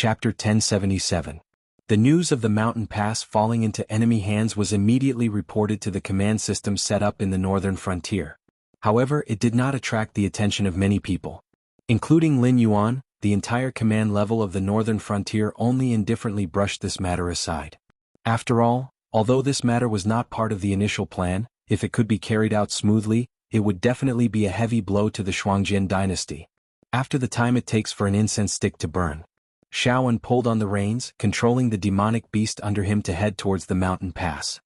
Chapter 1077. The news of the mountain pass falling into enemy hands was immediately reported to the command system set up in the northern frontier. However, it did not attract the attention of many people. Including Lin Yuan, the entire command level of the northern frontier only indifferently brushed this matter aside. After all, although this matter was not part of the initial plan, if it could be carried out smoothly, it would definitely be a heavy blow to the Shuangjian dynasty. After the time it takes for an incense stick to burn, Shaoan pulled on the reins, controlling the demonic beast under him to head towards the mountain pass.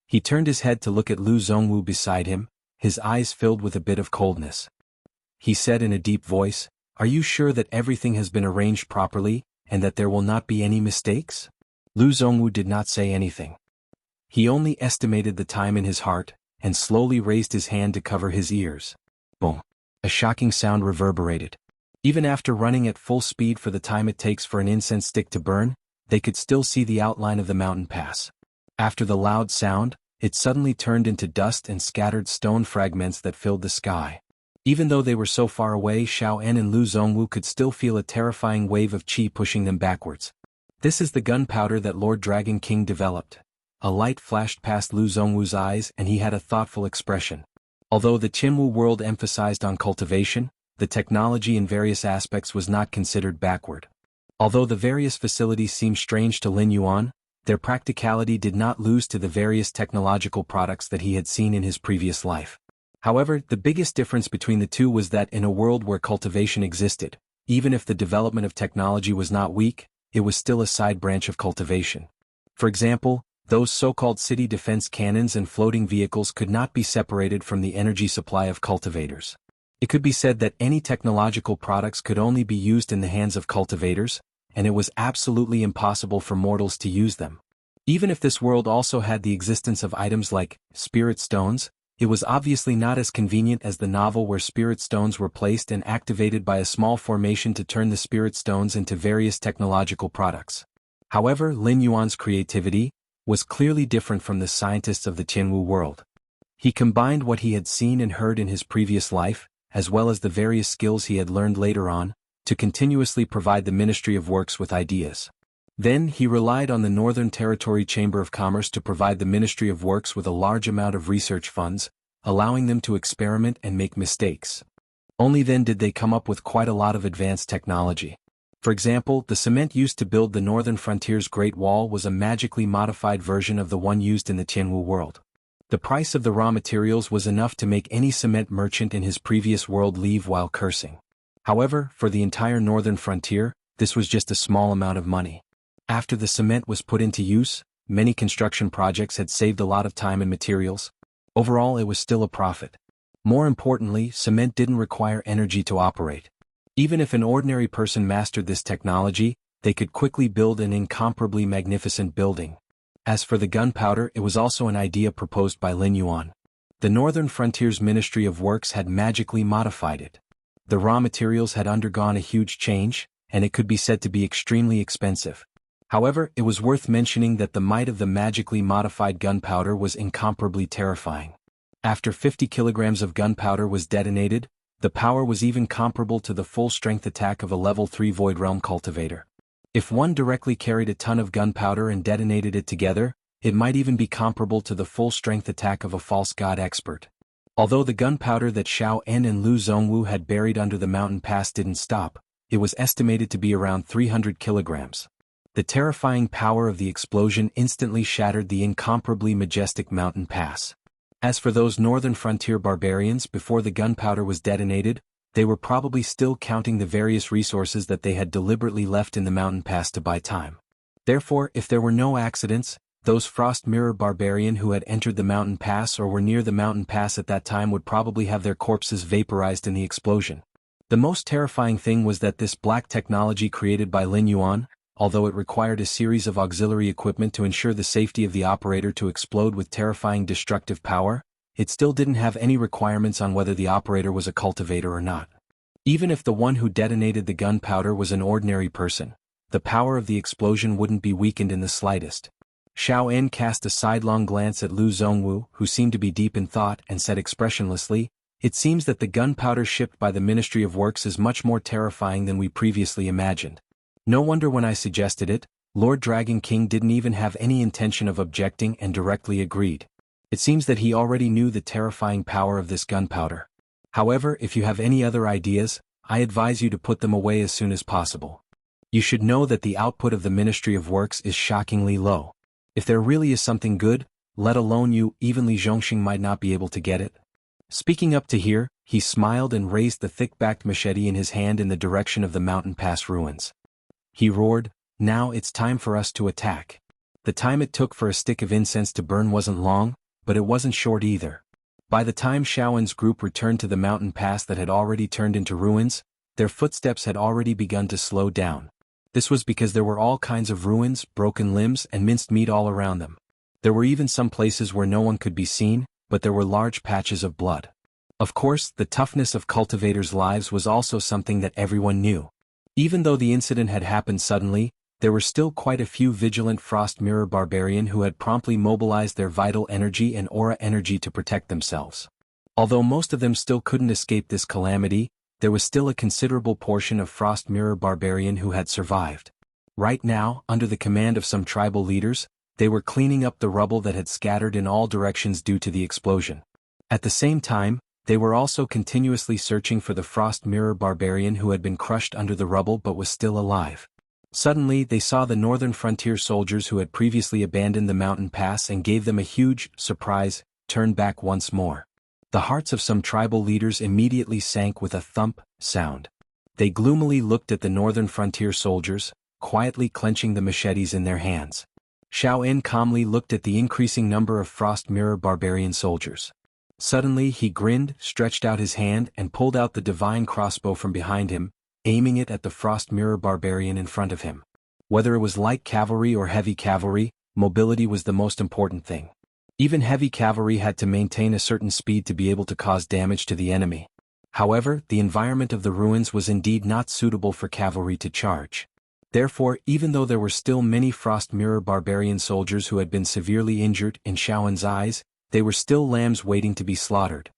He turned his head to look at Lu Zongwu beside him, his eyes filled with a bit of coldness. He said in a deep voice, "Are you sure that everything has been arranged properly, and that there will not be any mistakes?" Lu Zongwu did not say anything. He only estimated the time in his heart, and slowly raised his hand to cover his ears. Boom! A shocking sound reverberated. Even after running at full speed for the time it takes for an incense stick to burn, they could still see the outline of the mountain pass. After the loud sound, it suddenly turned into dust and scattered stone fragments that filled the sky. Even though they were so far away, Xiao En and Lu Zongwu could still feel a terrifying wave of qi pushing them backwards. "This is the gunpowder that Lord Dragon King developed." A light flashed past Lu Zongwu's eyes and he had a thoughtful expression. Although the Qinwu world emphasized on cultivation, the technology in various aspects was not considered backward. Although the various facilities seemed strange to Lin Yuan, their practicality did not lose to the various technological products that he had seen in his previous life. However, the biggest difference between the two was that in a world where cultivation existed, even if the development of technology was not weak, it was still a side branch of cultivation. For example, those so-called city defense cannons and floating vehicles could not be separated from the energy supply of cultivators. It could be said that any technological products could only be used in the hands of cultivators, and it was absolutely impossible for mortals to use them. Even if this world also had the existence of items like spirit stones, it was obviously not as convenient as the novel where spirit stones were placed and activated by a small formation to turn the spirit stones into various technological products. However, Lin Yuan's creativity was clearly different from the scientists of the Qinwu world. He combined what he had seen and heard in his previous life, as well as the various skills he had learned later on, to continuously provide the Ministry of Works with ideas. Then he relied on the Northern Territory Chamber of Commerce to provide the Ministry of Works with a large amount of research funds, allowing them to experiment and make mistakes. Only then did they come up with quite a lot of advanced technology. For example, the cement used to build the Northern Frontier's Great Wall was a magically modified version of the one used in the Tianwu world. The price of the raw materials was enough to make any cement merchant in his previous world leave while cursing. However, for the entire Northern Frontier, this was just a small amount of money. After the cement was put into use, many construction projects had saved a lot of time and materials. Overall, it was still a profit. More importantly, cement didn't require energy to operate. Even if an ordinary person mastered this technology, they could quickly build an incomparably magnificent building. As for the gunpowder, it was also an idea proposed by Lin Yuan. The Northern Frontier's Ministry of Works had magically modified it. The raw materials had undergone a huge change, and it could be said to be extremely expensive. However, it was worth mentioning that the might of the magically modified gunpowder was incomparably terrifying. After 50 kilograms of gunpowder was detonated, the power was even comparable to the full-strength attack of a level 3 Void Realm cultivator. If one directly carried a ton of gunpowder and detonated it together, it might even be comparable to the full-strength attack of a false god expert. Although the gunpowder that Xiao En and Lu Zongwu had buried under the mountain pass didn't stop, it was estimated to be around 300 kilograms. The terrifying power of the explosion instantly shattered the incomparably majestic mountain pass. As for those Northern Frontier barbarians, before the gunpowder was detonated, they were probably still counting the various resources that they had deliberately left in the mountain pass to buy time. Therefore, if there were no accidents, those Frost Mirror barbarian who had entered the mountain pass or were near the mountain pass at that time would probably have their corpses vaporized in the explosion. The most terrifying thing was that this black technology created by Lin Yuan, although it required a series of auxiliary equipment to ensure the safety of the operator to explode with terrifying destructive power, it still didn't have any requirements on whether the operator was a cultivator or not. Even if the one who detonated the gunpowder was an ordinary person, the power of the explosion wouldn't be weakened in the slightest. Xiao En cast a sidelong glance at Lu Zongwu, who seemed to be deep in thought, and said expressionlessly, "It seems that the gunpowder shipped by the Ministry of Works is much more terrifying than we previously imagined." No wonder when I suggested it, Lord Dragon King didn't even have any intention of objecting and directly agreed. It seems that he already knew the terrifying power of this gunpowder. However, if you have any other ideas, I advise you to put them away as soon as possible. You should know that the output of the Ministry of Works is shockingly low. If there really is something good, let alone you, even Li Zhongxing might not be able to get it. Speaking up to here, he smiled and raised the thick-backed machete in his hand in the direction of the mountain pass ruins. He roared, "Now it's time for us to attack." The time it took for a stick of incense to burn wasn't long, but it wasn't short either. By the time Shaoen's group returned to the mountain pass that had already turned into ruins, their footsteps had already begun to slow down. This was because there were all kinds of ruins, broken limbs, and minced meat all around them. There were even some places where no one could be seen, but there were large patches of blood. Of course, the toughness of cultivators' lives was also something that everyone knew. Even though the incident had happened suddenly, there were still quite a few vigilant Frost Mirror Barbarian who had promptly mobilized their vital energy and aura energy to protect themselves. Although most of them still couldn't escape this calamity, there was still a considerable portion of Frost Mirror Barbarian who had survived. Right now, under the command of some tribal leaders, they were cleaning up the rubble that had scattered in all directions due to the explosion. At the same time, they were also continuously searching for the Frost Mirror Barbarian who had been crushed under the rubble but was still alive. Suddenly they saw the northern frontier soldiers who had previously abandoned the mountain pass and gave them a huge surprise, turn back once more. The hearts of some tribal leaders immediately sank with a thump sound. They gloomily looked at the northern frontier soldiers, quietly clenching the machetes in their hands. Xiao En calmly looked at the increasing number of Frost Mirror Barbarian soldiers. Suddenly he grinned, stretched out his hand and pulled out the divine crossbow from behind him, aiming it at the Frost Mirror Barbarian in front of him. Whether it was light cavalry or heavy cavalry, mobility was the most important thing. Even heavy cavalry had to maintain a certain speed to be able to cause damage to the enemy. However, the environment of the ruins was indeed not suitable for cavalry to charge. Therefore, even though there were still many Frost Mirror Barbarian soldiers who had been severely injured in Shaoen's eyes, they were still lambs waiting to be slaughtered.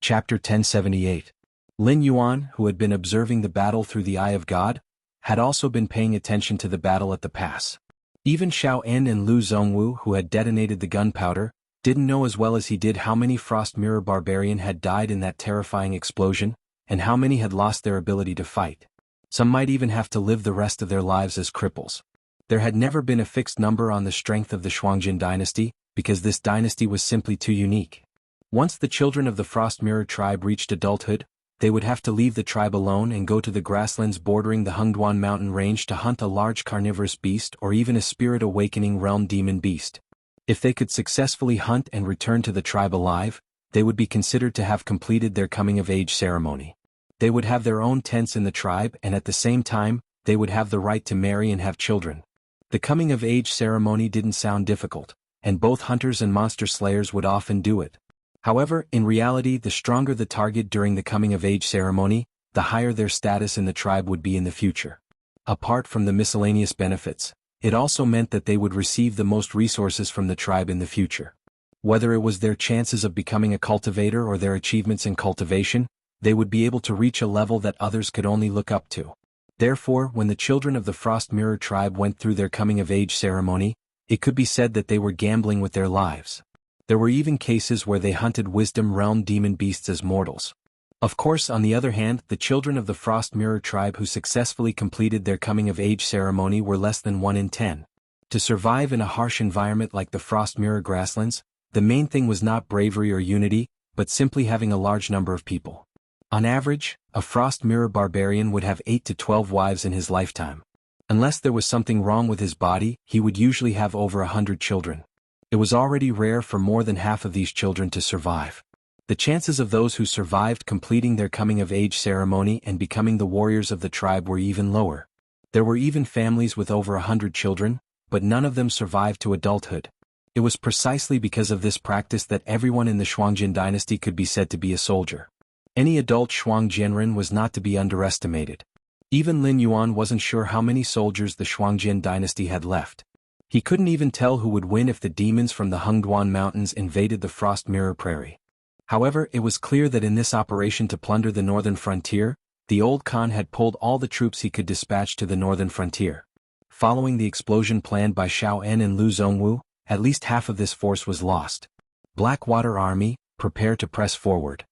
Chapter 1078. Lin Yuan, who had been observing the battle through the Eye of God, had also been paying attention to the battle at the pass. Even Xiao En and Lu Zhongwu, who had detonated the gunpowder, didn't know as well as he did how many Frost Mirror Barbarian had died in that terrifying explosion, and how many had lost their ability to fight. Some might even have to live the rest of their lives as cripples. There had never been a fixed number on the strength of the Shuangjin dynasty, because this dynasty was simply too unique. Once the children of the Frost Mirror tribe reached adulthood, they would have to leave the tribe alone and go to the grasslands bordering the Hengduan mountain range to hunt a large carnivorous beast or even a spirit awakening realm demon beast. If they could successfully hunt and return to the tribe alive, they would be considered to have completed their coming-of-age ceremony. They would have their own tents in the tribe and at the same time, they would have the right to marry and have children. The coming-of-age ceremony didn't sound difficult, and both hunters and monster slayers would often do it. However, in reality, the stronger the target during the coming-of-age ceremony, the higher their status in the tribe would be in the future. Apart from the miscellaneous benefits, it also meant that they would receive the most resources from the tribe in the future. Whether it was their chances of becoming a cultivator or their achievements in cultivation, they would be able to reach a level that others could only look up to. Therefore, when the children of the Frost Mirror tribe went through their coming-of-age ceremony, it could be said that they were gambling with their lives. There were even cases where they hunted wisdom realm demon beasts as mortals. Of course, on the other hand, the children of the Frost Mirror tribe who successfully completed their coming-of-age ceremony were less than 1 in 10. To survive in a harsh environment like the Frost Mirror grasslands, the main thing was not bravery or unity, but simply having a large number of people. On average, a Frost Mirror Barbarian would have 8 to 12 wives in his lifetime. Unless there was something wrong with his body, he would usually have over 100 children. It was already rare for more than half of these children to survive. The chances of those who survived completing their coming-of-age ceremony and becoming the warriors of the tribe were even lower. There were even families with over 100 children, but none of them survived to adulthood. It was precisely because of this practice that everyone in the Shuangjin dynasty could be said to be a soldier. Any adult Shuangjianren was not to be underestimated. Even Lin Yuan wasn't sure how many soldiers the Shuangjin dynasty had left. He couldn't even tell who would win if the demons from the Hengduan mountains invaded the Frost Mirror prairie. However, it was clear that in this operation to plunder the northern frontier, The old Khan had pulled all the troops he could dispatch to the northern frontier. Following the explosion planned by Xiao En and Lu Zhongwu, at least half of this force was lost. Blackwater Army, prepare to press forward.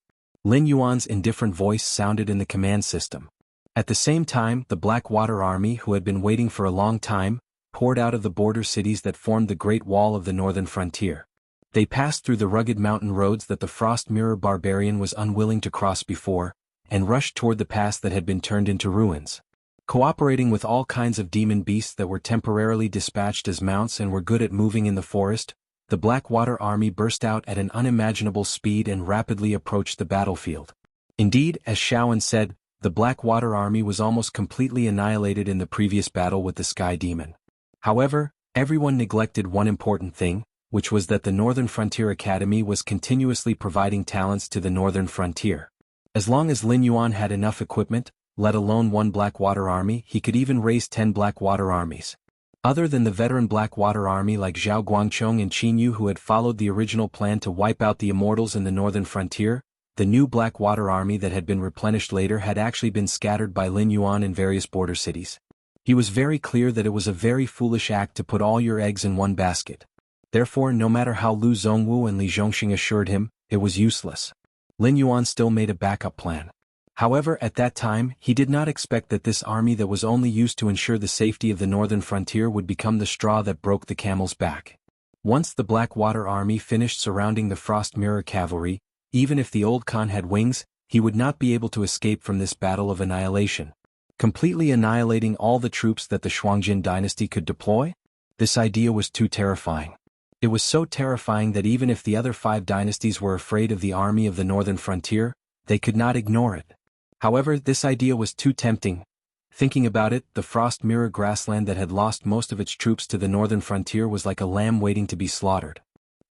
Lin Yuan's indifferent voice sounded in the command system. At the same time, the Blackwater Army, who had been waiting for a long time, poured out of the border cities that formed the Great Wall of the northern frontier. They passed through the rugged mountain roads that the Frost Mirror barbarian was unwilling to cross before, and rushed toward the pass that had been turned into ruins. Cooperating with all kinds of demon beasts that were temporarily dispatched as mounts and were good at moving in the forest, the Blackwater Army burst out at an unimaginable speed and rapidly approached the battlefield. Indeed, as Xiaoan said, the Blackwater Army was almost completely annihilated in the previous battle with the Sky Demon. However, everyone neglected one important thing, which was that the Northern Frontier Academy was continuously providing talents to the Northern Frontier. As long as Lin Yuan had enough equipment, let alone one Blackwater Army, he could even raise 10 Blackwater Armies. Other than the veteran Blackwater Army like Zhao Guangchong and Qin Yu who had followed the original plan to wipe out the Immortals in the Northern Frontier, the new Blackwater Army that had been replenished later had actually been scattered by Lin Yuan in various border cities. He was very clear that it was a very foolish act to put all your eggs in one basket. Therefore, no matter how Lu Zhongwu and Li Zhongxing assured him, it was useless. Lin Yuan still made a backup plan. However, at that time, he did not expect that this army that was only used to ensure the safety of the northern frontier would become the straw that broke the camel's back. Once the Blackwater Army finished surrounding the Frost Mirror cavalry, even if the old Khan had wings, he would not be able to escape from this battle of annihilation. Completely annihilating all the troops that the Shuangjin dynasty could deploy? This idea was too terrifying. It was so terrifying that even if the other 5 dynasties were afraid of the army of the northern frontier, they could not ignore it. However, this idea was too tempting. Thinking about it, the Frost Mirror grassland that had lost most of its troops to the northern frontier was like a lamb waiting to be slaughtered.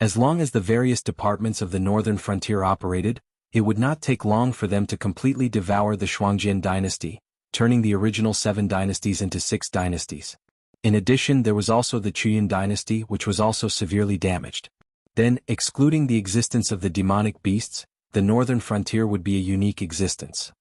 As long as the various departments of the northern frontier operated, it would not take long for them to completely devour the Shuangjin dynasty, turning the original 7 dynasties into 6 dynasties. In addition, there was also the Chuyin dynasty, which was also severely damaged. Then, excluding the existence of the demonic beasts, the northern frontier would be a unique existence.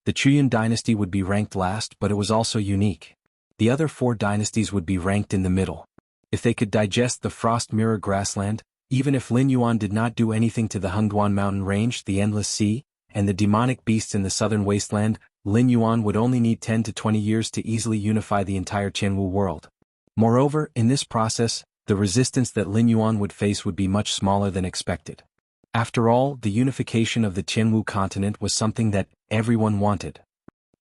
The Chuyin dynasty would be ranked last, but it was also unique. The other 4 dynasties would be ranked in the middle. If they could digest the Frost Mirror grassland, even if Lin Yuan did not do anything to the Hengduan mountain range, the Endless Sea, and the demonic beasts in the southern wasteland, Lin Yuan would only need 10 to 20 years to easily unify the entire Jianghu world. Moreover, in this process, the resistance that Lin Yuan would face would be much smaller than expected. After all, the unification of the Jianghu continent was something that everyone wanted.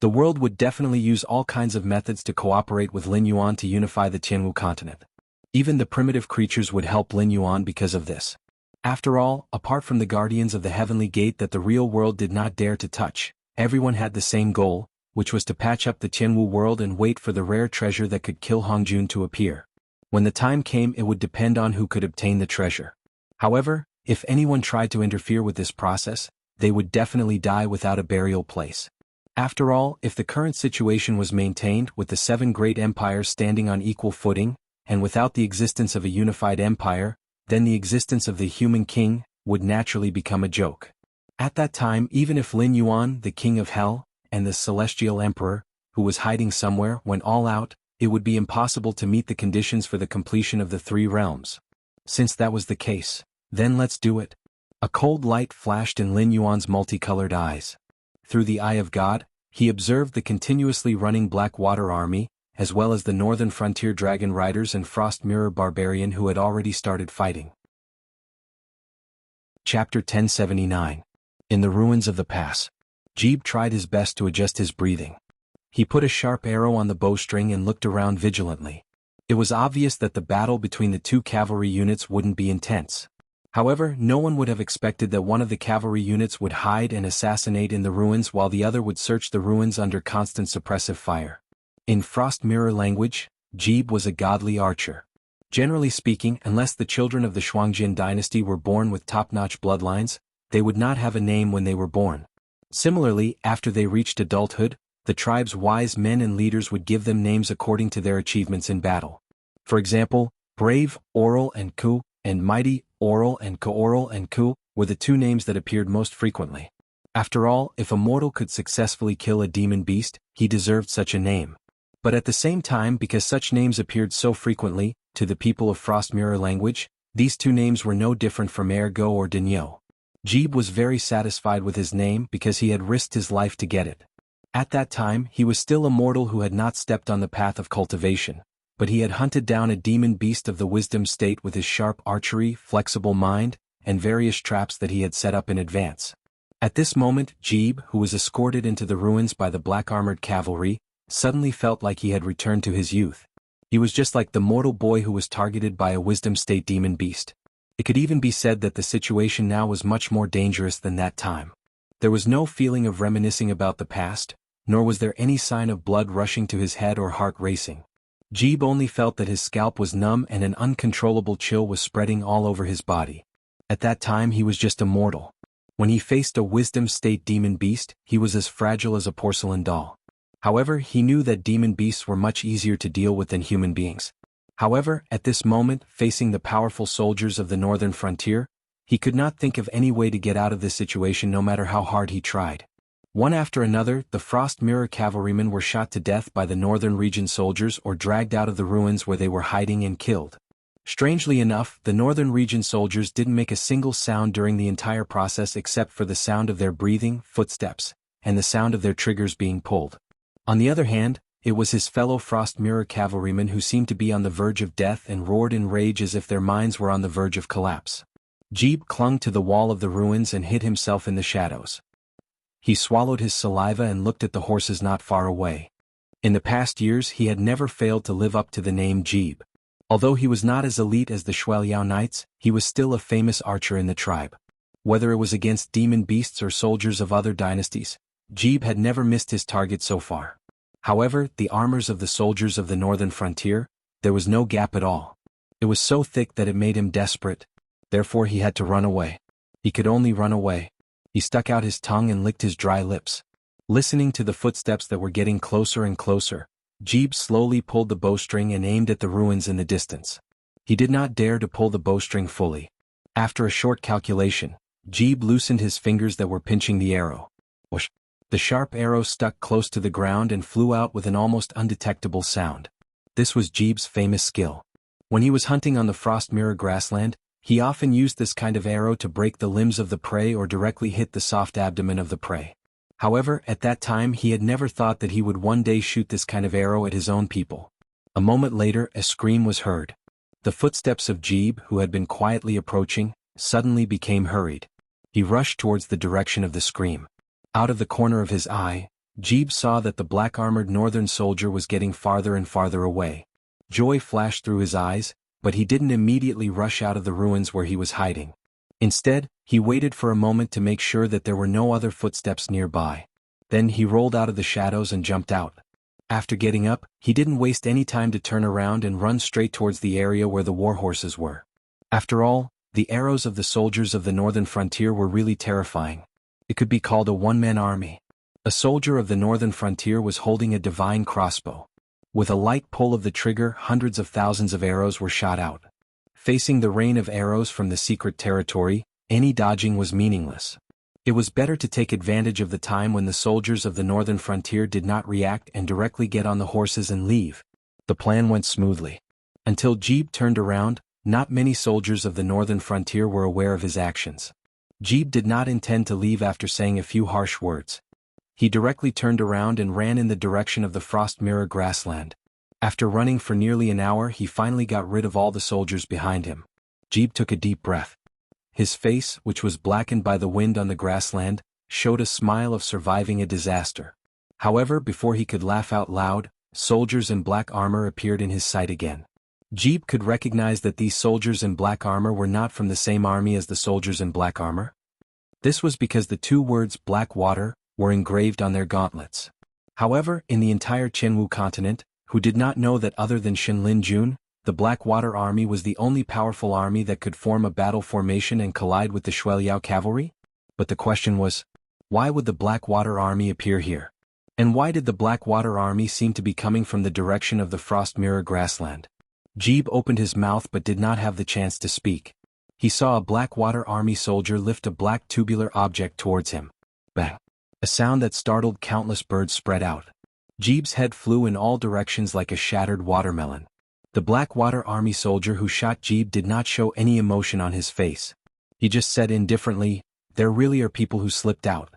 The world would definitely use all kinds of methods to cooperate with Lin Yuan to unify the Jianghu continent. Even the primitive creatures would help Lin Yuan because of this. After all, apart from the guardians of the heavenly gate that the real world did not dare to touch, everyone had the same goal, which was to patch up the Jianghu world and wait for the rare treasure that could kill Hongjun to appear. When the time came, it would depend on who could obtain the treasure. However, if anyone tried to interfere with this process, they would definitely die without a burial place. After all, if the current situation was maintained with the 7 great empires standing on equal footing, and without the existence of a unified empire, then the existence of the human king would naturally become a joke. At that time, even if Lin Yuan, the king of hell, and the celestial emperor, who was hiding somewhere, went all out, it would be impossible to meet the conditions for the completion of the 3 realms. Since that was the case, then let's do it. A cold light flashed in Lin Yuan's multicolored eyes. Through the eye of God, he observed the continuously running Blackwater Army, as well as the northern frontier dragon riders and Frost Mirror barbarian who had already started fighting. Chapter 1079. In the ruins of the pass. Jeeb tried his best to adjust his breathing. He put a sharp arrow on the bowstring and looked around vigilantly. It was obvious that the battle between the 2 cavalry units wouldn't be intense. However, no one would have expected that one of the cavalry units would hide and assassinate in the ruins while the other would search the ruins under constant suppressive fire. In Frost Mirror language, Jeeb was a godly archer. Generally speaking, unless the children of the Shuangjin dynasty were born with top-notch bloodlines, they would not have a name when they were born. Similarly, after they reached adulthood, the tribe's wise men and leaders would give them names according to their achievements in battle. For example, Brave, Oral and Ku, and Mighty, Oral and Ku were the 2 names that appeared most frequently. After all, if a mortal could successfully kill a demon beast, he deserved such a name. But at the same time, because such names appeared so frequently, to the people of Frost Mirror language, these two names were no different from Ergo or Denyo. Jeeb was very satisfied with his name because he had risked his life to get it. At that time, he was still a mortal who had not stepped on the path of cultivation, but he had hunted down a demon beast of the wisdom state with his sharp archery, flexible mind, and various traps that he had set up in advance. At this moment, Jeeb, who was escorted into the ruins by the black-armored cavalry, suddenly felt like he had returned to his youth. He was just like the mortal boy who was targeted by a wisdom state demon beast. It could even be said that the situation now was much more dangerous than that time. There was no feeling of reminiscing about the past, nor was there any sign of blood rushing to his head or heart racing. Jeeb only felt that his scalp was numb and an uncontrollable chill was spreading all over his body. At that time he was just a mortal. When he faced a wisdom state demon beast, he was as fragile as a porcelain doll. However, he knew that demon beasts were much easier to deal with than human beings. However, at this moment, facing the powerful soldiers of the northern frontier, he could not think of any way to get out of this situation no matter how hard he tried. One after another, the Frost Mirror cavalrymen were shot to death by the northern region soldiers or dragged out of the ruins where they were hiding and killed. Strangely enough, the northern region soldiers didn't make a single sound during the entire process except for the sound of their breathing, footsteps, and the sound of their triggers being pulled. On the other hand, it was his fellow Frost Mirror cavalrymen who seemed to be on the verge of death and roared in rage as if their minds were on the verge of collapse. Jeeb clung to the wall of the ruins and hid himself in the shadows. He swallowed his saliva and looked at the horses not far away. In the past years he had never failed to live up to the name Jeeb. Although he was not as elite as the Shueliao Knights, he was still a famous archer in the tribe. Whether it was against demon beasts or soldiers of other dynasties, Jeeb had never missed his target so far. However, the armors of the soldiers of the northern frontier, there was no gap at all. It was so thick that it made him desperate. Therefore he had to run away. He could only run away. He stuck out his tongue and licked his dry lips. Listening to the footsteps that were getting closer and closer, Jeeb slowly pulled the bowstring and aimed at the ruins in the distance. He did not dare to pull the bowstring fully. After a short calculation, Jeeb loosened his fingers that were pinching the arrow. Whoosh! The sharp arrow stuck close to the ground and flew out with an almost undetectable sound. This was Jeeb's famous skill. When he was hunting on the Frost Mirror grassland, he often used this kind of arrow to break the limbs of the prey or directly hit the soft abdomen of the prey. However, at that time he had never thought that he would one day shoot this kind of arrow at his own people. A moment later, a scream was heard. The footsteps of Jeeb, who had been quietly approaching, suddenly became hurried. He rushed towards the direction of the scream. Out of the corner of his eye, Jeeb saw that the black-armored northern soldier was getting farther and farther away. Joy flashed through his eyes, but he didn't immediately rush out of the ruins where he was hiding. Instead, he waited for a moment to make sure that there were no other footsteps nearby. Then he rolled out of the shadows and jumped out. After getting up, he didn't waste any time to turn around and run straight towards the area where the war horses were. After all, the arrows of the soldiers of the northern frontier were really terrifying. It could be called a one-man army. A soldier of the northern frontier was holding a divine crossbow. With a light pull of the trigger, hundreds of thousands of arrows were shot out. Facing the rain of arrows from the secret territory, any dodging was meaningless. It was better to take advantage of the time when the soldiers of the northern frontier did not react and directly get on the horses and leave. The plan went smoothly. Until Jeeb turned around, not many soldiers of the northern frontier were aware of his actions. Jeeb did not intend to leave after saying a few harsh words. He directly turned around and ran in the direction of the Frost Mirror grassland. After running for nearly an hour, he finally got rid of all the soldiers behind him. Jeeb took a deep breath. His face, which was blackened by the wind on the grassland, showed a smile of surviving a disaster. However, before he could laugh out loud, soldiers in black armor appeared in his sight again. Jeeb could recognize that these soldiers in black armor were not from the same army as the soldiers in black armor. This was because the two words "black water" were engraved on their gauntlets. However, in the entire Jianghu continent, who did not know that other than Shenlin Jun, the Blackwater Army was the only powerful army that could form a battle formation and collide with the Shueliao cavalry? But the question was, why would the Blackwater Army appear here? And why did the Blackwater Army seem to be coming from the direction of the Frost Mirror grassland? Jeeb opened his mouth but did not have the chance to speak. He saw a Blackwater Army soldier lift a black tubular object towards him. Bang. A sound that startled countless birds spread out. Jeeb's head flew in all directions like a shattered watermelon. The Blackwater Army soldier who shot Jeeb did not show any emotion on his face. He just said indifferently, "There really are people who slipped out.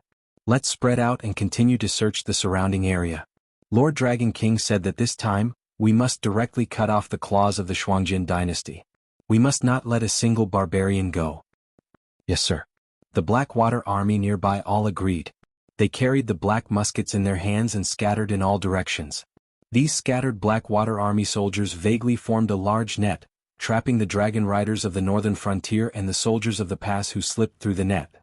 Let's spread out and continue to search the surrounding area." Lord Dragon King said that this time, we must directly cut off the claws of the Shuangjin dynasty. We must not let a single barbarian go. Yes, sir. The Blackwater Army nearby all agreed. They carried the black muskets in their hands and scattered in all directions. These scattered Blackwater Army soldiers vaguely formed a large net, trapping the dragon riders of the northern frontier and the soldiers of the pass who slipped through the net.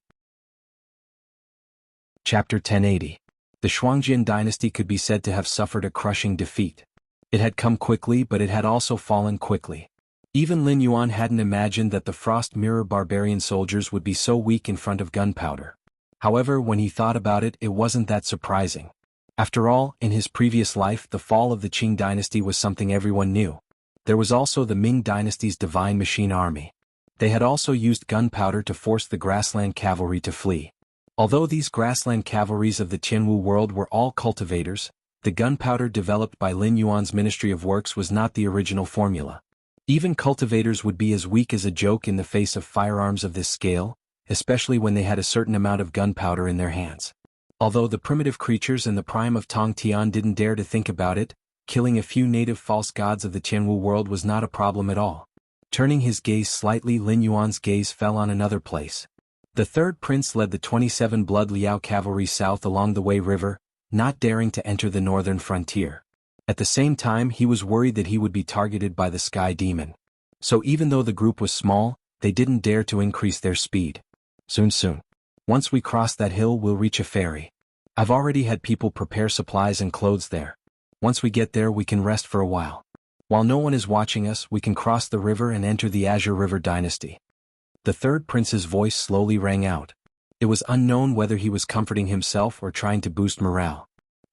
Chapter 1080. The Shuangjin dynasty could be said to have suffered a crushing defeat. It had come quickly, but it had also fallen quickly. Even Lin Yuan hadn't imagined that the Frost Mirror barbarian soldiers would be so weak in front of gunpowder. However, when he thought about it, it wasn't that surprising. After all, in his previous life, the fall of the Qing dynasty was something everyone knew. There was also the Ming dynasty's Divine Machine Army. They had also used gunpowder to force the grassland cavalry to flee. Although these grassland cavalries of the Tianwu world were all cultivators, the gunpowder developed by Lin Yuan's Ministry of Works was not the original formula. Even cultivators would be as weak as a joke in the face of firearms of this scale, especially when they had a certain amount of gunpowder in their hands. Although the primitive creatures in the prime of Tong Tian didn't dare to think about it, killing a few native false gods of the Tianwu world was not a problem at all. Turning his gaze slightly, Lin Yuan's gaze fell on another place. The third prince led the 27 Blood Liao cavalry south along the Wei River, not daring to enter the northern frontier. At the same time, he was worried that he would be targeted by the Sky Demon. So even though the group was small, they didn't dare to increase their speed. Soon. Once we cross that hill, we'll reach a ferry. I've already had people prepare supplies and clothes there. Once we get there, we can rest for a while. While no one is watching us, we can cross the river and enter the Azure River dynasty. The third prince's voice slowly rang out. It was unknown whether he was comforting himself or trying to boost morale.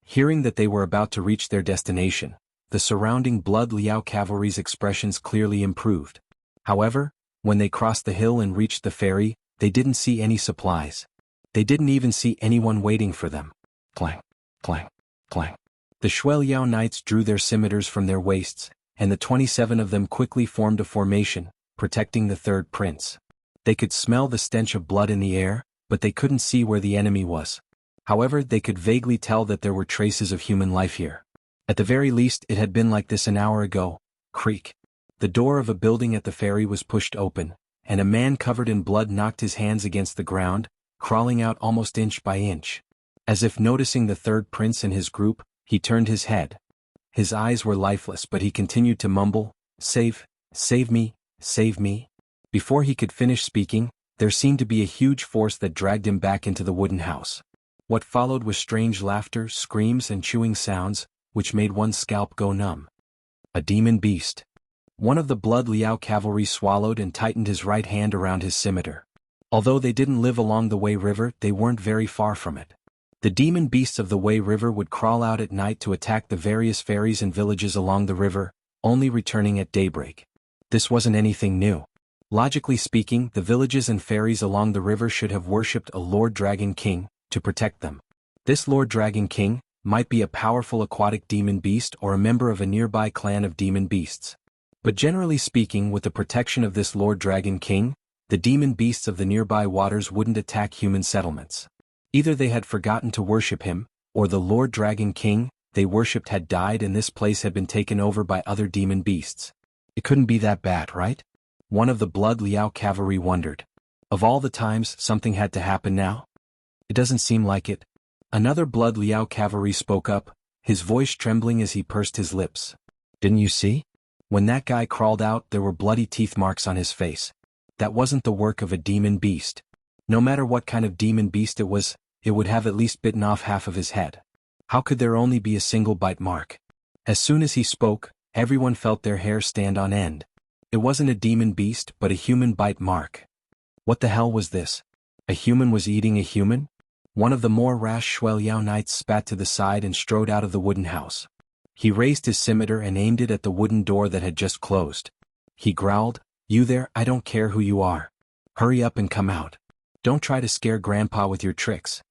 Hearing that they were about to reach their destination, the surrounding Blood Liao cavalry's expressions clearly improved. However, when they crossed the hill and reached the ferry, they didn't see any supplies. They didn't even see anyone waiting for them. Clang, clang, clang. The Shueliao knights drew their scimitars from their waists, and the 27 of them quickly formed a formation, protecting the third prince. They could smell the stench of blood in the air, but they couldn't see where the enemy was. However, they could vaguely tell that there were traces of human life here. At the very least, it had been like this an hour ago. Creak. The door of a building at the ferry was pushed open, and a man covered in blood knocked his hands against the ground, crawling out almost inch by inch. As if noticing the third prince and his group, he turned his head. His eyes were lifeless, but he continued to mumble, save me, save me." Before he could finish speaking, there seemed to be a huge force that dragged him back into the wooden house. What followed was strange laughter, screams and chewing sounds, which made one's scalp go numb. A demon beast. One of the Blood Liao cavalry swallowed and tightened his right hand around his scimitar. Although they didn't live along the Wei River, they weren't very far from it. The demon beasts of the Wei River would crawl out at night to attack the various ferries and villages along the river, only returning at daybreak. This wasn't anything new. Logically speaking, the villages and ferries along the river should have worshipped a Lord Dragon King to protect them. This Lord Dragon King might be a powerful aquatic demon beast or a member of a nearby clan of demon beasts. But generally speaking, with the protection of this Lord Dragon King, the demon beasts of the nearby waters wouldn't attack human settlements. Either they had forgotten to worship him, or the Lord Dragon King they worshipped had died and this place had been taken over by other demon beasts. It couldn't be that bad, right? One of the Blood Liao cavalry wondered. Of all the times, something had to happen now? It doesn't seem like it. Another Blood Liao cavalry spoke up, his voice trembling as he pursed his lips. "Didn't you see? When that guy crawled out, there were bloody teeth marks on his face. That wasn't the work of a demon beast. No matter what kind of demon beast it would have at least bitten off half of his head. How could there only be a single bite mark?" As soon as he spoke, everyone felt their hair stand on end. It wasn't a demon beast, but a human bite mark. What the hell was this? A human was eating a human? One of the more rash Shueliao knights spat to the side and strode out of the wooden house. He raised his scimitar and aimed it at the wooden door that had just closed. He growled, "You there, I don't care who you are. Hurry up and come out. Don't try to scare Grandpa with your tricks."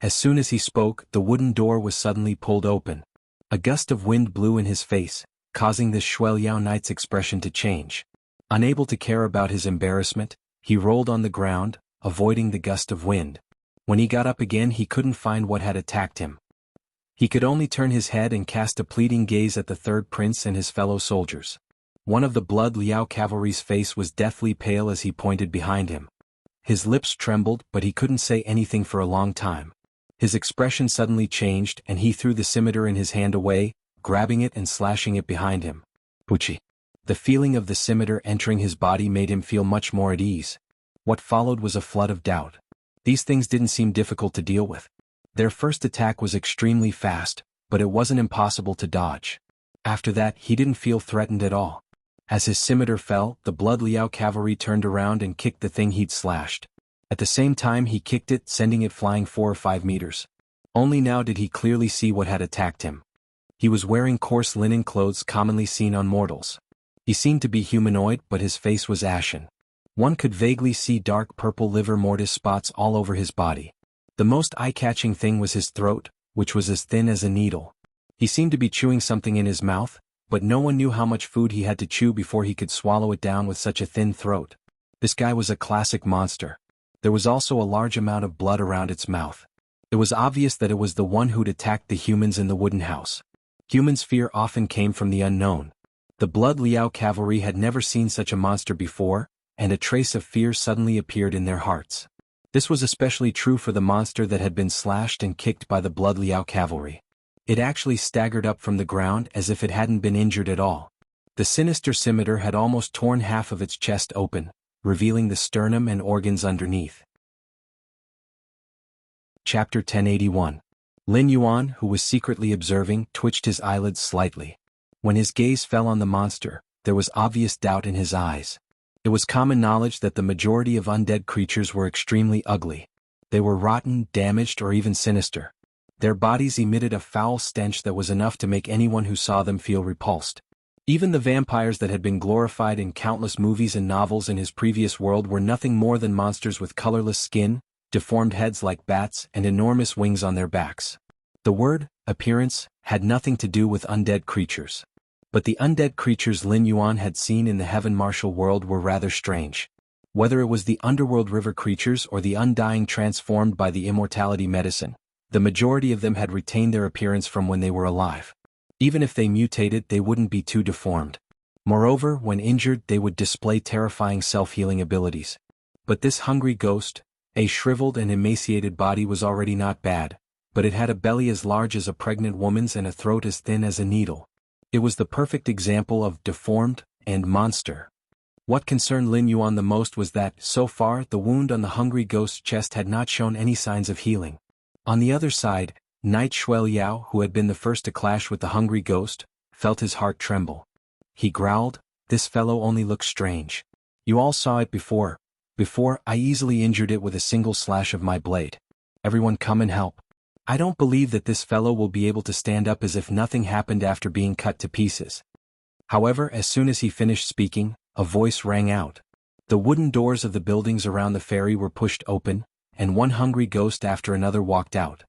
As soon as he spoke, the wooden door was suddenly pulled open. A gust of wind blew in his face, causing this Shueliao knight's expression to change. Unable to care about his embarrassment, he rolled on the ground, avoiding the gust of wind. When he got up again, he couldn't find what had attacked him. He could only turn his head and cast a pleading gaze at the third prince and his fellow soldiers. One of the Blood Liao cavalry's face was deathly pale as he pointed behind him. His lips trembled, but he couldn't say anything for a long time. His expression suddenly changed and he threw the scimitar in his hand away, grabbing it and slashing it behind him. Puchi. The feeling of the scimitar entering his body made him feel much more at ease. What followed was a flood of doubt. These things didn't seem difficult to deal with. Their first attack was extremely fast, but it wasn't impossible to dodge. After that, he didn't feel threatened at all. As his scimitar fell, the Blood Liao cavalry turned around and kicked the thing he'd slashed. At the same time he kicked it, sending it flying 4 or 5 meters. Only now did he clearly see what had attacked him. He was wearing coarse linen clothes commonly seen on mortals. He seemed to be humanoid, but his face was ashen. One could vaguely see dark purple livor mortis spots all over his body. The most eye-catching thing was his throat, which was as thin as a needle. He seemed to be chewing something in his mouth, but no one knew how much food he had to chew before he could swallow it down with such a thin throat. This guy was a classic monster. There was also a large amount of blood around its mouth. It was obvious that it was the one who'd attacked the humans in the wooden house. Humans' fear often came from the unknown. The Blood Liao cavalry had never seen such a monster before, and a trace of fear suddenly appeared in their hearts. This was especially true for the monster that had been slashed and kicked by the Blood Liao cavalry. It actually staggered up from the ground as if it hadn't been injured at all. The sinister scimitar had almost torn half of its chest open, revealing the sternum and organs underneath. Chapter 1081. Lin Yuan, who was secretly observing, twitched his eyelids slightly. When his gaze fell on the monster, there was obvious doubt in his eyes. It was common knowledge that the majority of undead creatures were extremely ugly. They were rotten, damaged, or even sinister. Their bodies emitted a foul stench that was enough to make anyone who saw them feel repulsed. Even the vampires that had been glorified in countless movies and novels in his previous world were nothing more than monsters with colorless skin, deformed heads like bats, and enormous wings on their backs. The word, appearance, had nothing to do with undead creatures. But the undead creatures Lin Yuan had seen in the Heaven Martial world were rather strange. Whether it was the underworld river creatures or the undying transformed by the immortality medicine, the majority of them had retained their appearance from when they were alive. Even if they mutated, they wouldn't be too deformed. Moreover, when injured, they would display terrifying self-healing abilities. But this hungry ghost, a shriveled and emaciated body, was already not bad, but it had a belly as large as a pregnant woman's and a throat as thin as a needle. It was the perfect example of deformed and monster. What concerned Lin Yuan the most was that, so far, the wound on the hungry ghost's chest had not shown any signs of healing. On the other side, Knight Shueliao, who had been the first to clash with the hungry ghost, felt his heart tremble. He growled, "This fellow only looks strange. You all saw it before. Before, I easily injured it with a single slash of my blade. Everyone come and help. I don't believe that this fellow will be able to stand up as if nothing happened after being cut to pieces." However, as soon as he finished speaking, a voice rang out. The wooden doors of the buildings around the ferry were pushed open, and one hungry ghost after another walked out.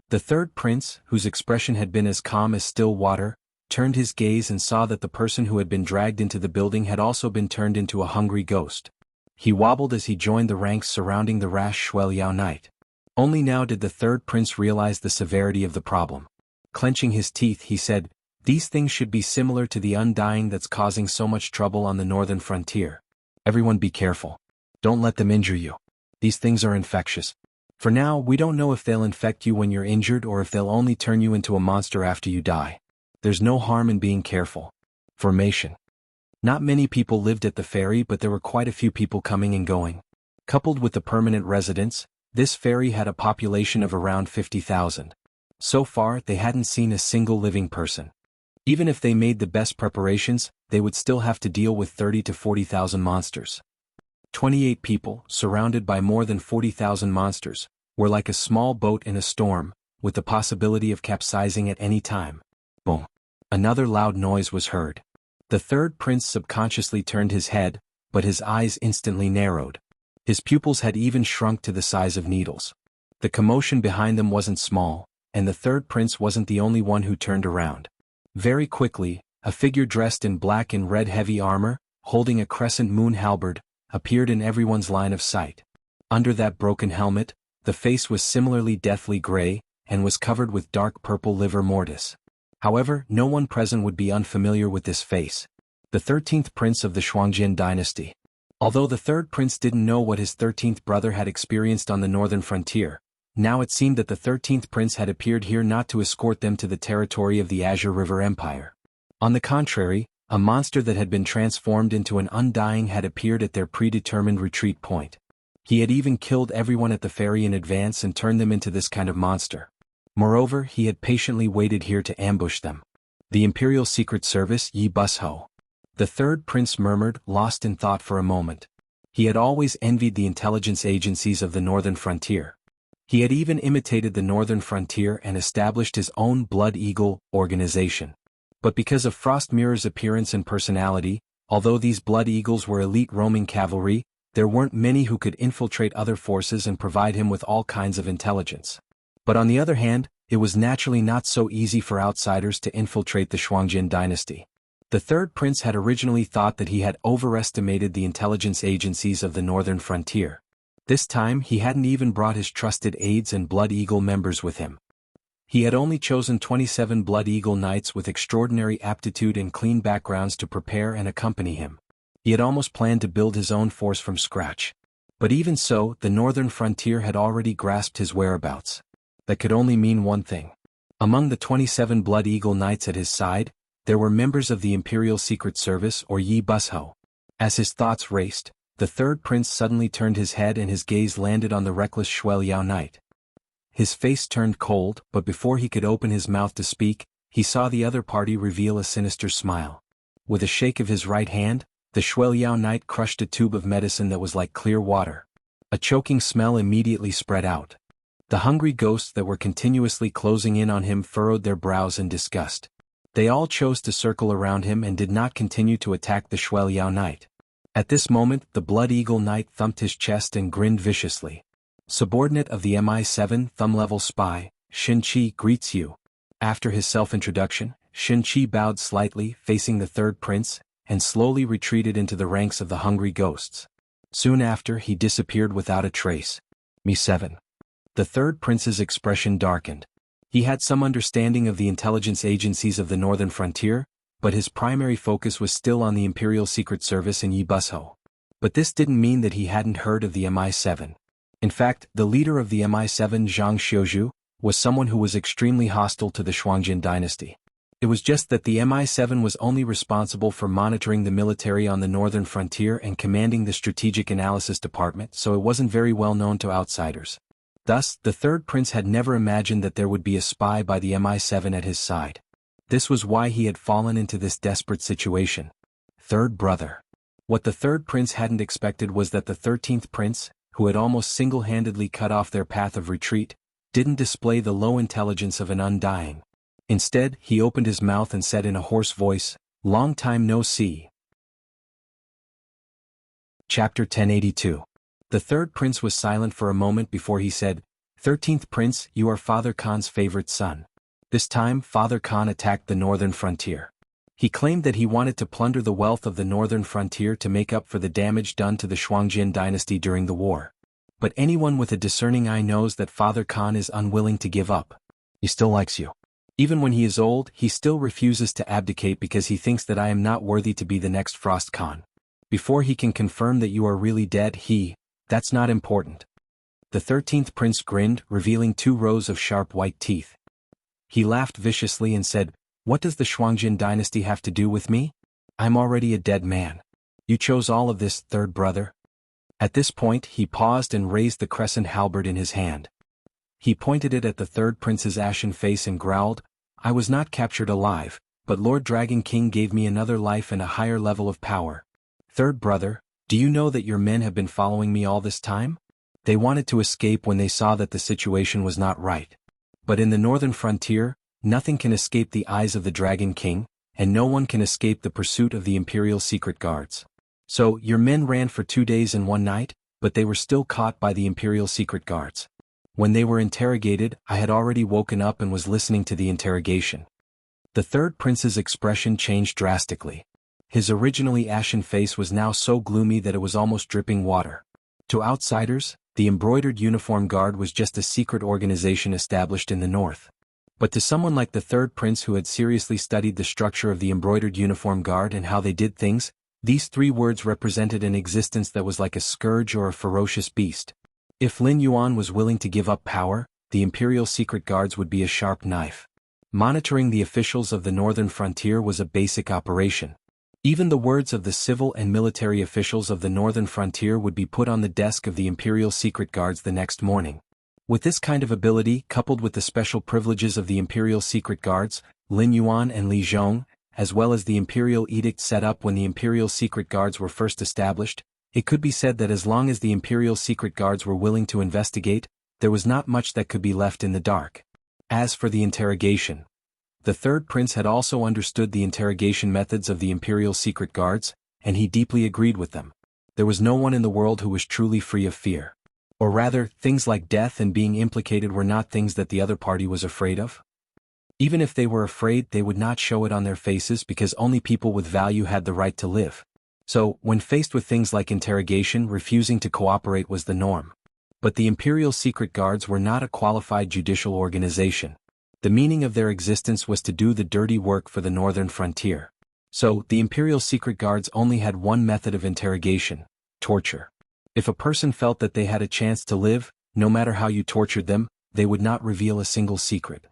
The third prince, whose expression had been as calm as still water, turned his gaze and saw that the person who had been dragged into the building had also been turned into a hungry ghost. He wobbled as he joined the ranks surrounding the rash Shueliao knight. Only now did the third prince realize the severity of the problem. Clenching his teeth, he said, "These things should be similar to the undying that's causing so much trouble on the northern frontier. Everyone be careful. Don't let them injure you. These things are infectious. For now, we don't know if they'll infect you when you're injured or if they'll only turn you into a monster after you die. There's no harm in being careful." Formation. Not many people lived at the ferry, but there were quite a few people coming and going. Coupled with the permanent residents, this ferry had a population of around 50,000. So far, they hadn't seen a single living person. Even if they made the best preparations, they would still have to deal with 30 to 40,000 monsters. 28 people, surrounded by more than 40,000 monsters, were like a small boat in a storm, with the possibility of capsizing at any time. Boom. Another loud noise was heard. The third prince subconsciously turned his head, but his eyes instantly narrowed. His pupils had even shrunk to the size of needles. The commotion behind them wasn't small, and the third prince wasn't the only one who turned around. Very quickly, a figure dressed in black and red heavy armor, holding a crescent moon halberd, appeared in everyone's line of sight. Under that broken helmet, the face was similarly deathly gray, and was covered with dark purple livor mortis. However, no one present would be unfamiliar with this face. The 13th prince of the Shuangjin dynasty. Although the third prince didn't know what his 13th brother had experienced on the northern frontier, now it seemed that the 13th prince had appeared here not to escort them to the territory of the Azure River Empire. On the contrary, a monster that had been transformed into an undying had appeared at their predetermined retreat point. He had even killed everyone at the ferry in advance and turned them into this kind of monster. Moreover, he had patiently waited here to ambush them. The Imperial Secret Service Yi Busho. The third prince murmured, lost in thought for a moment. He had always envied the intelligence agencies of the northern frontier. He had even imitated the northern frontier and established his own Blood Eagle organization. But because of Frost Mirror's appearance and personality, although these Blood Eagles were elite roaming cavalry, there weren't many who could infiltrate other forces and provide him with all kinds of intelligence. But on the other hand, it was naturally not so easy for outsiders to infiltrate the Shuangjin dynasty. The third prince had originally thought that he had overestimated the intelligence agencies of the northern frontier. This time he hadn't even brought his trusted aides and Blood Eagle members with him. He had only chosen 27 Blood Eagle knights with extraordinary aptitude and clean backgrounds to prepare and accompany him. He had almost planned to build his own force from scratch. But even so, the northern frontier had already grasped his whereabouts. That could only mean one thing. Among the 27 Blood Eagle knights at his side, there were members of the Imperial Secret Service or Yi Busho. As his thoughts raced, the third prince suddenly turned his head and his gaze landed on the reckless Shuel Yao knight. His face turned cold, but before he could open his mouth to speak, he saw the other party reveal a sinister smile. With a shake of his right hand, the Shuel Yao knight crushed a tube of medicine that was like clear water. A choking smell immediately spread out. The hungry ghosts that were continuously closing in on him furrowed their brows in disgust. They all chose to circle around him and did not continue to attack the Shuel Yao knight. At this moment, the Blood Eagle knight thumped his chest and grinned viciously. Subordinate of the MI7 thumb-level spy, Shin Qi greets you. After his self-introduction, Shin Qi bowed slightly, facing the third prince, and slowly retreated into the ranks of the hungry ghosts. Soon after, he disappeared without a trace. Me-7. The third prince's expression darkened. He had some understanding of the intelligence agencies of the northern frontier, but his primary focus was still on the Imperial Secret Service in Yi Busho. But this didn't mean that he hadn't heard of the MI7. In fact, the leader of the MI7, Zhang Xiuzhu, was someone who was extremely hostile to the Shuangjin dynasty. It was just that the MI7 was only responsible for monitoring the military on the northern frontier and commanding the Strategic Analysis Department, so it wasn't very well known to outsiders. Thus, the third prince had never imagined that there would be a spy by the MI7 at his side. This was why he had fallen into this desperate situation. Third brother. What the third prince hadn't expected was that the 13th prince, who had almost single-handedly cut off their path of retreat, didn't display the low intelligence of an undying. Instead, he opened his mouth and said in a hoarse voice, "Long time no see." Chapter 1082. The third prince was silent for a moment before he said, 13th prince, you are Father Khan's favorite son. This time, Father Khan attacked the northern frontier. He claimed that he wanted to plunder the wealth of the northern frontier to make up for the damage done to the Shuangjin dynasty during the war. But anyone with a discerning eye knows that Father Khan is unwilling to give up. He still likes you. Even when he is old, he still refuses to abdicate because he thinks that I am not worthy to be the next Frost Khan. Before he can confirm that you are really dead, that's not important. The 13th prince grinned, revealing 2 rows of sharp white teeth. He laughed viciously and said, "What does the Shuangjin dynasty have to do with me? I'm already a dead man. You chose all of this, third brother." At this point, he paused and raised the crescent halberd in his hand. He pointed it at the third prince's ashen face and growled, "I was not captured alive, but Lord Dragon King gave me another life and a higher level of power. Third brother, do you know that your men have been following me all this time? They wanted to escape when they saw that the situation was not right. But in the northern frontier, nothing can escape the eyes of the Dragon King, and no one can escape the pursuit of the Imperial Secret Guards. So, your men ran for 2 days and 1 night, but they were still caught by the Imperial Secret Guards. When they were interrogated, I had already woken up and was listening to the interrogation. The third prince's expression changed drastically. His originally ashen face was now so gloomy that it was almost dripping water. To outsiders, the embroidered uniform guard was just a secret organization established in the north. But to someone like the third prince who had seriously studied the structure of the embroidered uniform guard and how they did things, these 3 words represented an existence that was like a scourge or a ferocious beast. If Lin Yuan was willing to give up power, the imperial secret guards would be a sharp knife. Monitoring the officials of the northern frontier was a basic operation. Even the words of the civil and military officials of the northern frontier would be put on the desk of the imperial secret guards the next morning. With this kind of ability, coupled with the special privileges of the imperial secret guards, Lin Yuan and Li Zhong, as well as the imperial edict set up when the imperial secret guards were first established, it could be said that as long as the imperial secret guards were willing to investigate, there was not much that could be left in the dark. As for the interrogation, the third prince had also understood the interrogation methods of the imperial secret guards, and he deeply agreed with them. There was no one in the world who was truly free of fear. Or rather, things like death and being implicated were not things that the other party was afraid of. Even if they were afraid, they would not show it on their faces because only people with value had the right to live. So, when faced with things like interrogation, refusing to cooperate was the norm. But the imperial secret guards were not a qualified judicial organization. The meaning of their existence was to do the dirty work for the northern frontier. So, the imperial secret guards only had one method of interrogation: torture. If a person felt that they had a chance to live, no matter how you tortured them, they would not reveal a single secret.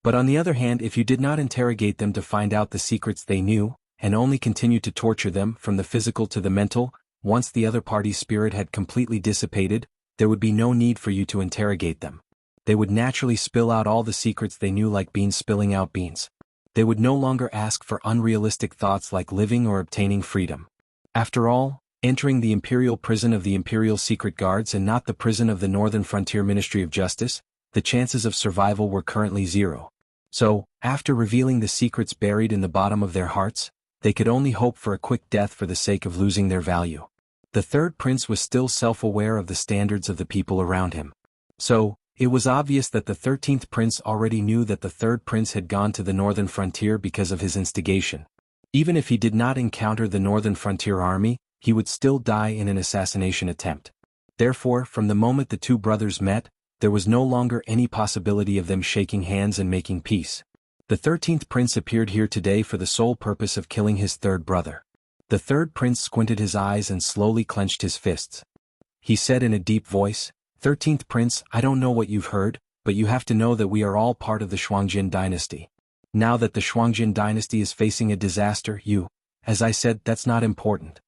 But on the other hand, if you did not interrogate them to find out the secrets they knew, and only continued to torture them from the physical to the mental, once the other party's spirit had completely dissipated, there would be no need for you to interrogate them. They would naturally spill out all the secrets they knew, like beans spilling out beans. They would no longer ask for unrealistic thoughts like living or obtaining freedom. After all, entering the imperial prison of the imperial secret guards and not the prison of the Northern Frontier Ministry of Justice, the chances of survival were currently 0. So, after revealing the secrets buried in the bottom of their hearts, they could only hope for a quick death for the sake of losing their value. The third prince was still self-aware of the standards of the people around him. So, it was obvious that the 13th prince already knew that the third prince had gone to the northern frontier because of his instigation. Even if he did not encounter the northern frontier army, he would still die in an assassination attempt. Therefore, from the moment the 2 brothers met, there was no longer any possibility of them shaking hands and making peace. The 13th prince appeared here today for the sole purpose of killing his third brother. The third prince squinted his eyes and slowly clenched his fists. He said in a deep voice, "13th prince, I don't know what you've heard, but you have to know that we are all part of the Shuangjin dynasty. Now that the Shuangjin dynasty is facing a disaster, as I said, that's not important."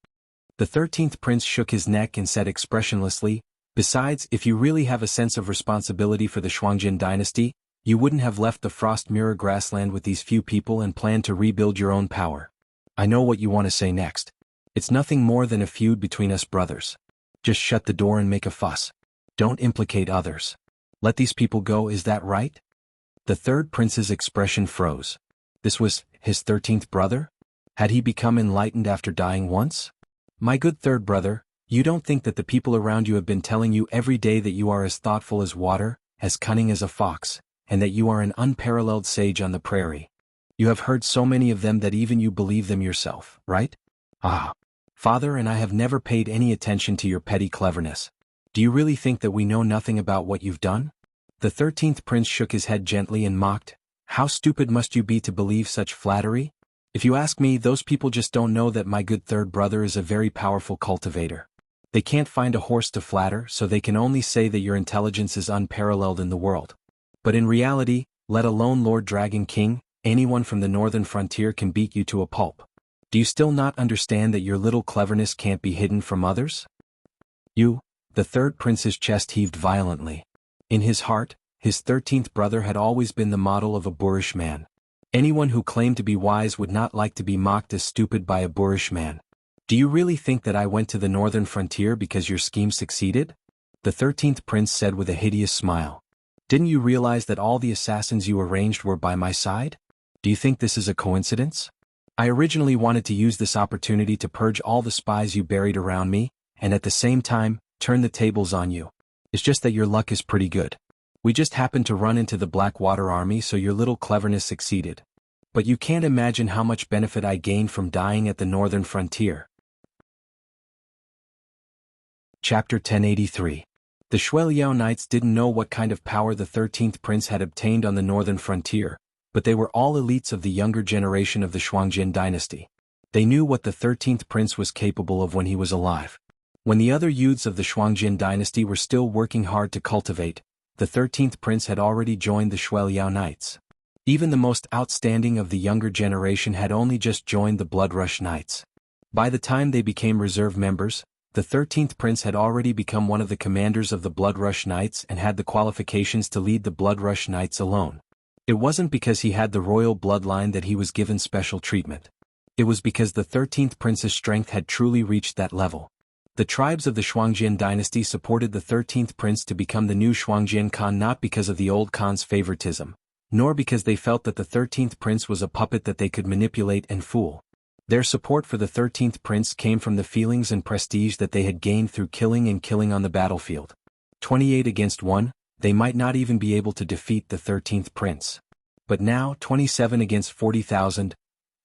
The 13th prince shook his neck and said expressionlessly, "Besides, if you really have a sense of responsibility for the Shuangjin dynasty, you wouldn't have left the Frost Mirror grassland with these few people and planned to rebuild your own power. I know what you want to say next. It's nothing more than a feud between us brothers. Just shut the door and make a fuss. Don't implicate others. Let these people go, is that right?" The third prince's expression froze. This was his 13th brother? Had he become enlightened after dying once? "My good third brother, you don't think that the people around you have been telling you every day that you are as thoughtful as water, as cunning as a fox, and that you are an unparalleled sage on the prairie. You have heard so many of them that even you believe them yourself, right? Ah, father, and I have never paid any attention to your petty cleverness. Do you really think that we know nothing about what you've done?" The 13th prince shook his head gently and mocked, "How stupid must you be to believe such flattery? If you ask me, those people just don't know that my good third brother is a very powerful cultivator. They can't find a horse to flatter, so they can only say that your intelligence is unparalleled in the world. But in reality, let alone Lord Dragon King, anyone from the northern frontier can beat you to a pulp. Do you still not understand that your little cleverness can't be hidden from others?" The third prince's chest heaved violently. In his heart, his 13th brother had always been the model of a boorish man. Anyone who claimed to be wise would not like to be mocked as stupid by a boorish man. "Do you really think that I went to the northern frontier because your scheme succeeded?" The 13th prince said with a hideous smile. "Didn't you realize that all the assassins you arranged were by my side? Do you think this is a coincidence? I originally wanted to use this opportunity to purge all the spies you buried around me, and at the same time, turn the tables on you. It's just that your luck is pretty good. We just happened to run into the Blackwater Army, so your little cleverness succeeded. But you can't imagine how much benefit I gained from dying at the northern frontier. Chapter 1083. The Shuiliao Knights didn't know what kind of power the 13th prince had obtained on the northern frontier, but they were all elites of the younger generation of the Shuangjin dynasty. They knew what the 13th prince was capable of when he was alive. When the other youths of the Shuangjin dynasty were still working hard to cultivate, the 13th prince had already joined the Shuiliao Knights. Even the most outstanding of the younger generation had only just joined the Bloodrush Knights. By the time they became reserve members, the 13th prince had already become one of the commanders of the Bloodrush Knights and had the qualifications to lead the Bloodrush Knights alone. It wasn't because he had the royal bloodline that he was given special treatment. It was because the 13th prince's strength had truly reached that level. The tribes of the Shuangjin dynasty supported the 13th prince to become the new Shuangjin Khan, not because of the old Khan's favoritism, nor because they felt that the 13th prince was a puppet that they could manipulate and fool. Their support for the 13th prince came from the feelings and prestige that they had gained through killing on the battlefield. 28 against 1, they might not even be able to defeat the 13th prince. But now, 27 against 40,000,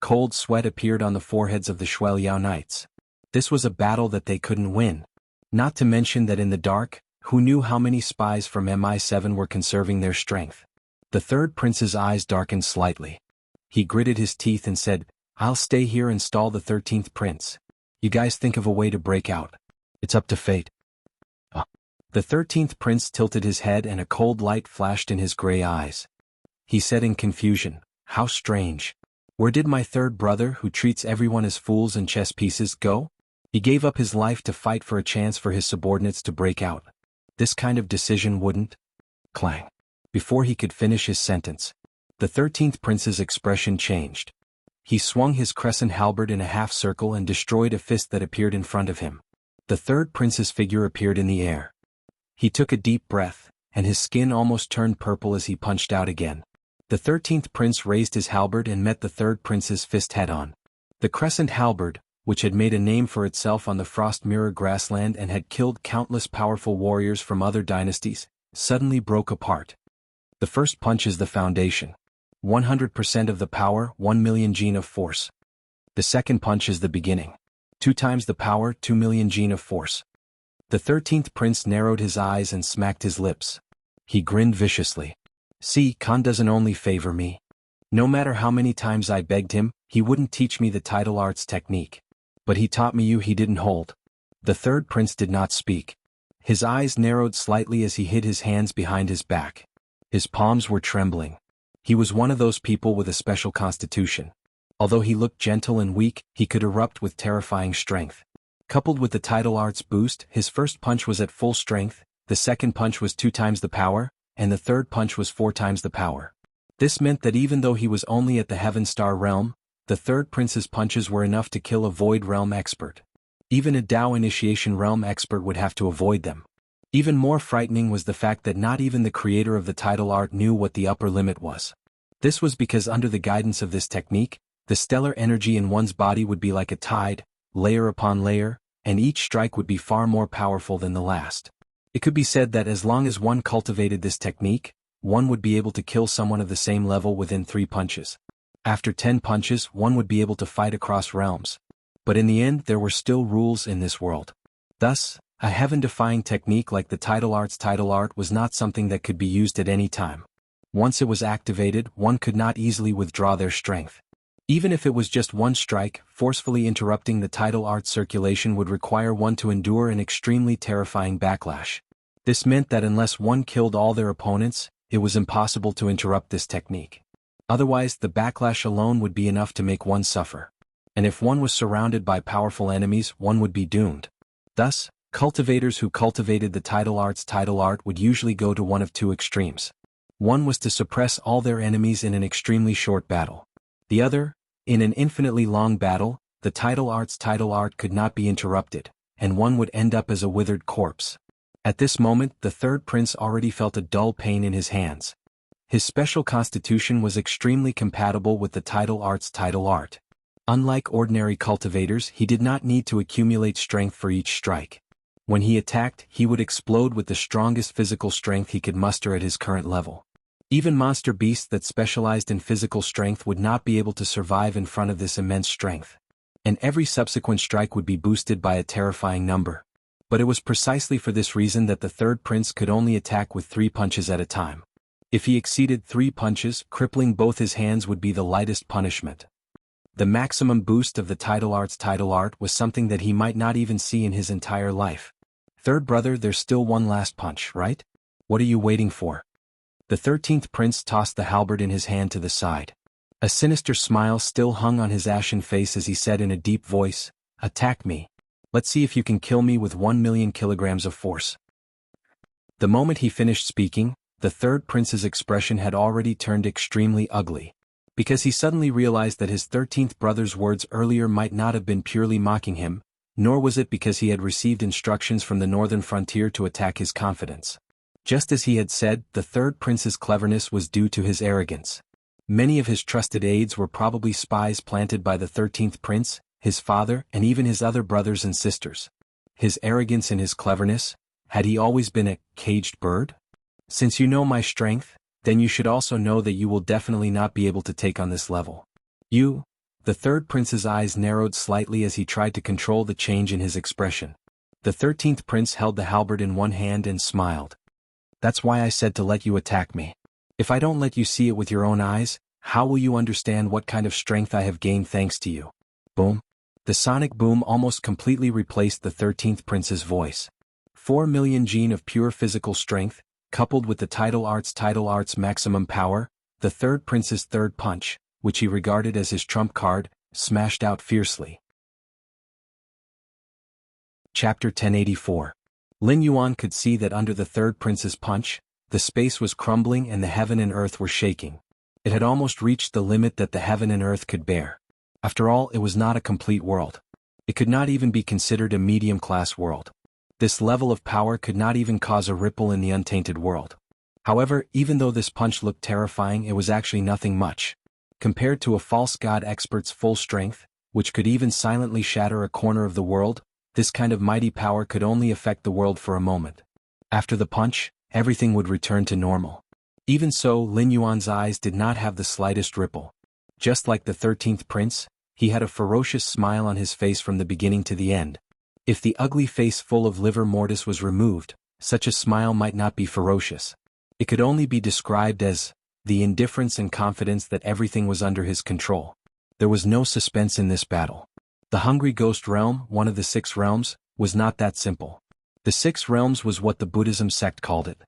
cold sweat appeared on the foreheads of the Shuiliao Knights. This was a battle that they couldn't win. Not to mention that in the dark, who knew how many spies from MI7 were conserving their strength? The third prince's eyes darkened slightly. He gritted his teeth and said, "I'll stay here and stall the 13th prince. You guys think of a way to break out. It's up to fate." The 13th prince tilted his head and a cold light flashed in his gray eyes. He said in confusion, "How strange. Where did my third brother, who treats everyone as fools and chess pieces, go? He gave up his life to fight for a chance for his subordinates to break out. This kind of decision wouldn't..." Clang. Before he could finish his sentence, the 13th prince's expression changed. He swung his crescent halberd in a half circle and destroyed a fist that appeared in front of him. The third prince's figure appeared in the air. He took a deep breath, and his skin almost turned purple as he punched out again. The 13th prince raised his halberd and met the third prince's fist head-on. The crescent halberd, which had made a name for itself on the Frost Mirror grassland and had killed countless powerful warriors from other dynasties, suddenly broke apart. The first punch is the foundation. 100% of the power, 1 million gene of force. The second punch is the beginning. 2 times the power, 2 million gene of force. The 13th prince narrowed his eyes and smacked his lips. He grinned viciously. "See, Khan doesn't only favor me. No matter how many times I begged him, he wouldn't teach me the title arts technique. But he taught me you he didn't hold." The third prince did not speak. His eyes narrowed slightly as he hid his hands behind his back. His palms were trembling. He was one of those people with a special constitution. Although he looked gentle and weak, he could erupt with terrifying strength. Coupled with the title arts boost, his first punch was at full strength, the second punch was 2 times the power, and the third punch was 4 times the power. This meant that even though he was only at the Heaven Star realm, the third prince's punches were enough to kill a Void realm expert. Even a Dao Initiation realm expert would have to avoid them. Even more frightening was the fact that not even the creator of the title art knew what the upper limit was. This was because under the guidance of this technique, the stellar energy in one's body would be like a tide, layer upon layer, and each strike would be far more powerful than the last. It could be said that as long as one cultivated this technique, one would be able to kill someone of the same level within 3 punches. After 10 punches, one would be able to fight across realms. But in the end, there were still rules in this world. Thus, a heaven-defying technique like the title art was not something that could be used at any time. Once it was activated, one could not easily withdraw their strength. Even if it was just one strike, forcefully interrupting the title art circulation would require one to endure an extremely terrifying backlash. This meant that unless one killed all their opponents, it was impossible to interrupt this technique. Otherwise, the backlash alone would be enough to make one suffer. And if one was surrounded by powerful enemies, one would be doomed. Thus, cultivators who cultivated the title art would usually go to one of 2 extremes. One was to suppress all their enemies in an extremely short battle. The other, in an infinitely long battle, the title art could not be interrupted, and one would end up as a withered corpse. At this moment, the third prince already felt a dull pain in his hands. His special constitution was extremely compatible with the title art. Unlike ordinary cultivators, he did not need to accumulate strength for each strike. When he attacked, he would explode with the strongest physical strength he could muster at his current level. Even monster beasts that specialized in physical strength would not be able to survive in front of this immense strength. And every subsequent strike would be boosted by a terrifying number. But it was precisely for this reason that the third prince could only attack with 3 punches at a time. If he exceeded 3 punches, crippling both his hands would be the lightest punishment. The maximum boost of the title art was something that he might not even see in his entire life. Third brother, there's still one last punch, right? What are you waiting for? The 13th prince tossed the halberd in his hand to the side. A sinister smile still hung on his ashen face as he said in a deep voice, "Attack me. Let's see if you can kill me with 1,000,000 kilograms of force." The moment he finished speaking, the third prince's expression had already turned extremely ugly. Because he suddenly realized that his 13th brother's words earlier might not have been purely mocking him, nor was it because he had received instructions from the northern frontier to attack his confidence. Just as he had said, the third prince's cleverness was due to his arrogance. Many of his trusted aides were probably spies planted by the 13th prince, his father, and even his other brothers and sisters. His arrogance and his cleverness, had he always been a caged bird? Since you know my strength, then you should also know that you will definitely not be able to take on this level. You? The third prince's eyes narrowed slightly as he tried to control the change in his expression. The 13th prince held the halberd in one hand and smiled. That's why I said to let you attack me. If I don't let you see it with your own eyes, how will you understand what kind of strength I have gained thanks to you? Boom. The sonic boom almost completely replaced the 13th prince's voice. 4 million gene of pure physical strength, coupled with the title art's maximum power, the third prince's third punch, which he regarded as his trump card, smashed out fiercely. Chapter 1084. Lin Yuan could see that under the third prince's punch, the space was crumbling and the heaven and earth were shaking. It had almost reached the limit that the heaven and earth could bear. After all, it was not a complete world. It could not even be considered a medium-class world. This level of power could not even cause a ripple in the untainted world. However, even though this punch looked terrifying, it was actually nothing much. Compared to a false god expert's full strength, which could even silently shatter a corner of the world, this kind of mighty power could only affect the world for a moment. After the punch, everything would return to normal. Even so, Lin Yuan's eyes did not have the slightest ripple. Just like the 13th prince, he had a ferocious smile on his face from the beginning to the end. If the ugly face full of livor mortis was removed, such a smile might not be ferocious. It could only be described as the indifference and confidence that everything was under his control. There was no suspense in this battle. The Hungry Ghost Realm, one of the 6 realms, was not that simple. The 6 realms was what the Buddhism sect called it.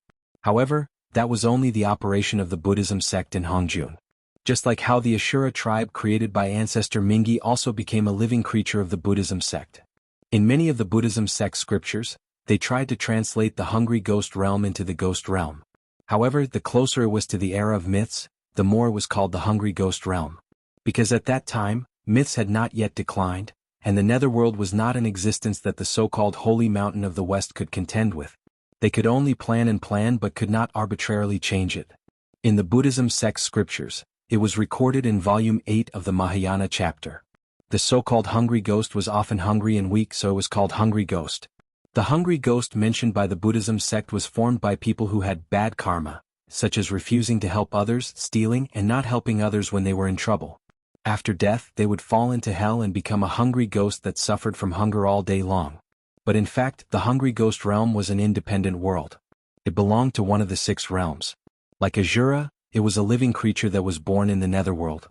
However, that was only the operation of the Buddhism sect in Hongjun. Just like how the Ashura tribe created by ancestor Mingi also became a living creature of the Buddhism sect. In many of the Buddhism sect scriptures, they tried to translate the Hungry Ghost Realm into the Ghost Realm. However, the closer it was to the era of myths, the more it was called the Hungry Ghost Realm. Because at that time, myths had not yet declined, and the netherworld was not in existence that the so-called Holy Mountain of the West could contend with. They could only plan but could not arbitrarily change it. In the Buddhism sect scriptures, it was recorded in Volume 8 of the Mahayana chapter. The so-called hungry ghost was often hungry and weak, so it was called hungry ghost. The hungry ghost mentioned by the Buddhism sect was formed by people who had bad karma, such as refusing to help others, stealing, and not helping others when they were in trouble. After death, they would fall into hell and become a hungry ghost that suffered from hunger all day long. But in fact, the Hungry Ghost Realm was an independent world. It belonged to one of the 6 realms. Like Ashura, it was a living creature that was born in the netherworld.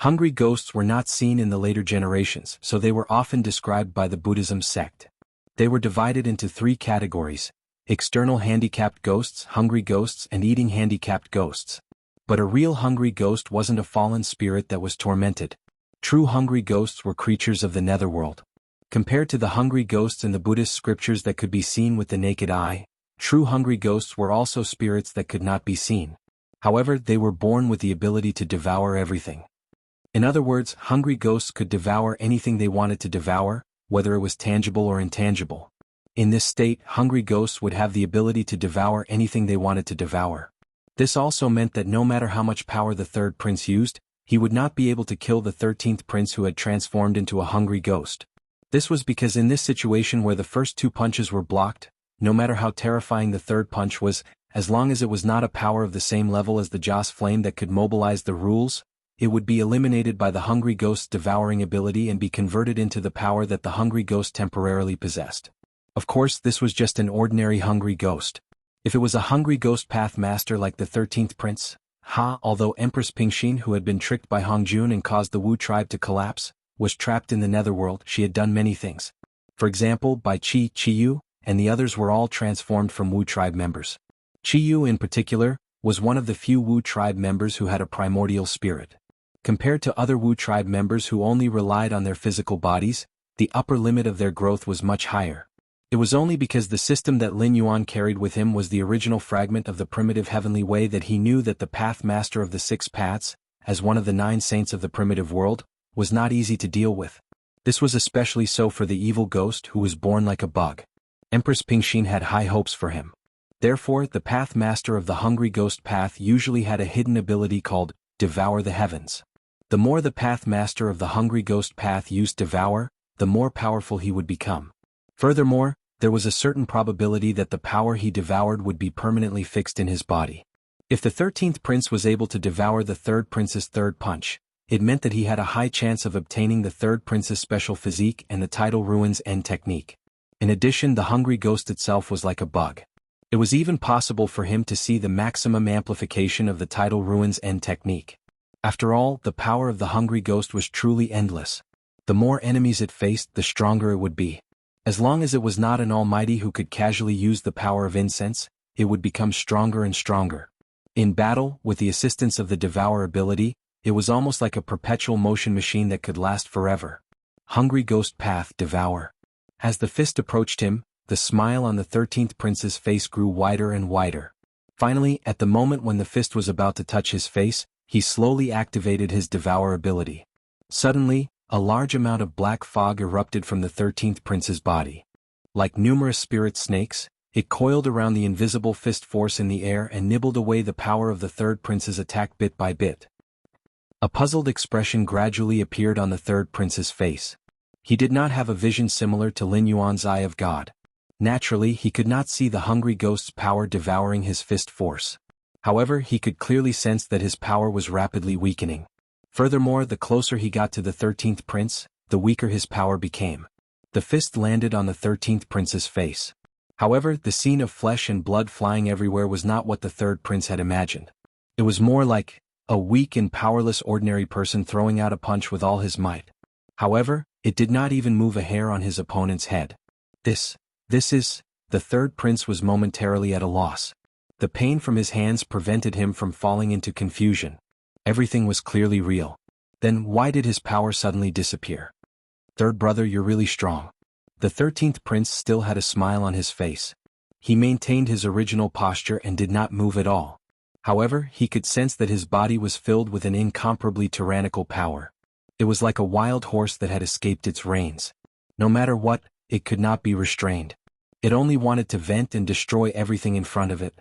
Hungry ghosts were not seen in the later generations, so they were often described by the Buddhism sect. They were divided into 3 categories: external handicapped ghosts, hungry ghosts, and eating handicapped ghosts. But a real hungry ghost wasn't a fallen spirit that was tormented. True hungry ghosts were creatures of the netherworld. Compared to the hungry ghosts in the Buddhist scriptures that could be seen with the naked eye, true hungry ghosts were also spirits that could not be seen. However, they were born with the ability to devour everything. In other words, hungry ghosts could devour anything they wanted to devour, whether it was tangible or intangible. In this state, hungry ghosts would have the ability to devour anything they wanted to devour. This also meant that no matter how much power the third prince used, he would not be able to kill the 13th prince who had transformed into a hungry ghost. This was because in this situation where the first two punches were blocked, no matter how terrifying the third punch was, as long as it was not a power of the same level as the Joss flame that could mobilize the rules, it would be eliminated by the Hungry Ghost's devouring ability and be converted into the power that the Hungry Ghost temporarily possessed. Of course, this was just an ordinary Hungry Ghost. If it was a Hungry Ghost Path Master like the 13th Prince, although Empress Pingxin, who had been tricked by Hongjun and caused the Wu tribe to collapse, was trapped in the netherworld, she had done many things. For example, by Qiyu, and the others were all transformed from Wu tribe members. Qiyu in particular, was one of the few Wu tribe members who had a primordial spirit. Compared to other Wu tribe members who only relied on their physical bodies, the upper limit of their growth was much higher. It was only because the system that Lin Yuan carried with him was the original fragment of the primitive heavenly way that he knew that the Path Master of the Six Paths, as one of the 9 saints of the primitive world, was not easy to deal with. This was especially so for the evil ghost who was born like a bug. Empress Pingxin had high hopes for him. Therefore, the Path Master of the Hungry Ghost Path usually had a hidden ability called Devour the Heavens. The more the Path Master of the Hungry Ghost Path used Devour, the more powerful he would become. Furthermore, there was a certain probability that the power he devoured would be permanently fixed in his body. If the 13th Prince was able to devour the 3rd Prince's third punch, it meant that he had a high chance of obtaining the 3rd Prince's special physique and the title Ruin's End technique. In addition, the Hungry Ghost itself was like a bug. It was even possible for him to see the maximum amplification of the title Ruin's End technique. After all, the power of the Hungry Ghost was truly endless. The more enemies it faced, the stronger it would be. As long as it was not an almighty who could casually use the power of incense, it would become stronger and stronger. In battle, with the assistance of the Devour ability, it was almost like a perpetual motion machine that could last forever. Hungry Ghost Path Devour. As the fist approached him, the smile on the 13th Prince's face grew wider and wider. Finally, at the moment when the fist was about to touch his face, he slowly activated his Devour ability. Suddenly, a large amount of black fog erupted from the 13th Prince's body. Like numerous spirit snakes, it coiled around the invisible fist force in the air and nibbled away the power of the 3rd Prince's attack bit by bit. A puzzled expression gradually appeared on the 3rd Prince's face. He did not have a vision similar to Lin Yuan's Eye of God. Naturally, he could not see the Hungry Ghost's power devouring his fist force. However, he could clearly sense that his power was rapidly weakening. Furthermore, the closer he got to the 13th Prince, the weaker his power became. The fist landed on the 13th Prince's face. However, the scene of flesh and blood flying everywhere was not what the 3rd Prince had imagined. It was more like a weak and powerless ordinary person throwing out a punch with all his might. However, it did not even move a hair on his opponent's head. The 3rd Prince was momentarily at a loss. The pain from his hands prevented him from falling into confusion. Everything was clearly real. Then why did his power suddenly disappear? Third brother, you're really strong. The 13th Prince still had a smile on his face. He maintained his original posture and did not move at all. However, he could sense that his body was filled with an incomparably tyrannical power. It was like a wild horse that had escaped its reins. No matter what, it could not be restrained. It only wanted to vent and destroy everything in front of it.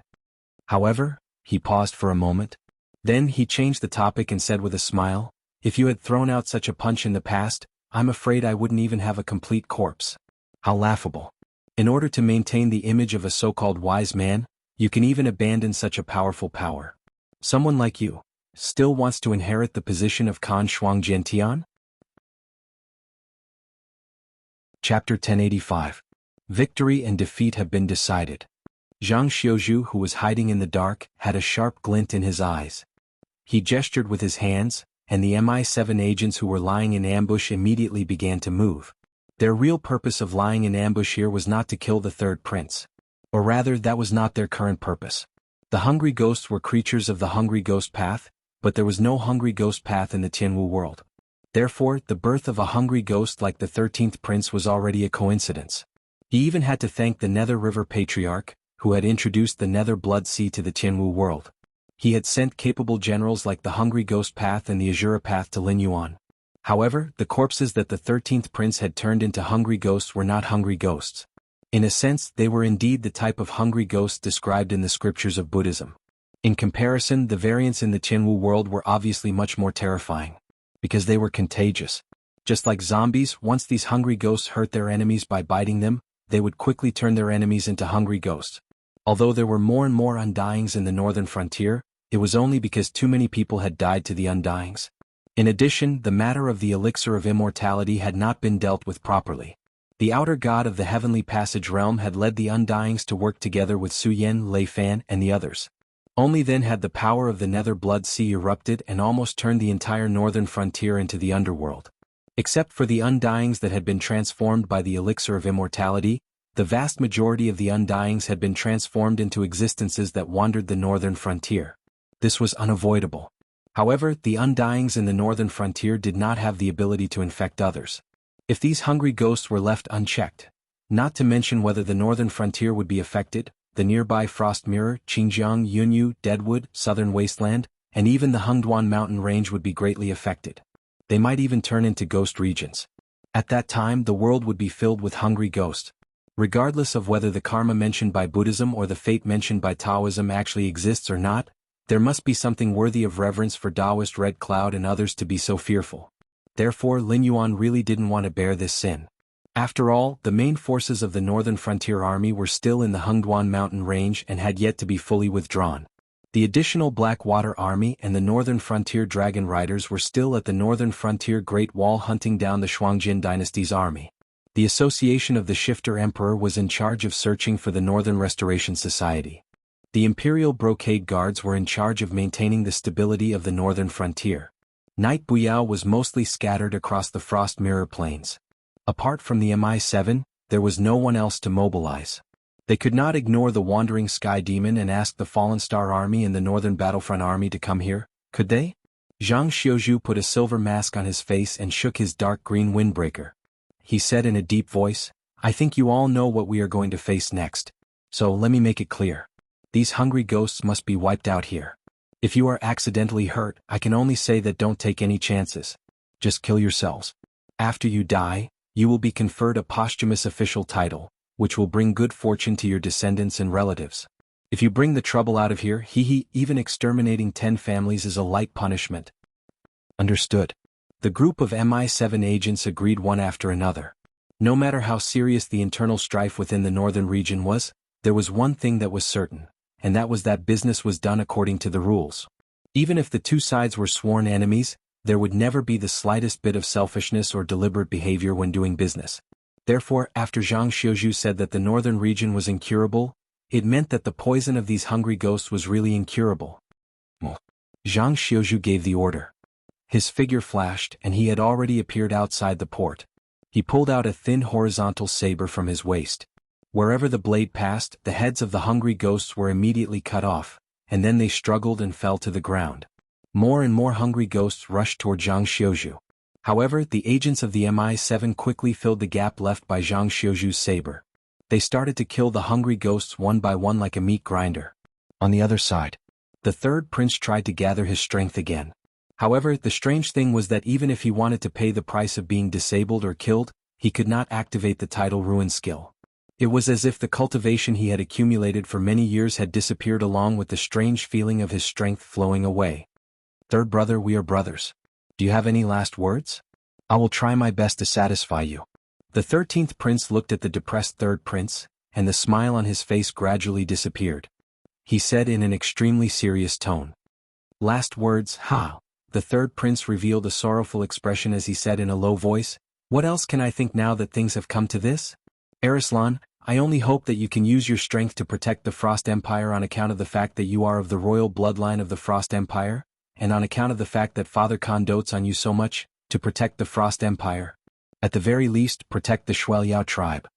However, he paused for a moment. Then he changed the topic and said with a smile, "If you had thrown out such a punch in the past, I'm afraid I wouldn't even have a complete corpse." How laughable. In order to maintain the image of a so-called wise man, you can even abandon such a powerful power. Someone like you still wants to inherit the position of Kan Shuang Jiantian? Chapter 1085. Victory and defeat have been decided. Zhang Xiuzhu, who was hiding in the dark, had a sharp glint in his eyes. He gestured with his hands, and the MI7 agents who were lying in ambush immediately began to move. Their real purpose of lying in ambush here was not to kill the 3rd Prince. Or rather, that was not their current purpose. The Hungry Ghosts were creatures of the Hungry Ghost Path, but there was no Hungry Ghost Path in the Tianwu world. Therefore, the birth of a Hungry Ghost like the 13th Prince was already a coincidence. He even had to thank the Nether River Patriarch, who had introduced the Nether Blood Sea to the Tianwu world. He had sent capable generals like the Hungry Ghost Path and the Azura Path to Lin Yuan. However, the corpses that the 13th Prince had turned into Hungry Ghosts were not Hungry Ghosts. In a sense, they were indeed the type of Hungry Ghosts described in the scriptures of Buddhism. In comparison, the variants in the Tianwu world were obviously much more terrifying. Because they were contagious. Just like zombies, once these hungry ghosts hurt their enemies by biting them, they would quickly turn their enemies into hungry ghosts. Although there were more and more undyings in the northern frontier, it was only because too many people had died to the undyings. In addition, the matter of the elixir of immortality had not been dealt with properly. The outer god of the heavenly passage realm had led the undyings to work together with Su Yen, Lei Fan, and the others. Only then had the power of the nether blood sea erupted and almost turned the entire northern frontier into the underworld. Except for the undyings that had been transformed by the elixir of immortality, the vast majority of the undyings had been transformed into existences that wandered the northern frontier. This was unavoidable. However, the undyings in the northern frontier did not have the ability to infect others. If these hungry ghosts were left unchecked, not to mention whether the northern frontier would be affected, the nearby Frost Mirror, Xinjiang, Yunyu, Deadwood, Southern Wasteland, and even the Hengduan mountain range would be greatly affected. They might even turn into ghost regions. At that time, the world would be filled with hungry ghosts. Regardless of whether the karma mentioned by Buddhism or the fate mentioned by Taoism actually exists or not, there must be something worthy of reverence for Taoist Red Cloud and others to be so fearful. Therefore, Lin Yuan really didn't want to bear this sin. After all, the main forces of the Northern Frontier Army were still in the Hengduan mountain range and had yet to be fully withdrawn. The additional Blackwater Army and the Northern Frontier Dragon Riders were still at the Northern Frontier Great Wall hunting down the Shuangjin dynasty's army. The Association of the Shifter Emperor was in charge of searching for the Northern Restoration Society. The Imperial Brocade Guards were in charge of maintaining the stability of the Northern Frontier. Night Buyao was mostly scattered across the Frost Mirror Plains. Apart from the Mi-7, there was no one else to mobilize. They could not ignore the wandering Sky Demon and ask the Fallen Star Army and the Northern Battlefront Army to come here, could they? Zhang Xiuzhu put a silver mask on his face and shook his dark green windbreaker. He said in a deep voice, "I think you all know what we are going to face next. So let me make it clear. These hungry ghosts must be wiped out here. If you are accidentally hurt, I can only say that don't take any chances. Just kill yourselves. After you die, you will be conferred a posthumous official title, which will bring good fortune to your descendants and relatives. If you bring the trouble out of here, even exterminating 10 families is a light punishment." Understood. The group of Mi-7 agents agreed one after another. No matter how serious the internal strife within the northern region was, there was one thing that was certain, and that was that business was done according to the rules. Even if the two sides were sworn enemies, there would never be the slightest bit of selfishness or deliberate behavior when doing business. Therefore, after Zhang Xiuzhu said that the northern region was incurable, it meant that the poison of these hungry ghosts was really incurable. Zhang Xiuzhu gave the order. His figure flashed and he had already appeared outside the port. He pulled out a thin horizontal saber from his waist. Wherever the blade passed, the heads of the hungry ghosts were immediately cut off, and then they struggled and fell to the ground. More and more hungry ghosts rushed toward Zhang Xiuzhu. However, the agents of the Mi-7 quickly filled the gap left by Zhang Xiuzhu's saber. They started to kill the hungry ghosts one by one like a meat grinder. On the other side, the third prince tried to gather his strength again. However, the strange thing was that even if he wanted to pay the price of being disabled or killed, he could not activate the tidal ruin skill. It was as if the cultivation he had accumulated for many years had disappeared along with the strange feeling of his strength flowing away. "Third brother, we are brothers. Do you have any last words? I will try my best to satisfy you." The 13th prince looked at the depressed third prince, and the smile on his face gradually disappeared. He said in an extremely serious tone. "Last words, ha." The third prince revealed a sorrowful expression as he said in a low voice, "What else can I think now that things have come to this? Arislan, I only hope that you can use your strength to protect the Frost Empire on account of the fact that you are of the royal bloodline of the Frost Empire, and on account of the fact that Father Khan dotes on you so much, to protect the Frost Empire. At the very least, protect the Shueliao tribe."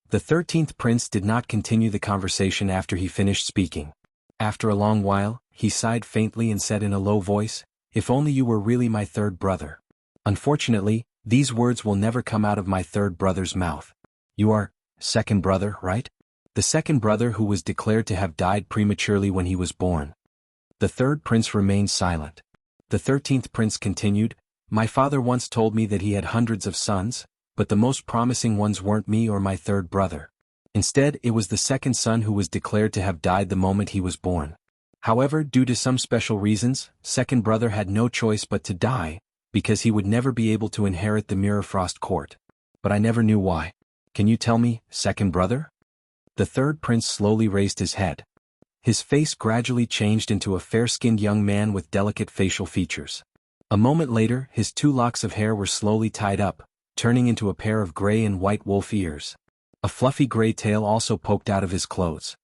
The 13th prince did not continue the conversation after he finished speaking. After a long while, he sighed faintly and said in a low voice, "If only you were really my third brother. Unfortunately, these words will never come out of my third brother's mouth. You are second brother, right? The second brother who was declared to have died prematurely when he was born." The third prince remained silent. The 13th prince continued, "My father once told me that he had hundreds of sons, but the most promising ones weren't me or my third brother. Instead, it was the second son who was declared to have died the moment he was born. However, due to some special reasons, second brother had no choice but to die, because he would never be able to inherit the Mirror Frost court. But I never knew why. Can you tell me, second brother? The third prince slowly raised his head. His face gradually changed into a fair-skinned young man with delicate facial features. A moment later, his 2 locks of hair were slowly tied up, turning into a pair of gray and white wolf ears. A fluffy gray tail also poked out of his clothes.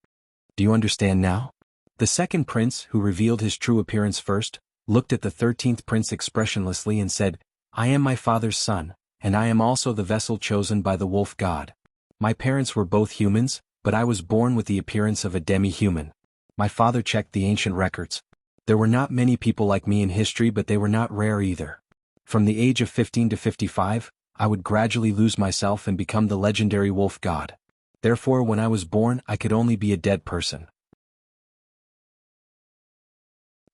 Do you understand now? The second prince, who revealed his true appearance first, looked at the 13th prince expressionlessly and said, I am my father's son, and I am also the vessel chosen by the wolf god. My parents were both humans, but I was born with the appearance of a demi-human. My father checked the ancient records. There were not many people like me in history, but they were not rare either. From the age of 15 to 55, I would gradually lose myself and become the legendary wolf god. Therefore, when I was born, I could only be a dead person.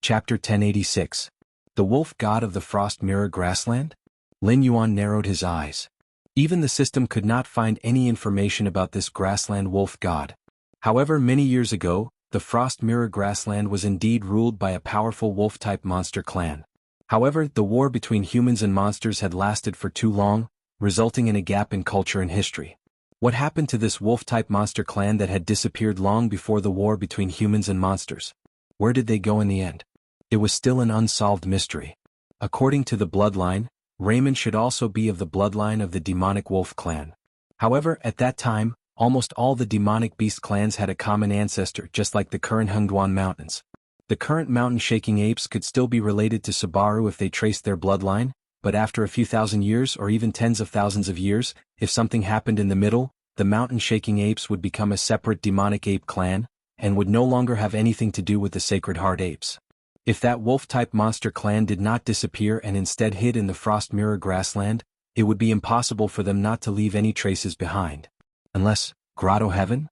Chapter 1086. The Wolf God of the Frost Mirror Grassland? Lin Yuan narrowed his eyes. Even the system could not find any information about this grassland wolf god. However, many years ago, the Frost Mirror Grassland was indeed ruled by a powerful wolf-type monster clan. However, the war between humans and monsters had lasted for too long, resulting in a gap in culture and history. What happened to this wolf-type monster clan that had disappeared long before the war between humans and monsters? Where did they go in the end? It was still an unsolved mystery. According to the bloodline, Raymond should also be of the bloodline of the demonic wolf clan. However, at that time, almost all the demonic beast clans had a common ancestor, just like the current Hengduan Mountains. The current mountain-shaking apes could still be related to Subaru if they traced their bloodline, but after a few thousand years or even tens of thousands of years, if something happened in the middle, the mountain-shaking apes would become a separate demonic ape clan, and would no longer have anything to do with the Sacred Heart apes. If that wolf-type monster clan did not disappear and instead hid in the Frost Mirror Grassland, it would be impossible for them not to leave any traces behind. Unless, Grotto Heaven?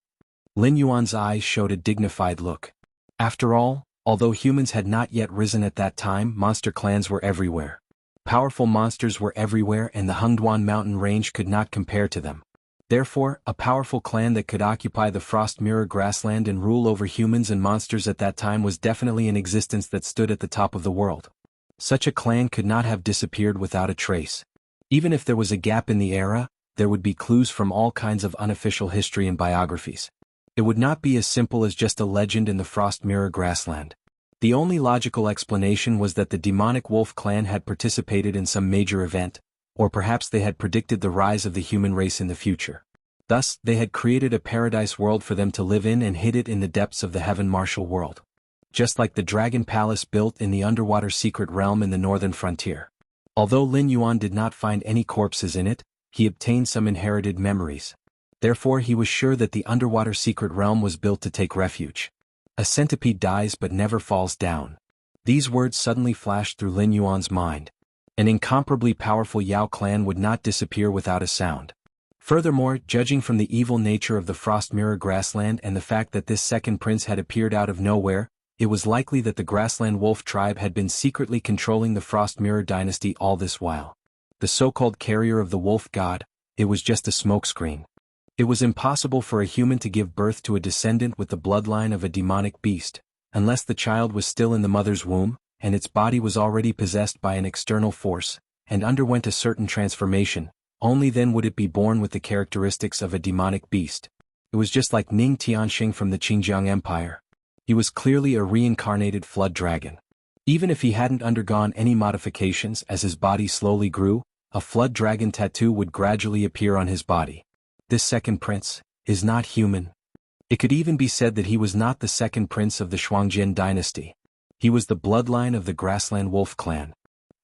Lin Yuan's eyes showed a dignified look. After all, although humans had not yet risen at that time, monster clans were everywhere. Powerful monsters were everywhere, and the Hengduan mountain range could not compare to them. Therefore, a powerful clan that could occupy the Frost Mirror Grassland and rule over humans and monsters at that time was definitely in existence that stood at the top of the world. Such a clan could not have disappeared without a trace. Even if there was a gap in the era, there would be clues from all kinds of unofficial history and biographies. It would not be as simple as just a legend in the Frost Mirror Grassland. The only logical explanation was that the demonic wolf clan had participated in some major event, or perhaps they had predicted the rise of the human race in the future. Thus, they had created a paradise world for them to live in and hid it in the depths of the Heaven Martial World. Just like the Dragon Palace built in the underwater secret realm in the northern frontier. Although Lin Yuan did not find any corpses in it, he obtained some inherited memories. Therefore, he was sure that the underwater secret realm was built to take refuge. A centipede dies but never falls down. These words suddenly flashed through Lin Yuan's mind. An incomparably powerful Yao clan would not disappear without a sound. Furthermore, judging from the evil nature of the Frost Mirror Grassland and the fact that this second prince had appeared out of nowhere, it was likely that the Grassland Wolf tribe had been secretly controlling the Frost Mirror dynasty all this while. The so-called carrier of the wolf god, it was just a smokescreen. It was impossible for a human to give birth to a descendant with the bloodline of a demonic beast, unless the child was still in the mother's womb, and its body was already possessed by an external force, and underwent a certain transformation. Only then would it be born with the characteristics of a demonic beast. It was just like Ning Tianxing from the Qingjiang Empire. He was clearly a reincarnated flood dragon. Even if he hadn't undergone any modifications as his body slowly grew, a flood dragon tattoo would gradually appear on his body. This second prince is not human. It could even be said that he was not the second prince of the Shuangjin dynasty. He was the bloodline of the Grassland Wolf clan.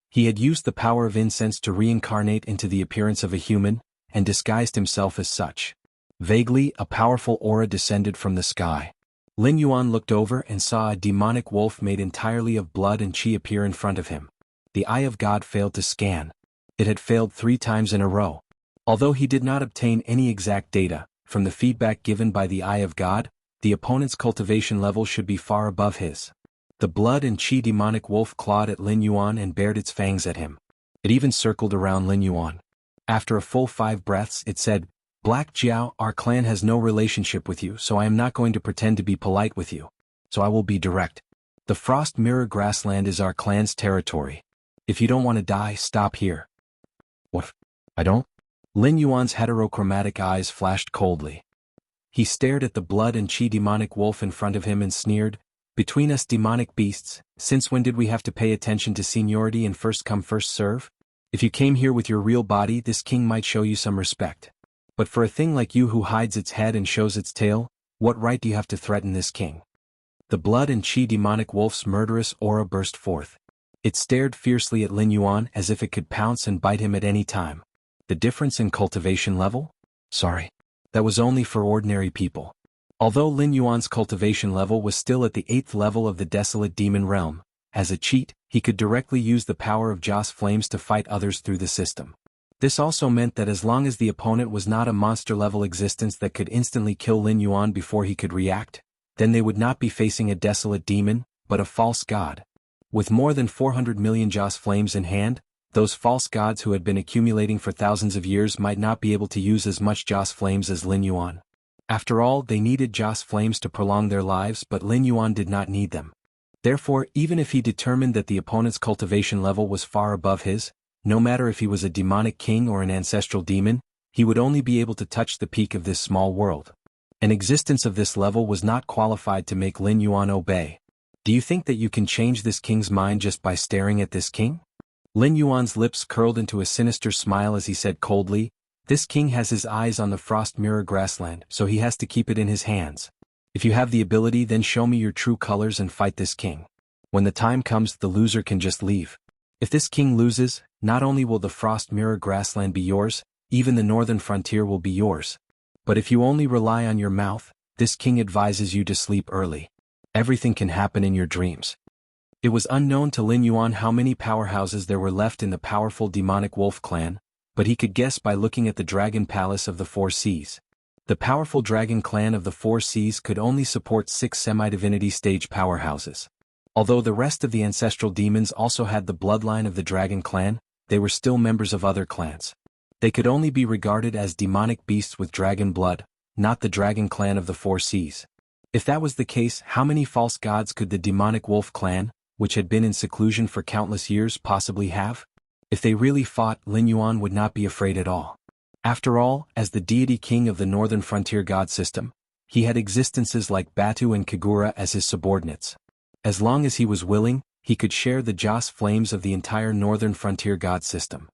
He had used the power of incense to reincarnate into the appearance of a human, and disguised himself as such. Vaguely, a powerful aura descended from the sky. Lin Yuan looked over and saw a demonic wolf made entirely of blood and qi appear in front of him. The Eye of God failed to scan. It had failed 3 times in a row. Although he did not obtain any exact data, from the feedback given by the Eye of God, the opponent's cultivation level should be far above his. The blood and qi demonic wolf clawed at Lin Yuan and bared its fangs at him. It even circled around Lin Yuan. After a full 5 breaths, it said, "Black Jiao, our clan has no relationship with you, so I am not going to pretend to be polite with you. So I will be direct. The Frost Mirror Grassland is our clan's territory. If you don't want to die, stop here. What? I don't? Lin Yuan's heterochromatic eyes flashed coldly. He stared at the blood and chi demonic wolf in front of him and sneered, "Between us demonic beasts, since when did we have to pay attention to seniority and first come first serve? If you came here with your real body, this king might show you some respect. But for a thing like you who hides its head and shows its tail, what right do you have to threaten this king?" The blood and chi demonic wolf's murderous aura burst forth. It stared fiercely at Lin Yuan as if it could pounce and bite him at any time. The difference in cultivation level? Sorry. That was only for ordinary people. Although Lin Yuan's cultivation level was still at the 8th level of the Desolate Demon Realm, as a cheat, he could directly use the power of Joss Flames to fight others through the system. This also meant that as long as the opponent was not a monster-level existence that could instantly kill Lin Yuan before he could react, then they would not be facing a desolate demon, but a false god. With more than 400 million Joss Flames in hand, those false gods who had been accumulating for thousands of years might not be able to use as much Joss Flames as Lin Yuan. After all, they needed Joss Flames to prolong their lives, but Lin Yuan did not need them. Therefore, even if he determined that the opponent's cultivation level was far above his, no matter if he was a demonic king or an ancestral demon, he would only be able to touch the peak of this small world. An existence of this level was not qualified to make Lin Yuan obey. Do you think that you can change this king's mind just by staring at this king? Lin Yuan's lips curled into a sinister smile as he said coldly, "This king has his eyes on the Frost Mirror grassland, so he has to keep it in his hands. If you have the ability, then show me your true colors and fight this king. When the time comes, the loser can just leave. If this king loses, not only will the Frost Mirror grassland be yours, even the northern frontier will be yours. But if you only rely on your mouth, this king advises you to sleep early. Everything can happen in your dreams." It was unknown to Lin Yuan how many powerhouses there were left in the powerful demonic wolf clan, but he could guess by looking at the Dragon Palace of the Four Seas. The powerful dragon clan of the Four Seas could only support 6 semi-divinity stage powerhouses. Although the rest of the ancestral demons also had the bloodline of the dragon clan, they were still members of other clans. They could only be regarded as demonic beasts with dragon blood, not the dragon clan of the Four Seas. If that was the case, how many false gods could the demonic wolf clan, which had been in seclusion for countless years, possibly have? If they really fought, Lin Yuan would not be afraid at all. After all, as the deity king of the northern frontier god system, he had existences like Batu and Kagura as his subordinates. As long as he was willing, he could share the Joss Flames of the entire northern frontier god system.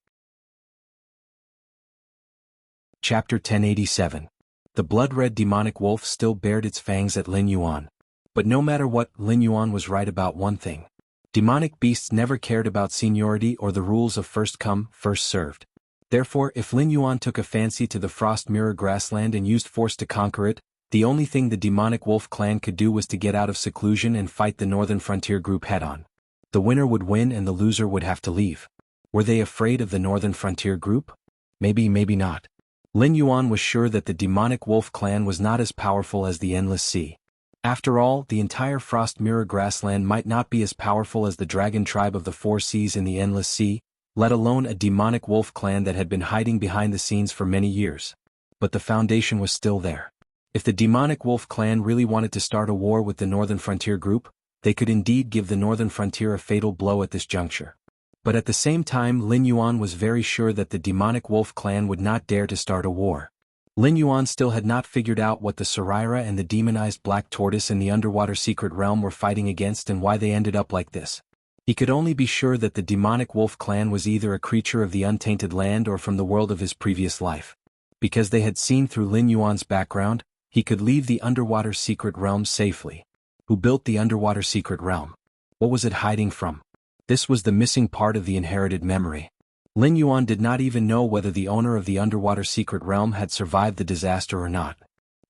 Chapter 1087. The blood-red demonic wolf still bared its fangs at Lin Yuan. But no matter what, Lin Yuan was right about one thing. Demonic beasts never cared about seniority or the rules of first come, first served. Therefore, if Lin Yuan took a fancy to the Frost Mirror grassland and used force to conquer it, the only thing the demonic wolf clan could do was to get out of seclusion and fight the northern frontier group head-on. The winner would win and the loser would have to leave. Were they afraid of the northern frontier group? Maybe, maybe not. Lin Yuan was sure that the demonic wolf clan was not as powerful as the Endless Sea. After all, the entire Frost Mirror grassland might not be as powerful as the dragon tribe of the Four Seas in the Endless Sea, let alone a demonic wolf clan that had been hiding behind the scenes for many years. But the foundation was still there. If the demonic wolf clan really wanted to start a war with the northern frontier group, they could indeed give the northern frontier a fatal blow at this juncture. But at the same time, Lin Yuan was very sure that the demonic wolf clan would not dare to start a war. Lin Yuan still had not figured out what the Saraira and the demonized black tortoise in the underwater secret realm were fighting against and why they ended up like this. He could only be sure that the demonic wolf clan was either a creature of the untainted land or from the world of his previous life. Because they had seen through Lin Yuan's background, he could leave the underwater secret realm safely. Who built the underwater secret realm? What was it hiding from? This was the missing part of the inherited memory. Lin Yuan did not even know whether the owner of the underwater secret realm had survived the disaster or not.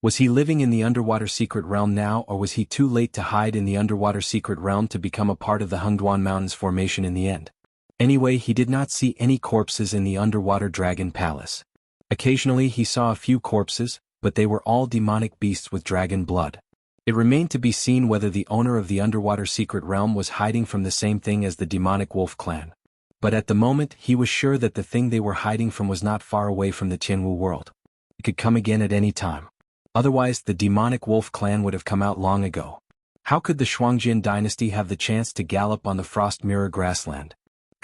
Was he living in the underwater secret realm now, or was he too late to hide in the underwater secret realm to become a part of the Hengduan Mountains formation in the end? Anyway, he did not see any corpses in the underwater dragon palace. Occasionally he saw a few corpses, but they were all demonic beasts with dragon blood. It remained to be seen whether the owner of the underwater secret realm was hiding from the same thing as the demonic wolf clan. But at the moment, he was sure that the thing they were hiding from was not far away from the Jianghu world. It could come again at any time. Otherwise, the demonic wolf clan would have come out long ago. How could the Shuangjian dynasty have the chance to gallop on the Frost Mirror grassland?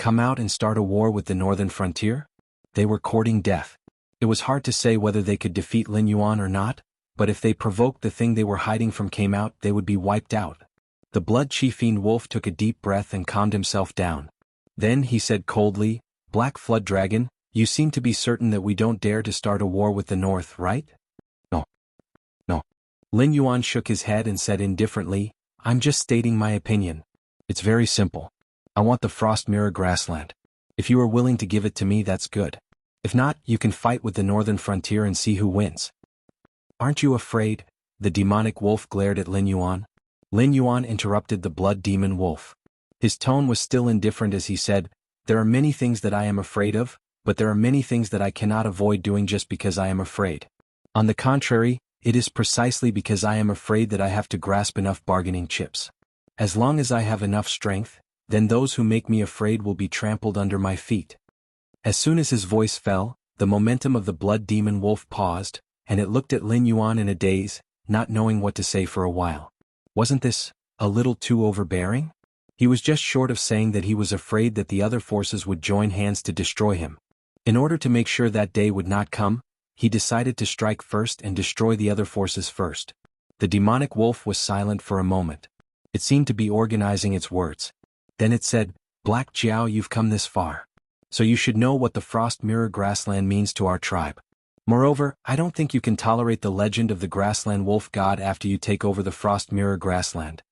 Come out and start a war with the northern frontier? They were courting death. It was hard to say whether they could defeat Lin Yuan or not, but if they provoked the thing they were hiding from came out, they would be wiped out. The blood-chi fiend wolf took a deep breath and calmed himself down. Then he said coldly, Black Flood Dragon, you seem to be certain that we don't dare to start a war with the north, right? No. No. Lin Yuan shook his head and said indifferently, I'm just stating my opinion. It's very simple. I want the Frost Mirror grassland. If you are willing to give it to me, that's good. If not, you can fight with the northern frontier and see who wins. Aren't you afraid? The demonic wolf glared at Lin Yuan. Lin Yuan interrupted the blood demon wolf. His tone was still indifferent as he said, There are many things that I am afraid of, but there are many things that I cannot avoid doing just because I am afraid. On the contrary, it is precisely because I am afraid that I have to grasp enough bargaining chips. As long as I have enough strength, then those who make me afraid will be trampled under my feet. As soon as his voice fell, the momentum of the blood demon wolf paused, and it looked at Lin Yuan in a daze, not knowing what to say for a while. Wasn't this a little too overbearing? He was just short of saying that he was afraid that the other forces would join hands to destroy him. In order to make sure that day would not come, he decided to strike first and destroy the other forces first. The demonic wolf was silent for a moment. It seemed to be organizing its words. Then it said, Black Jiao, you've come this far. So you should know what the Frost Mirror grassland means to our tribe. Moreover, I don't think you can tolerate the legend of the grassland wolf god after you take over the Frost Mirror grassland.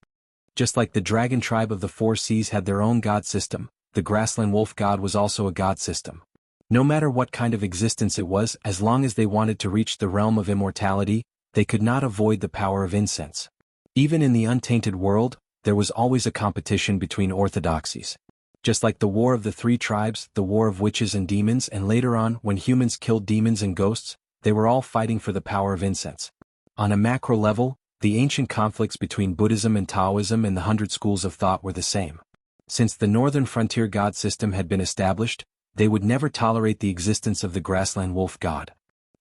Just like the dragon tribe of the Four Seas had their own god system, the grassland wolf god was also a god system. No matter what kind of existence it was, as long as they wanted to reach the realm of immortality, they could not avoid the power of incense. Even in the untainted world, there was always a competition between orthodoxies. Just like the War of the Three Tribes, the War of Witches and Demons, and later on, when humans killed demons and ghosts, they were all fighting for the power of incense. On a macro level, the ancient conflicts between Buddhism and Taoism and the 100 schools of thought were the same. Since the northern frontier god system had been established, they would never tolerate the existence of the grassland wolf god.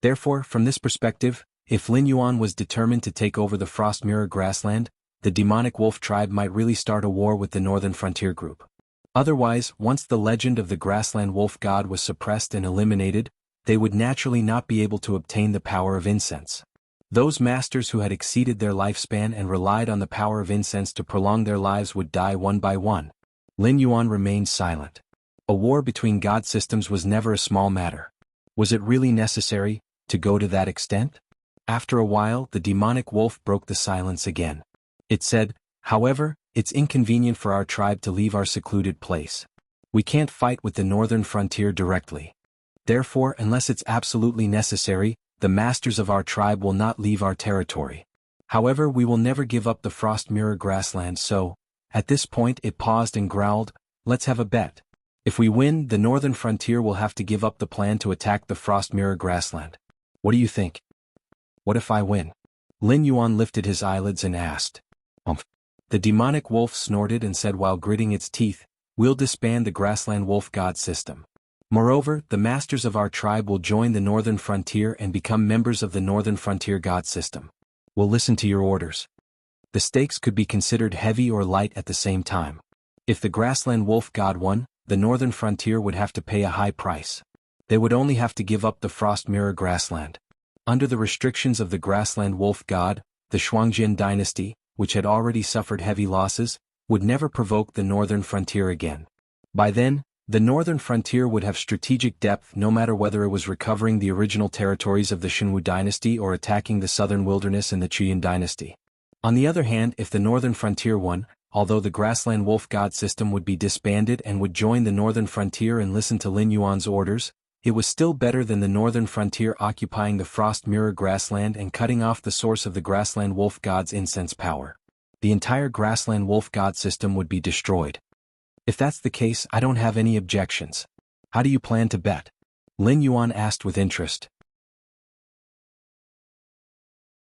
Therefore, from this perspective, if Lin Yuan was determined to take over the Frost Mirror grassland, the demonic wolf tribe might really start a war with the northern frontier group. Otherwise, once the legend of the grassland wolf god was suppressed and eliminated, they would naturally not be able to obtain the power of incense. Those masters who had exceeded their lifespan and relied on the power of incense to prolong their lives would die one by one. Lin Yuan remained silent. A war between god systems was never a small matter. Was it really necessary to go to that extent? After a while, the demonic wolf broke the silence again. It said, However, it's inconvenient for our tribe to leave our secluded place. We can't fight with the northern frontier directly. Therefore, unless it's absolutely necessary, the masters of our tribe will not leave our territory. However, we will never give up the Frost Mirror grassland, so, at this point it paused and growled, Let's have a bet. If we win, the northern frontier will have to give up the plan to attack the Frost Mirror grassland. What do you think? What if I win? Lin Yuan lifted his eyelids and asked. The demonic wolf snorted and said while gritting its teeth, We'll disband the grassland wolf god system. Moreover, the masters of our tribe will join the northern frontier and become members of the northern frontier god system. We'll listen to your orders. The stakes could be considered heavy or light at the same time. If the grassland wolf god won, the northern frontier would have to pay a high price. They would only have to give up the Frost Mirror grassland. Under the restrictions of the grassland wolf god, the Shuangjian dynasty, which had already suffered heavy losses, would never provoke the northern frontier again. By then, the northern frontier would have strategic depth no matter whether it was recovering the original territories of the Xinwu dynasty or attacking the southern wilderness in the Chuyan dynasty. On the other hand, if the northern frontier won, although the grassland wolf god system would be disbanded and would join the northern frontier and listen to Lin Yuan's orders, it was still better than the northern frontier occupying the Frost Mirror grassland and cutting off the source of the grassland wolf god's incense power. The entire grassland wolf god system would be destroyed. If that's the case, I don't have any objections. How do you plan to bet? Lin Yuan asked with interest.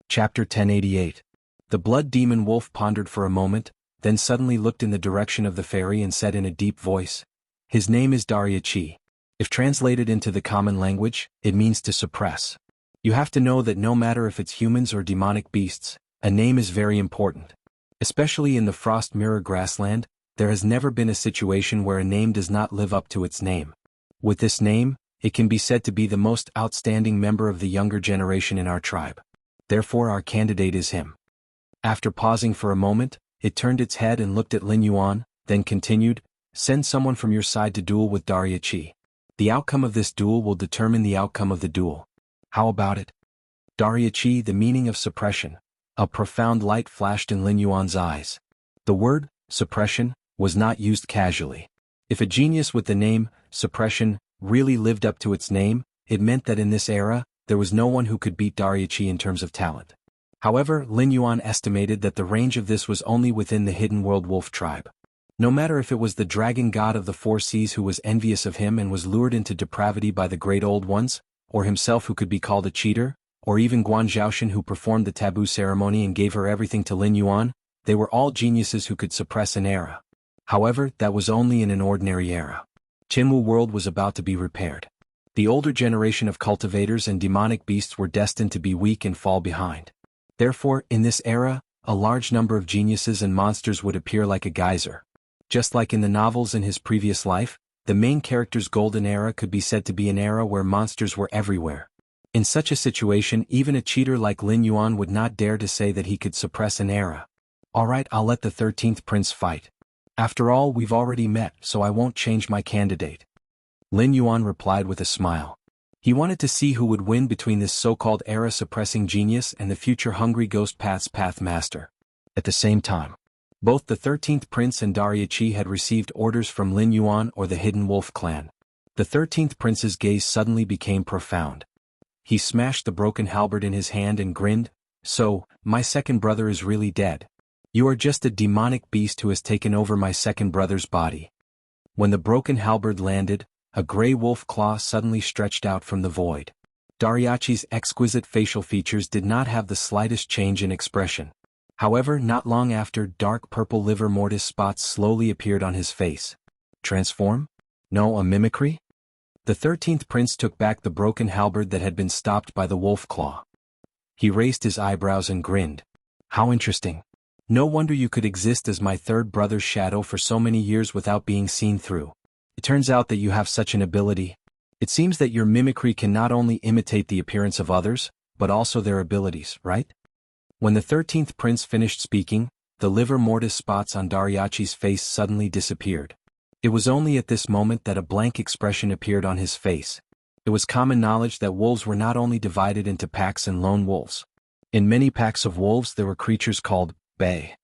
Chapter 1088. The blood demon wolf pondered for a moment, then suddenly looked in the direction of the fairy and said in a deep voice, His name is Daryachi. If translated into the common language, it means to suppress. You have to know that no matter if it's humans or demonic beasts, a name is very important. Especially in the Frost Mirror grassland, there has never been a situation where a name does not live up to its name. With this name, it can be said to be the most outstanding member of the younger generation in our tribe. Therefore our candidate is him. After pausing for a moment, it turned its head and looked at Lin Yuan, then continued, "Send someone from your side to duel with Dariachi. The outcome of this duel will determine the outcome of the duel. How about it?" Dariachi, the meaning of suppression. A profound light flashed in Lin Yuan's eyes. The word, suppression, was not used casually. If a genius with the name, suppression, really lived up to its name, it meant that in this era, there was no one who could beat Dariachi in terms of talent. However, Lin Yuan estimated that the range of this was only within the hidden world wolf tribe. No matter if it was the dragon god of the four seas who was envious of him and was lured into depravity by the great old ones, or himself who could be called a cheater, or even Guan Zhaoshan who performed the taboo ceremony and gave her everything to Lin Yuan, they were all geniuses who could suppress an era. However, that was only in an ordinary era. Qinwu world was about to be repaired. The older generation of cultivators and demonic beasts were destined to be weak and fall behind. Therefore, in this era, a large number of geniuses and monsters would appear like a geyser. Just like in the novels in his previous life, the main character's golden era could be said to be an era where monsters were everywhere. In such a situation, even a cheater like Lin Yuan would not dare to say that he could suppress an era. "Alright, I'll let the 13th prince fight. After all, we've already met, so I won't change my candidate." Lin Yuan replied with a smile. He wanted to see who would win between this so-called era-suppressing genius and the future hungry ghost path's path master. At the same time, both the 13th prince and Dariachi had received orders from Lin Yuan or the Hidden Wolf clan. The 13th prince's gaze suddenly became profound. He smashed the broken halberd in his hand and grinned, "So, my second brother is really dead. You are just a demonic beast who has taken over my second brother's body." When the broken halberd landed, a gray wolf claw suddenly stretched out from the void. Dariachi's exquisite facial features did not have the slightest change in expression. However, not long after, dark purple liver mortis spots slowly appeared on his face. Transform? No, a mimicry? The 13th prince took back the broken halberd that had been stopped by the wolf claw. He raised his eyebrows and grinned. "How interesting. No wonder you could exist as my third brother's shadow for so many years without being seen through. It turns out that you have such an ability. It seems that your mimicry can not only imitate the appearance of others, but also their abilities, right?" When the 13th prince finished speaking, the liver mortis spots on Dariachi's face suddenly disappeared. It was only at this moment that a blank expression appeared on his face. It was common knowledge that wolves were not only divided into packs and lone wolves. In many packs of wolves there were creatures called Bei.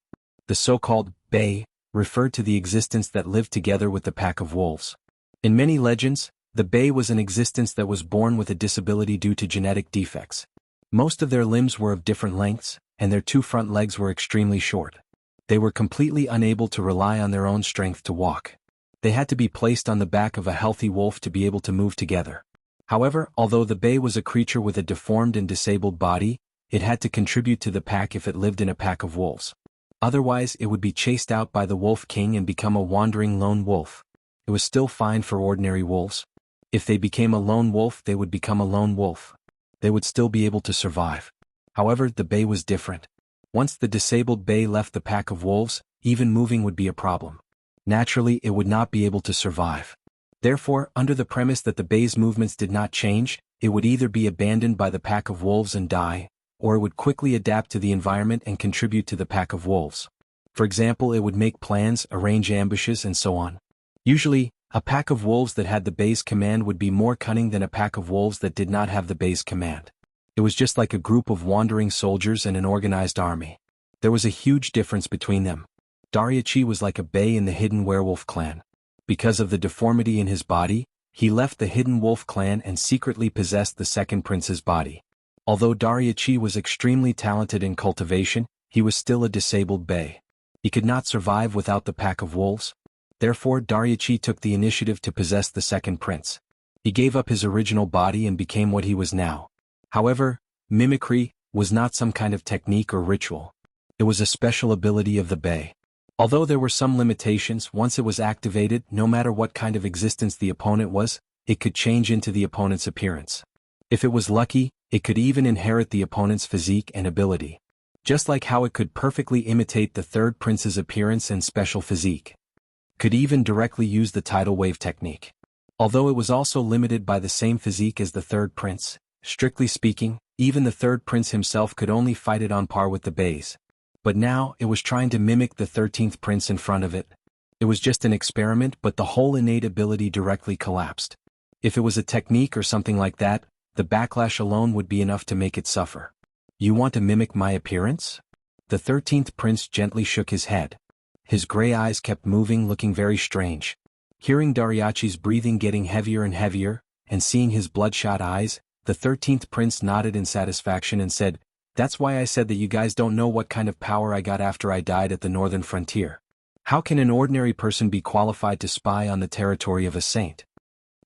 The so-called Bei referred to the existence that lived together with the pack of wolves. In many legends, the Bei was an existence that was born with a disability due to genetic defects. Most of their limbs were of different lengths, and their two front legs were extremely short. They were completely unable to rely on their own strength to walk. They had to be placed on the back of a healthy wolf to be able to move together. However, although the Bei was a creature with a deformed and disabled body, it had to contribute to the pack if it lived in a pack of wolves. Otherwise, it would be chased out by the Wolf King and become a wandering lone wolf. It was still fine for ordinary wolves. If they became a lone wolf, they would become a lone wolf. They would still be able to survive. However, the Bei was different. Once the disabled Bei left the pack of wolves, even moving would be a problem. Naturally, it would not be able to survive. Therefore, under the premise that the Bei's movements did not change, it would either be abandoned by the pack of wolves and die, or it would quickly adapt to the environment and contribute to the pack of wolves. For example, it would make plans, arrange ambushes, and so on. Usually, a pack of wolves that had the Bei's command would be more cunning than a pack of wolves that did not have the Bei's command. It was just like a group of wandering soldiers and an organized army. There was a huge difference between them. Dariachi was like a Bei in the hidden werewolf clan. Because of the deformity in his body, he left the hidden wolf clan and secretly possessed the second prince's body. Although Dariachi was extremely talented in cultivation, he was still a disabled Bei. He could not survive without the pack of wolves. Therefore, Dariachi took the initiative to possess the second prince. He gave up his original body and became what he was now. However, mimicry was not some kind of technique or ritual. It was a special ability of the Bei. Although there were some limitations, once it was activated, no matter what kind of existence the opponent was, it could change into the opponent's appearance. If it was lucky, it could even inherit the opponent's physique and ability. Just like how it could perfectly imitate the third prince's appearance and special physique. could even directly use the tidal wave technique. Although it was also limited by the same physique as the third prince, strictly speaking, even the third prince himself could only fight it on par with the bays. But now, it was trying to mimic the 13th prince in front of it. It was just an experiment, but the whole innate ability directly collapsed. If it was a technique or something like that, the backlash alone would be enough to make it suffer. You want to mimic my appearance? The 13th prince gently shook his head. His gray eyes kept moving, looking very strange. Hearing Dariachi's breathing getting heavier and heavier, and seeing his bloodshot eyes, the 13th prince nodded in satisfaction and said, "That's why I said that you guys don't know what kind of power I got after I died at the northern frontier. How can an ordinary person be qualified to spy on the territory of a saint?"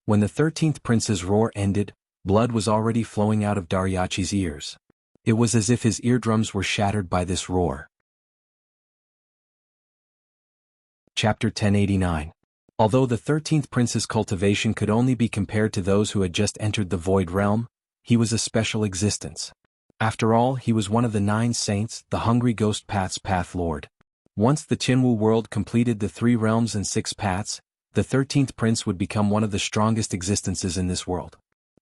When the 13th prince's roar ended, blood was already flowing out of Dariachi's ears. It was as if his eardrums were shattered by this roar. Chapter 1089. Although the 13th prince's cultivation could only be compared to those who had just entered the void realm, he was a special existence. After all, he was one of the 9 saints, the hungry ghost path's path lord. Once the Jianghu world completed the 3 realms and 6 paths, the 13th prince would become one of the strongest existences in this world.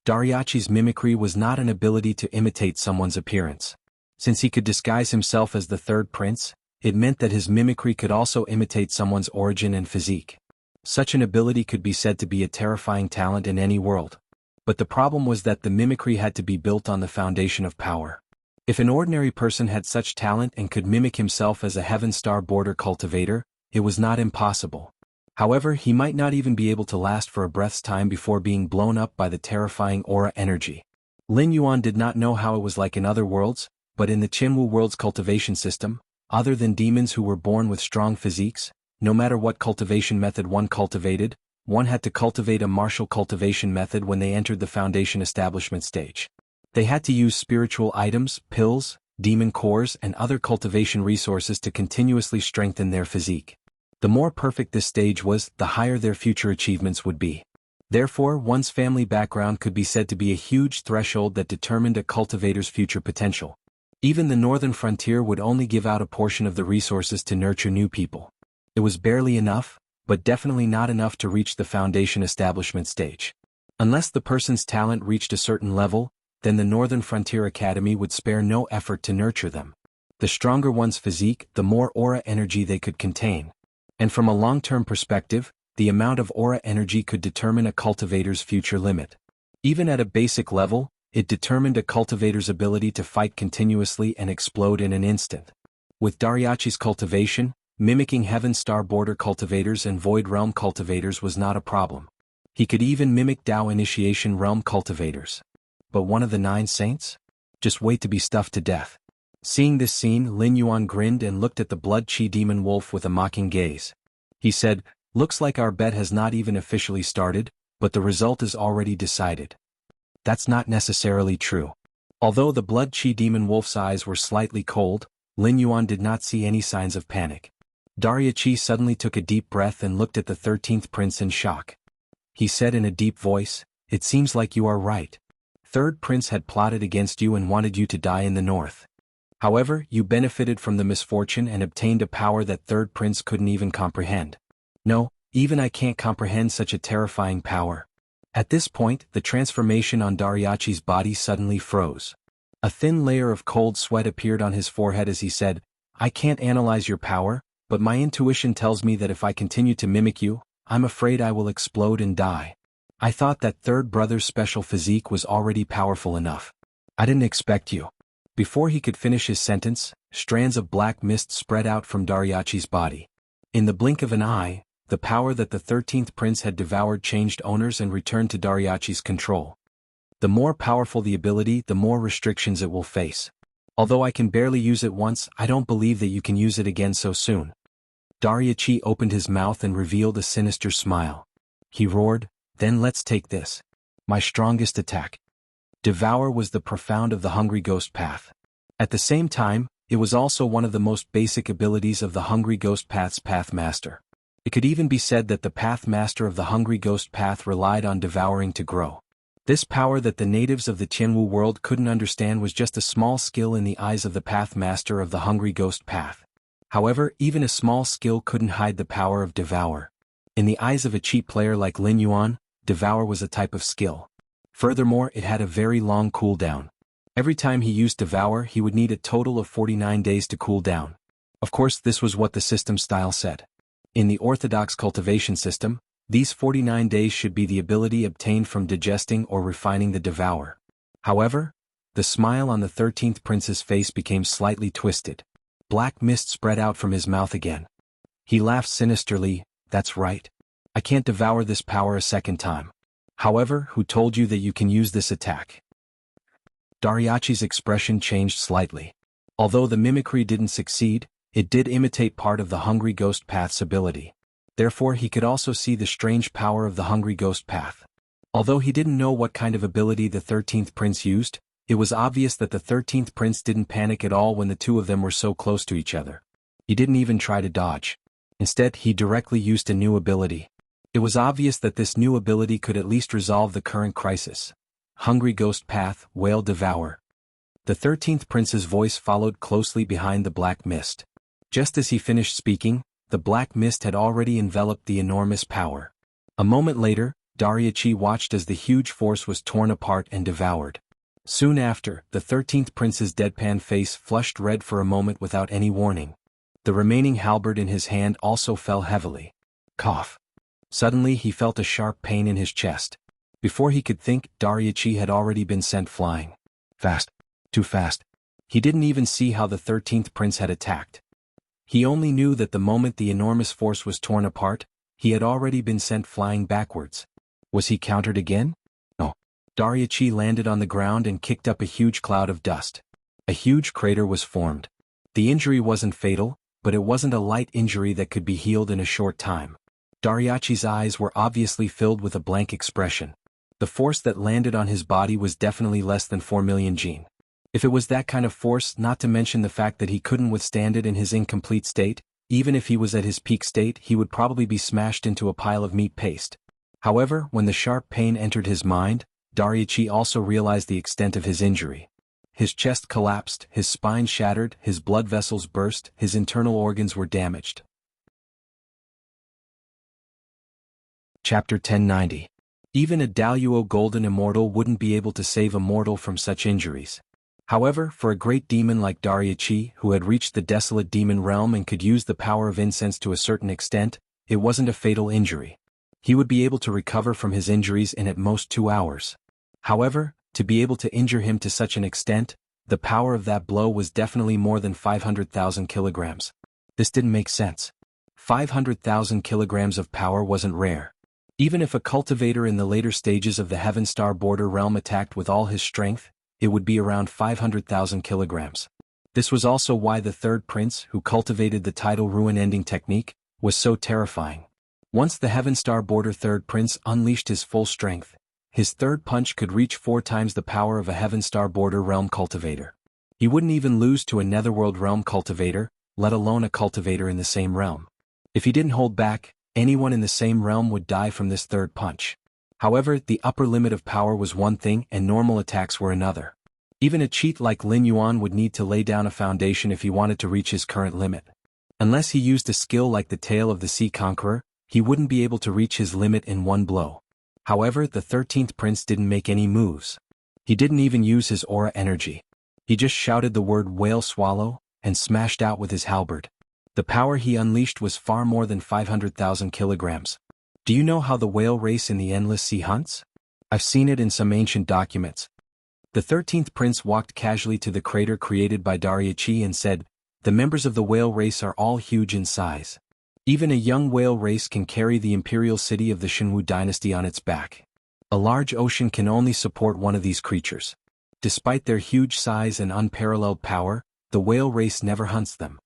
Dariachi's mimicry was not an ability to imitate someone's appearance. Since he could disguise himself as the third prince, it meant that his mimicry could also imitate someone's origin and physique. Such an ability could be said to be a terrifying talent in any world. But the problem was that the mimicry had to be built on the foundation of power. If an ordinary person had such talent and could mimic himself as a Heaven Star border cultivator, it was not impossible. However, he might not even be able to last for a breath's time before being blown up by the terrifying aura energy. Lin Yuan did not know how it was like in other worlds, but in the Jianghu world's cultivation system, other than demons who were born with strong physiques, no matter what cultivation method one cultivated, one had to cultivate a martial cultivation method when they entered the foundation establishment stage. They had to use spiritual items, pills, demon cores, and other cultivation resources to continuously strengthen their physique. The more perfect this stage was, the higher their future achievements would be. Therefore, one's family background could be said to be a huge threshold that determined a cultivator's future potential. Even the northern frontier would only give out a portion of the resources to nurture new people. It was barely enough, but definitely not enough to reach the foundation establishment stage. Unless the person's talent reached a certain level, then the Northern Frontier Academy would spare no effort to nurture them. The stronger one's physique, the more aura energy they could contain. And from a long-term perspective, the amount of aura energy could determine a cultivator's future limit. Even at a basic level, it determined a cultivator's ability to fight continuously and explode in an instant. With Dariachi's cultivation, mimicking Heaven Star border cultivators and Void Realm cultivators was not a problem. He could even mimic Dao Initiation Realm cultivators. But one of the 9 saints? Just wait to be stuffed to death. Seeing this scene, Lin Yuan grinned and looked at the Blood Chi Demon Wolf with a mocking gaze. He said, "Looks like our bet has not even officially started, but the result is already decided." That's not necessarily true. Although the Blood Chi Demon Wolf's eyes were slightly cold, Lin Yuan did not see any signs of panic. Dariachi suddenly took a deep breath and looked at the 13th prince in shock. He said in a deep voice, "It seems like you are right. Third prince had plotted against you and wanted you to die in the north. However, you benefited from the misfortune and obtained a power that third prince couldn't even comprehend. No, even I can't comprehend such a terrifying power." At this point, the transformation on Dariachi's body suddenly froze. A thin layer of cold sweat appeared on his forehead as he said, "I can't analyze your power, but my intuition tells me that if I continue to mimic you, I'm afraid I will explode and die. I thought that third brother's special physique was already powerful enough. I didn't expect you." Before he could finish his sentence, strands of black mist spread out from Dariachi's body. In the blink of an eye, the power that the 13th prince had devoured changed owners and returned to Dariachi's control. The more powerful the ability, the more restrictions it will face. Although I can barely use it once, I don't believe that you can use it again so soon. Dariachi opened his mouth and revealed a sinister smile. He roared, "Then let's take this. My strongest attack." Devour was the profound of the Hungry Ghost Path. At the same time, it was also one of the most basic abilities of the Hungry Ghost Path's Path Master. It could even be said that the Path Master of the Hungry Ghost Path relied on devouring to grow. This power that the natives of the Jianghu world couldn't understand was just a small skill in the eyes of the Path Master of the Hungry Ghost Path. However, even a small skill couldn't hide the power of Devour. In the eyes of a cheap player like Lin Yuan, Devour was a type of skill. Furthermore, it had a very long cooldown. Every time he used Devour, he would need a total of 49 days to cool down. Of course, this was what the system style said. In the orthodox cultivation system, these 49 days should be the ability obtained from digesting or refining the Devour. However, the smile on the 13th prince's face became slightly twisted. Black mist spread out from his mouth again. He laughed sinisterly. That's right. I can't devour this power a second time. However, who told you that you can use this attack? Dariachi's expression changed slightly. Although the mimicry didn't succeed, it did imitate part of the Hungry Ghost Path's ability. Therefore, he could also see the strange power of the Hungry Ghost Path. Although he didn't know what kind of ability the 13th prince used, it was obvious that the 13th prince didn't panic at all when the two of them were so close to each other. He didn't even try to dodge. Instead, he directly used a new ability. It was obvious that this new ability could at least resolve the current crisis. Hungry Ghost Path, Whale Devour. The 13th prince's voice followed closely behind the black mist. Just as he finished speaking, the black mist had already enveloped the enormous power. A moment later, Dariachi watched as the huge force was torn apart and devoured. Soon after, the 13th prince's deadpan face flushed red for a moment without any warning. The remaining halberd in his hand also fell heavily. Cough. Suddenly he felt a sharp pain in his chest. Before he could think, Dariachi had already been sent flying. Fast. Too fast. He didn't even see how the 13th prince had attacked. He only knew that the moment the enormous force was torn apart, he had already been sent flying backwards. Was he countered again? No. Dariachi landed on the ground and kicked up a huge cloud of dust. A huge crater was formed. The injury wasn't fatal, but it wasn't a light injury that could be healed in a short time. Dariachi's eyes were obviously filled with a blank expression. The force that landed on his body was definitely less than 4 million Jin. If it was that kind of force, not to mention the fact that he couldn't withstand it in his incomplete state, even if he was at his peak state, he would probably be smashed into a pile of meat paste. However, when the sharp pain entered his mind, Dariachi also realized the extent of his injury. His chest collapsed, his spine shattered, his blood vessels burst, his internal organs were damaged. Chapter 1090. Even a Daluo Golden Immortal wouldn't be able to save a mortal from such injuries. However, for a great demon like Dariachi, who had reached the desolate demon realm and could use the power of incense to a certain extent, it wasn't a fatal injury. He would be able to recover from his injuries in at most 2 hours. However, to be able to injure him to such an extent, the power of that blow was definitely more than 500,000 kilograms. This didn't make sense. 500,000 kilograms of power wasn't rare. Even if a cultivator in the later stages of the Heaven Star border realm attacked with all his strength, it would be around 500,000 kilograms. This was also why the third prince, who cultivated the tidal ruin ending technique, was so terrifying. Once the Heaven Star border third prince unleashed his full strength, his third punch could reach 4 times the power of a Heaven Star border realm cultivator. He wouldn't even lose to a Netherworld realm cultivator, let alone a cultivator in the same realm. If he didn't hold back, anyone in the same realm would die from this third punch. However, the upper limit of power was one thing and normal attacks were another. Even a cheat like Lin Yuan would need to lay down a foundation if he wanted to reach his current limit. Unless he used a skill like the Tail of the Sea Conqueror, he wouldn't be able to reach his limit in one blow. However, the 13th prince didn't make any moves. He didn't even use his aura energy. He just shouted the word whale swallow, and smashed out with his halberd. The power he unleashed was far more than 500,000 kilograms. Do you know how the whale race in the Endless Sea hunts? I've seen it in some ancient documents. The 13th prince walked casually to the crater created by Dariachi and said, "The members of the whale race are all huge in size. Even a young whale race can carry the imperial city of the Jianghu dynasty on its back. A large ocean can only support one of these creatures. Despite their huge size and unparalleled power, the whale race never hunts them.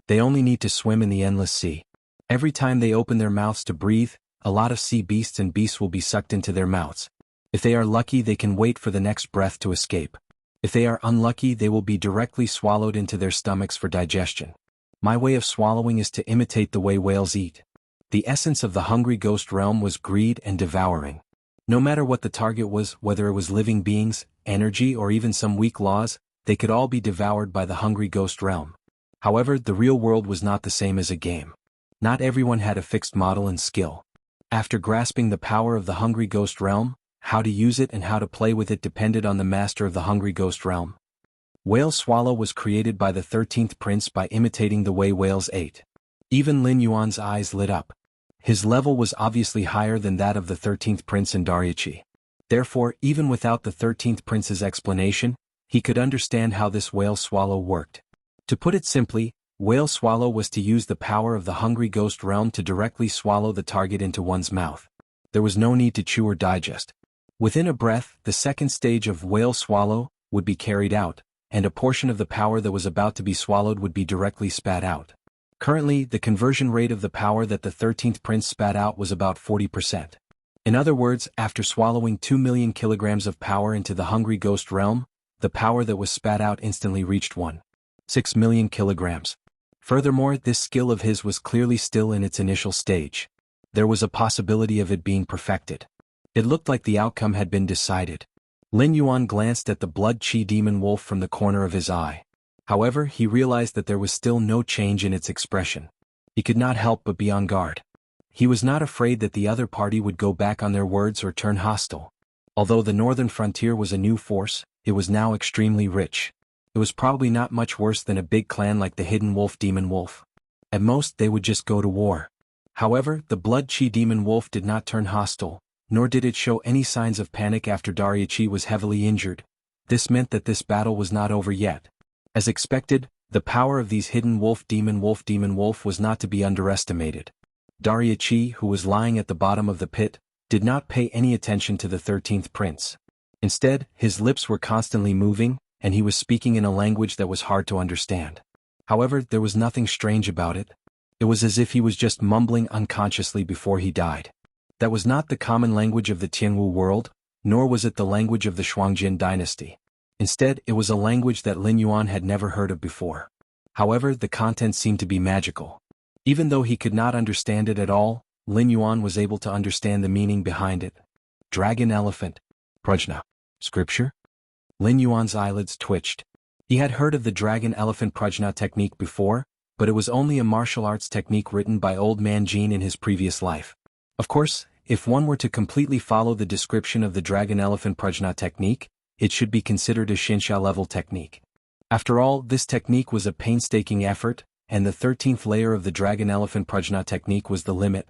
They only need to swim in the endless sea. Every time they open their mouths to breathe, a lot of sea beasts and beasts will be sucked into their mouths. If they are lucky, they can wait for the next breath to escape. If they are unlucky, they will be directly swallowed into their stomachs for digestion. My way of swallowing is to imitate the way whales eat." The essence of the hungry ghost realm was greed and devouring. No matter what the target was, whether it was living beings, energy, or even some weak laws, they could all be devoured by the hungry ghost realm. However, the real world was not the same as a game. Not everyone had a fixed model and skill. After grasping the power of the Hungry Ghost Realm, how to use it and how to play with it depended on the master of the Hungry Ghost Realm. Whale Swallow was created by the 13th Prince by imitating the way whales ate. Even Lin Yuan's eyes lit up. His level was obviously higher than that of the 13th Prince and Dariuchi. Therefore, even without the 13th Prince's explanation, he could understand how this Whale Swallow worked. To put it simply, Whale Swallow was to use the power of the Hungry Ghost Realm to directly swallow the target into one's mouth. There was no need to chew or digest. Within a breath, the second stage of Whale Swallow would be carried out, and a portion of the power that was about to be swallowed would be directly spat out. Currently, the conversion rate of the power that the 13th Prince spat out was about 40%. In other words, after swallowing 2 million kilograms of power into the Hungry Ghost Realm, the power that was spat out instantly reached 1.6 million kilograms. Furthermore, this skill of his was clearly still in its initial stage. There was a possibility of it being perfected. It looked like the outcome had been decided. Lin Yuan glanced at the blood chi demon wolf from the corner of his eye. However, he realized that there was still no change in its expression. He could not help but be on guard. He was not afraid that the other party would go back on their words or turn hostile. Although the northern frontier was a new force, it was now extremely rich. It was probably not much worse than a big clan like the Hidden Wolf Demon Wolf. At most, they would just go to war. However, the Blood Chi Demon Wolf did not turn hostile, nor did it show any signs of panic after Dariuchi was heavily injured. This meant that this battle was not over yet. As expected, the power of these Hidden Wolf Demon Wolf was not to be underestimated. Dariuchi, who was lying at the bottom of the pit, did not pay any attention to the 13th Prince. Instead, his lips were constantly moving, and he was speaking in a language that was hard to understand. However, there was nothing strange about it. It was as if he was just mumbling unconsciously before he died. That was not the common language of the Jianghu world, nor was it the language of the Shuangjin dynasty. Instead, it was a language that Lin Yuan had never heard of before. However, the content seemed to be magical. Even though he could not understand it at all, Lin Yuan was able to understand the meaning behind it. Dragon Elephant. Prajna. Scripture? Lin Yuan's eyelids twitched. He had heard of the Dragon Elephant Prajna technique before, but it was only a martial arts technique written by Old Man Jin in his previous life. Of course, if one were to completely follow the description of the Dragon Elephant Prajna technique, it should be considered a Shinsha level technique. After all, this technique was a painstaking effort, and the 13th layer of the Dragon Elephant Prajna technique was the limit.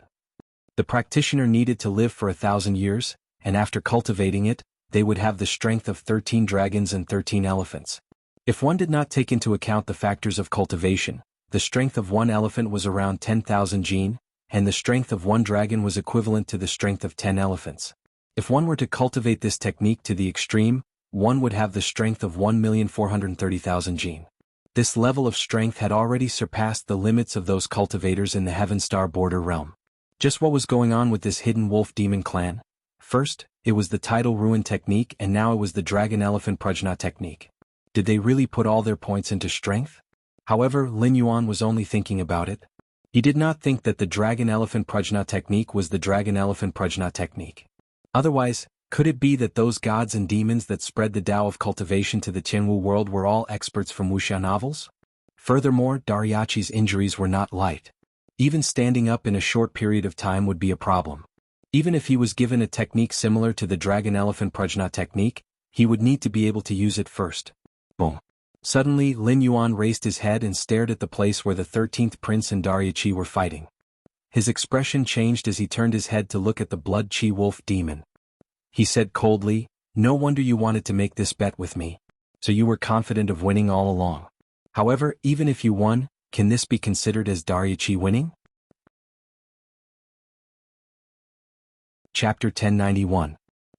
The practitioner needed to live for 1,000 years, and after cultivating it, they would have the strength of 13 dragons and 13 elephants. If one did not take into account the factors of cultivation, the strength of one elephant was around 10,000 jin, and the strength of one dragon was equivalent to the strength of 10 elephants. If one were to cultivate this technique to the extreme, one would have the strength of 1,430,000 jin. This level of strength had already surpassed the limits of those cultivators in the Heaven Star border realm. Just what was going on with this Hidden Wolf Demon clan? First, it was the Tidal Ruin technique, and now it was the Dragon Elephant Prajna technique. Did they really put all their points into strength? However, Lin Yuan was only thinking about it. He did not think that the Dragon Elephant Prajna technique was the Dragon Elephant Prajna technique. Otherwise, could it be that those gods and demons that spread the Tao of cultivation to the Jianghu world were all experts from Wuxia novels? Furthermore, Dariuchi's injuries were not light. Even standing up in a short period of time would be a problem. Even if he was given a technique similar to the Dragon Elephant Prajna technique, he would need to be able to use it first. Boom. Suddenly, Lin Yuan raised his head and stared at the place where the 13th Prince and Dariuchi were fighting. His expression changed as he turned his head to look at the Blood Chi Wolf Demon. He said coldly, "No wonder you wanted to make this bet with me. So you were confident of winning all along. However, even if you won, can this be considered as Dariuchi winning?" Chapter 1091.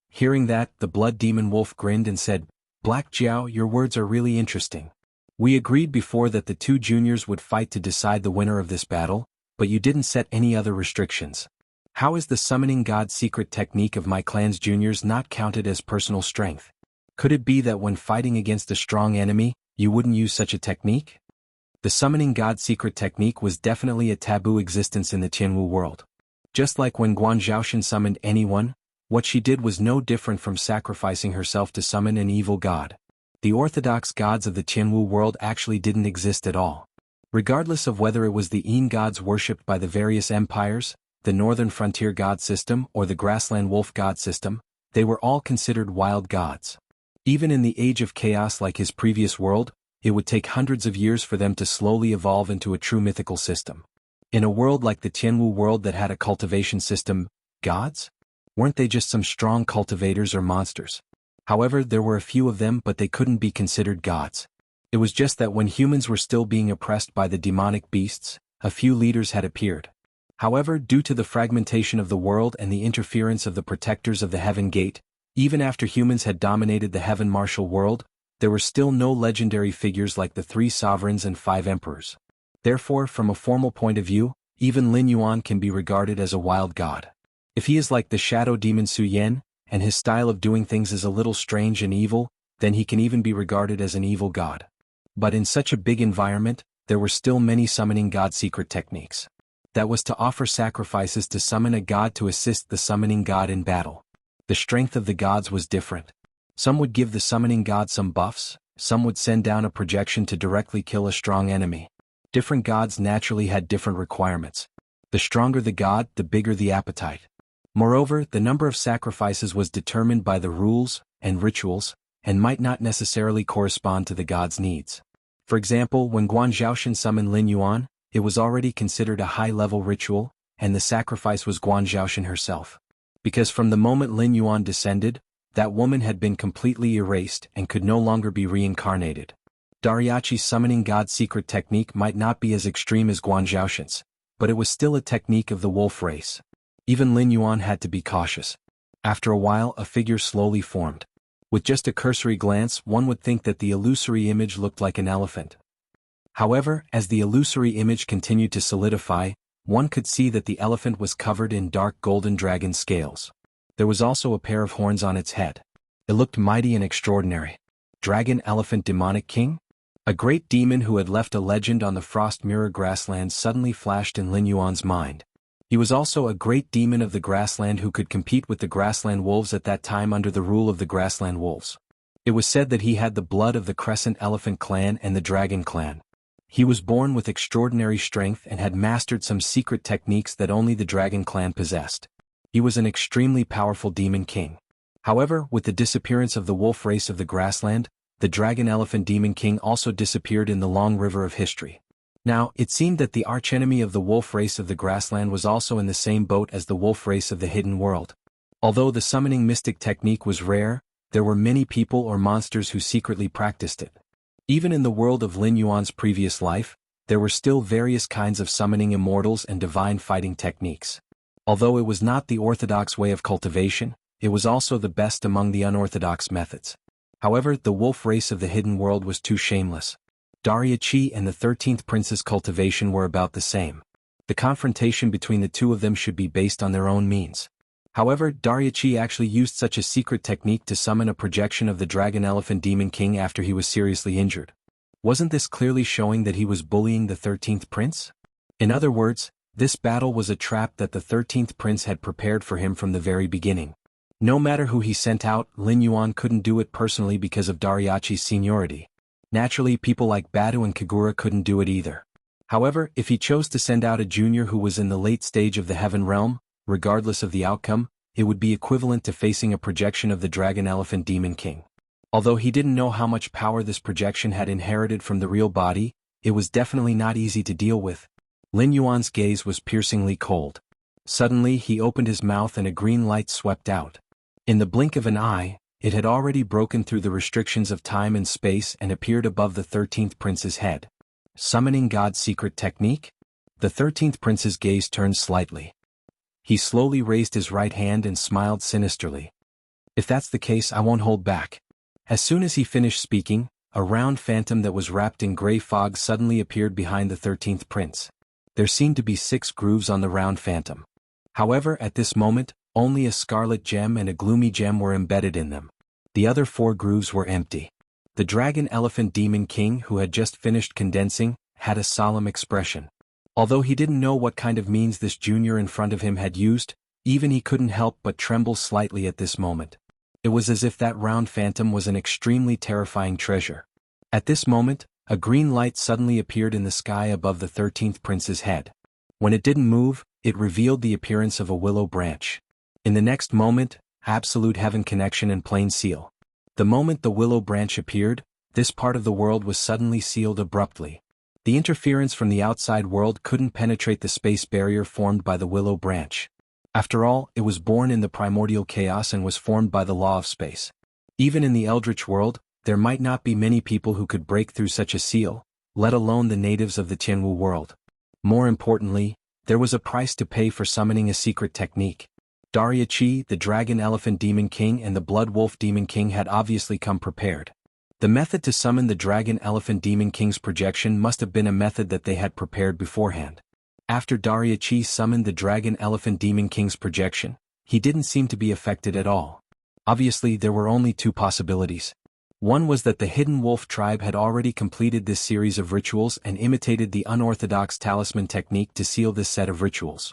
Hearing that, the Blood Demon Wolf grinned and said, "Black Jiao, your words are really interesting. We agreed before that the two juniors would fight to decide the winner of this battle, but you didn't set any other restrictions. How is the Summoning God secret technique of my clan's juniors not counted as personal strength? Could it be that when fighting against a strong enemy, you wouldn't use such a technique?" The Summoning God secret technique was definitely a taboo existence in the Jianghu world. Just like when Guan Zhaoshan summoned anyone, what she did was no different from sacrificing herself to summon an evil god. The orthodox gods of the Jianghu world actually didn't exist at all. Regardless of whether it was the Yin gods worshipped by the various empires, the northern frontier god system or the grassland wolf god system, they were all considered wild gods. Even in the age of chaos like his previous world, it would take hundreds of years for them to slowly evolve into a true mythical system. In a world like the Jianghu world that had a cultivation system, gods? Weren't they just some strong cultivators or monsters? However, there were a few of them, but they couldn't be considered gods. It was just that when humans were still being oppressed by the demonic beasts, a few leaders had appeared. However, due to the fragmentation of the world and the interference of the protectors of the Heaven Gate, even after humans had dominated the Heaven Martial world, there were still no legendary figures like the 3 sovereigns and 5 emperors. Therefore, from a formal point of view, even Lin Yuan can be regarded as a wild god. If he is like the shadow demon Su Yan, and his style of doing things is a little strange and evil, then he can even be regarded as an evil god. But in such a big environment, there were still many summoning god secret techniques. That was to offer sacrifices to summon a god to assist the summoning god in battle. The strength of the gods was different. Some would give the summoning god some buffs, some would send down a projection to directly kill a strong enemy. Different gods naturally had different requirements. The stronger the god, the bigger the appetite. Moreover, the number of sacrifices was determined by the rules and rituals, and might not necessarily correspond to the god's needs. For example, when Guan Zhaoshan summoned Lin Yuan, it was already considered a high-level ritual, and the sacrifice was Guan Zhaoshan herself. Because from the moment Lin Yuan descended, that woman had been completely erased and could no longer be reincarnated. Dariachi's summoning god secret technique might not be as extreme as Guan Zhaoshan's, but it was still a technique of the wolf race. Even Lin Yuan had to be cautious. After a while, a figure slowly formed. With just a cursory glance, one would think that the illusory image looked like an elephant. However, as the illusory image continued to solidify, one could see that the elephant was covered in dark golden dragon scales. There was also a pair of horns on its head. It looked mighty and extraordinary. Dragon Elephant Demonic King? A great demon who had left a legend on the Frost Mirror grassland suddenly flashed in Lin Yuan's mind. He was also a great demon of the grassland who could compete with the grassland wolves at that time under the rule of the grassland wolves. It was said that he had the blood of the Crescent Elephant clan and the Dragon clan. He was born with extraordinary strength and had mastered some secret techniques that only the Dragon clan possessed. He was an extremely powerful demon king. However, with the disappearance of the wolf race of the grassland, the Dragon Elephant Demon King also disappeared in the long river of history. Now, it seemed that the archenemy of the wolf race of the grassland was also in the same boat as the wolf race of the hidden world. Although the summoning mystic technique was rare, there were many people or monsters who secretly practiced it. Even in the world of Lin Yuan's previous life, there were still various kinds of summoning immortals and divine fighting techniques. Although it was not the orthodox way of cultivation, it was also the best among the unorthodox methods. However, the wolf race of the hidden world was too shameless. Dariachi and the 13th Prince's cultivation were about the same. The confrontation between the two of them should be based on their own means. However, Dariachi actually used such a secret technique to summon a projection of the Dragon Elephant Demon King after he was seriously injured. Wasn't this clearly showing that he was bullying the 13th Prince? In other words, this battle was a trap that the 13th Prince had prepared for him from the very beginning. No matter who he sent out, Lin Yuan couldn't do it personally because of Dariachi's seniority. Naturally, people like Badu and Kagura couldn't do it either. However, if he chose to send out a junior who was in the late stage of the Heaven Realm, regardless of the outcome, it would be equivalent to facing a projection of the Dragon Elephant Demon King. Although he didn't know how much power this projection had inherited from the real body, it was definitely not easy to deal with. Lin Yuan's gaze was piercingly cold. Suddenly, he opened his mouth and a green light swept out. In the blink of an eye, it had already broken through the restrictions of time and space and appeared above the 13th Prince's head. Summoning God's secret technique? The 13th Prince's gaze turned slightly. He slowly raised his right hand and smiled sinisterly. If that's the case, I won't hold back. As soon as he finished speaking, a round phantom that was wrapped in gray fog suddenly appeared behind the 13th Prince. There seemed to be 6 grooves on the round phantom. However, at this moment, only a scarlet gem and a gloomy gem were embedded in them. The other 4 grooves were empty. The Dragon Elephant Demon King, who had just finished condensing, had a solemn expression. Although he didn't know what kind of means this junior in front of him had used, even he couldn't help but tremble slightly at this moment. It was as if that round phantom was an extremely terrifying treasure. At this moment, A green light suddenly appeared in the sky above the 13th prince's head. When it didn't move, it revealed the appearance of a willow branch. In the next moment, absolute heaven connection in plain seal. The moment the willow branch appeared, this part of the world was suddenly sealed abruptly. The interference from the outside world couldn't penetrate the space barrier formed by the willow branch. After all, it was born in the primordial chaos and was formed by the law of space. Even in the eldritch world, there might not be many people who could break through such a seal, let alone the natives of the Jianghu world. More importantly, there was a price to pay for summoning a secret technique. Daria Chi, the Dragon Elephant Demon King and the Blood Wolf Demon King had obviously come prepared. The method to summon the Dragon Elephant Demon King's projection must have been a method that they had prepared beforehand. After Daria Chi summoned the Dragon Elephant Demon King's projection, he didn't seem to be affected at all. Obviously, there were only two possibilities. One was that the Hidden Wolf tribe had already completed this series of rituals and imitated the unorthodox talisman technique to seal this set of rituals.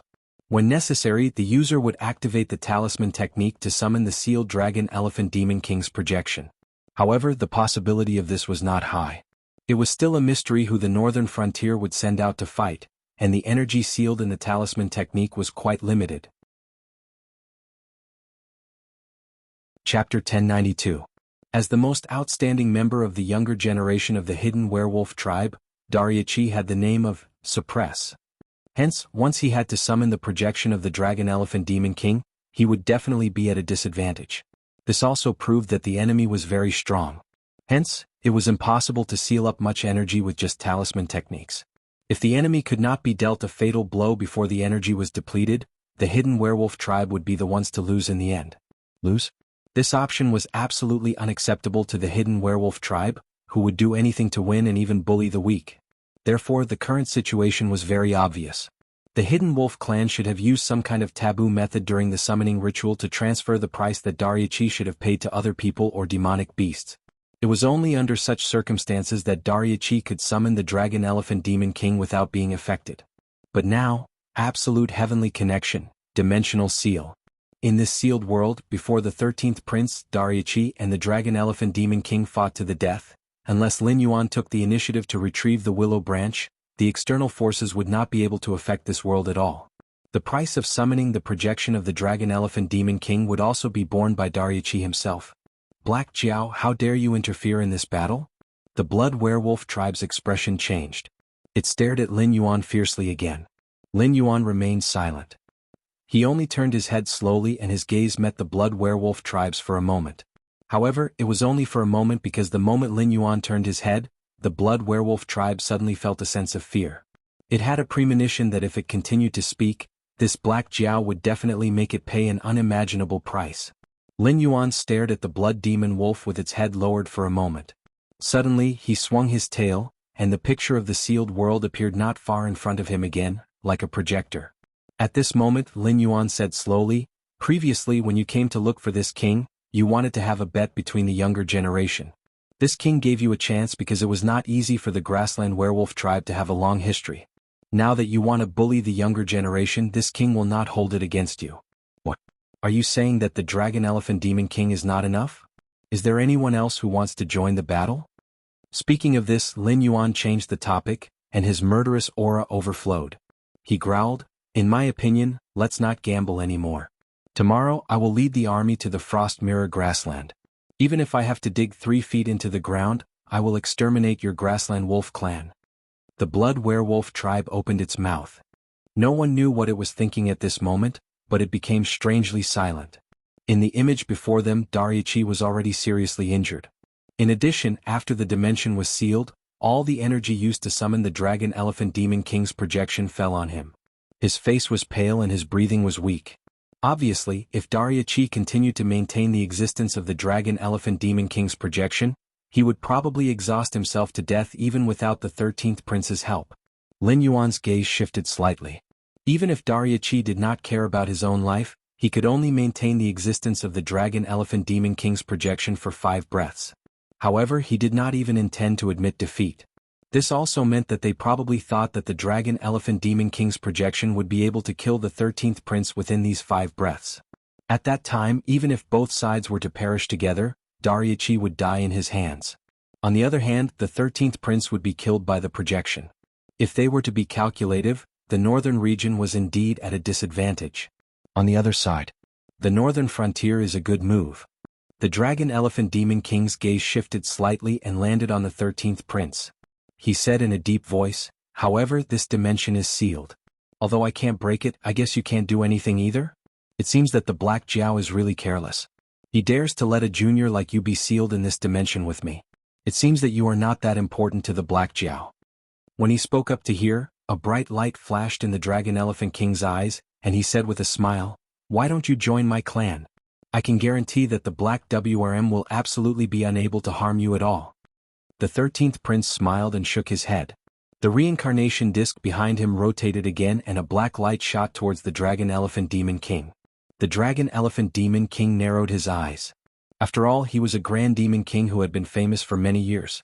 When necessary, the user would activate the talisman technique to summon the sealed Dragon Elephant Demon King's projection. However, the possibility of this was not high. It was still a mystery who the northern frontier would send out to fight, and the energy sealed in the talisman technique was quite limited. Chapter 1092. As the most outstanding member of the younger generation of the Hidden Werewolf tribe, Daria Chi had the name of Suppress. Hence, once he had to summon the projection of the Dragon Elephant Demon King, he would definitely be at a disadvantage. This also proved that the enemy was very strong. Hence, it was impossible to seal up much energy with just talisman techniques. If the enemy could not be dealt a fatal blow before the energy was depleted, the Hidden Werewolf tribe would be the ones to lose in the end. Lose? This option was absolutely unacceptable to the Hidden Werewolf tribe, who would do anything to win and even bully the weak. Therefore, the current situation was very obvious. The Hidden Wolf clan should have used some kind of taboo method during the summoning ritual to transfer the price that Daria Chi should have paid to other people or demonic beasts. It was only under such circumstances that Daria Chi could summon the Dragon Elephant Demon King without being affected. But now, absolute heavenly connection, dimensional seal. In this sealed world, before the 13th prince, Daria Chi and the Dragon Elephant Demon King fought to the death, unless Lin Yuan took the initiative to retrieve the willow branch, the external forces would not be able to affect this world at all. The price of summoning the projection of the Dragon Elephant Demon King would also be borne by Daria Chi himself. Black Jiao, how dare you interfere in this battle? The Blood Werewolf tribe's expression changed. It stared at Lin Yuan fiercely again. Lin Yuan remained silent. He only turned his head slowly and his gaze met the Blood Werewolf tribes for a moment. However, it was only for a moment because the moment Lin Yuan turned his head, the Blood Werewolf tribe suddenly felt a sense of fear. It had a premonition that if it continued to speak, this Black Jiao would definitely make it pay an unimaginable price. Lin Yuan stared at the Blood Demon Wolf with its head lowered for a moment. Suddenly, he swung his tail, and the picture of the sealed world appeared not far in front of him again, like a projector. At this moment, Lin Yuan said slowly, "Previously when you came to look for this king, you wanted to have a bet between the younger generation. This king gave you a chance because it was not easy for the Grassland Werewolf tribe to have a long history. Now that you want to bully the younger generation, this king will not hold it against you." What? Are you saying that the Dragon Elephant Demon King is not enough? Is there anyone else who wants to join the battle? Speaking of this, Lin Yuan changed the topic, and his murderous aura overflowed. He growled, "In my opinion, let's not gamble anymore. Tomorrow I will lead the army to the Frost Mirror Grassland. Even if I have to dig 3 feet into the ground, I will exterminate your Grassland Wolf clan." The Blood Werewolf tribe opened its mouth. No one knew what it was thinking at this moment, but it became strangely silent. In the image before them, Daria Chi was already seriously injured. In addition, after the dimension was sealed, all the energy used to summon the Dragon Elephant Demon King's projection fell on him. His face was pale and his breathing was weak. Obviously, if Daria Chi continued to maintain the existence of the Dragon Elephant Demon King's projection, he would probably exhaust himself to death even without the 13th prince's help. Lin Yuan's gaze shifted slightly. Even if Daria Chi did not care about his own life, he could only maintain the existence of the Dragon Elephant Demon King's projection for 5 breaths. However, he did not even intend to admit defeat. This also meant that they probably thought that the Dragon Elephant Demon King's projection would be able to kill the 13th prince within these 5 breaths. At that time, even if both sides were to perish together, Daria Chi would die in his hands. On the other hand, the 13th prince would be killed by the projection. If they were to be calculative, the northern region was indeed at a disadvantage. On the other side, the northern frontier is a good move. The Dragon Elephant Demon King's gaze shifted slightly and landed on the 13th prince. He said in a deep voice, "However, this dimension is sealed. Although I can't break it, I guess you can't do anything either? It seems that the Black Jiao is really careless. He dares to let a junior like you be sealed in this dimension with me. It seems that you are not that important to the Black Jiao." When he spoke up to hear, a bright light flashed in the Dragon Elephant King's eyes, and he said with a smile, "Why don't you join my clan? I can guarantee that the Black WRM will absolutely be unable to harm you at all." The 13th prince smiled and shook his head. The reincarnation disc behind him rotated again and a black light shot towards the Dragon Elephant Demon King. The Dragon Elephant Demon King narrowed his eyes. After all, he was a Grand Demon King who had been famous for many years.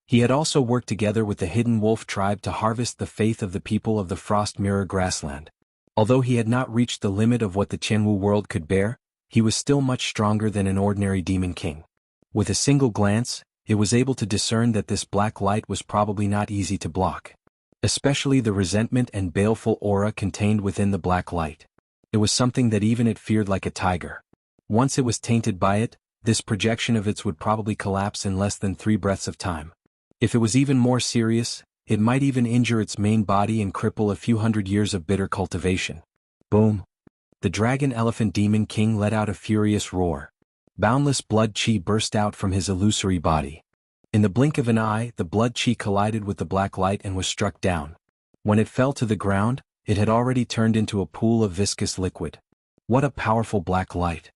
He had also worked together with the Hidden Wolf tribe to harvest the faith of the people of the Frost Mirror Grassland. Although he had not reached the limit of what the Jianghu world could bear, he was still much stronger than an ordinary Demon King. With a single glance, it was able to discern that this black light was probably not easy to block. Especially the resentment and baleful aura contained within the black light. It was something that even it feared like a tiger. Once it was tainted by it, this projection of its would probably collapse in less than 3 breaths of time. If it was even more serious, it might even injure its main body and cripple a few hundred years of bitter cultivation. Boom! The Dragon Elephant Demon King let out a furious roar. Boundless blood chi burst out from his illusory body. In the blink of an eye, the blood chi collided with the black light and was struck down. When it fell to the ground, it had already turned into a pool of viscous liquid. What a powerful black light!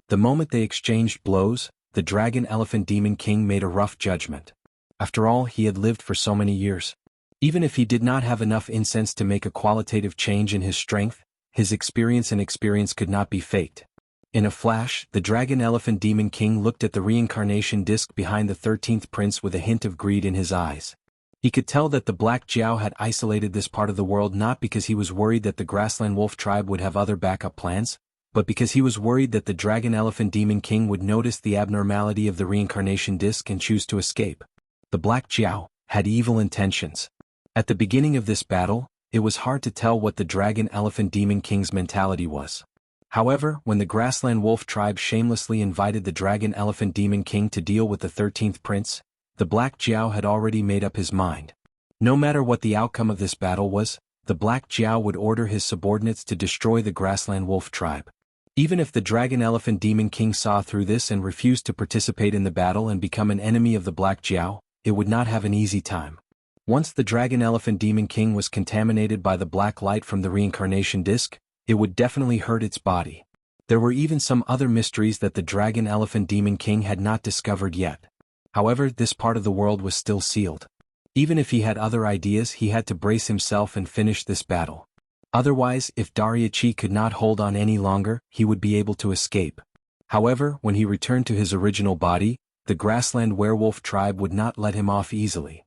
The moment they exchanged blows, the Dragon Elephant Demon King made a rough judgment. After all, he had lived for so many years. Even if he did not have enough incense to make a qualitative change in his strength, his experience could not be faked. In a flash, the Dragon Elephant Demon King looked at the reincarnation disc behind the 13th prince with a hint of greed in his eyes. He could tell that the Black Jiao had isolated this part of the world not because he was worried that the Grassland Wolf tribe would have other backup plans, but because he was worried that the Dragon Elephant Demon King would notice the abnormality of the reincarnation disc and choose to escape. The Black Jiao had evil intentions. At the beginning of this battle, it was hard to tell what the Dragon Elephant Demon King's mentality was. However, when the Grassland Wolf tribe shamelessly invited the Dragon Elephant Demon King to deal with the 13th prince, the Black Jiao had already made up his mind. No matter what the outcome of this battle was, the Black Jiao would order his subordinates to destroy the Grassland Wolf tribe. Even if the Dragon Elephant Demon King saw through this and refused to participate in the battle and become an enemy of the Black Jiao, it would not have an easy time. Once the Dragon Elephant Demon King was contaminated by the black light from the reincarnation disc, it would definitely hurt its body. There were even some other mysteries that the Dragon Elephant Demon King had not discovered yet. However, this part of the world was still sealed. Even if he had other ideas, he had to brace himself and finish this battle. Otherwise, if Dariachi could not hold on any longer, he would be able to escape. However, when he returned to his original body, the Grassland Werewolf tribe would not let him off easily.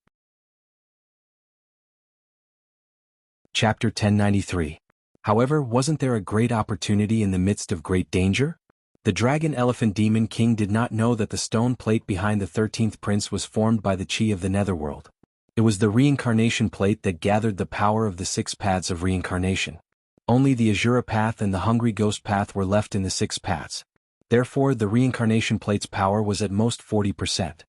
Chapter 1093. However, wasn't there a great opportunity in the midst of great danger? The Dragon Elephant Demon King did not know that the stone plate behind the 13th prince was formed by the chi of the netherworld. It was the reincarnation plate that gathered the power of the 6 paths of reincarnation. Only the Azura path and the Hungry Ghost path were left in the 6 paths. Therefore, the reincarnation plate's power was at most 40%.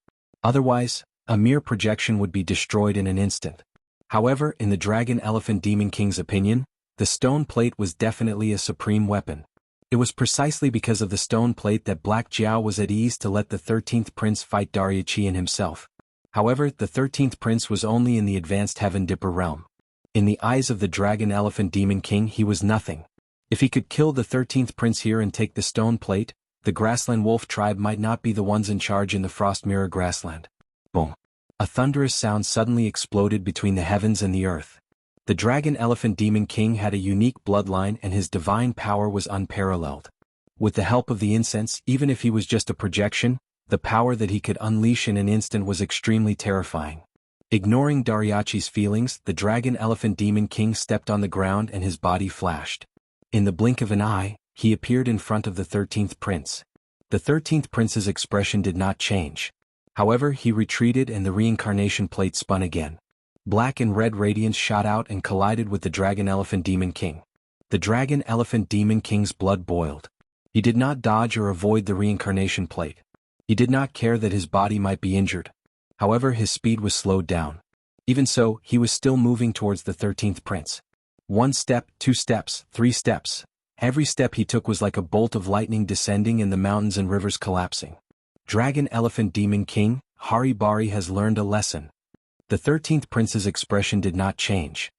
Otherwise, a mere projection would be destroyed in an instant. However, in the Dragon Elephant Demon King's opinion, the stone plate was definitely a supreme weapon. It was precisely because of the stone plate that Black Jiao was at ease to let the 13th prince fight Dariachi and himself. However, the 13th prince was only in the advanced Heaven Dipper realm. In the eyes of the Dragon Elephant Demon King, he was nothing. If he could kill the 13th prince here and take the stone plate, the Grassland Wolf tribe might not be the ones in charge in the Frost Mirror Grassland. Boom! A thunderous sound suddenly exploded between the heavens and the earth. The Dragon Elephant Demon King had a unique bloodline and his divine power was unparalleled. With the help of the incense, even if he was just a projection, the power that he could unleash in an instant was extremely terrifying. Ignoring Dariachi's feelings, the Dragon Elephant Demon King stepped on the ground and his body flashed. In the blink of an eye, he appeared in front of the 13th prince. The 13th prince's expression did not change. However, he retreated and the reincarnation plate spun again. Black and red radiance shot out and collided with the Dragon Elephant Demon King. The Dragon Elephant Demon King's blood boiled. He did not dodge or avoid the reincarnation plate. He did not care that his body might be injured. However, his speed was slowed down. Even so, he was still moving towards the 13th prince. 1 step, 2 steps, 3 steps. Every step he took was like a bolt of lightning descending and the mountains and rivers collapsing. Dragon Elephant Demon King, Haribari has learned a lesson. The 13th prince's expression did not change.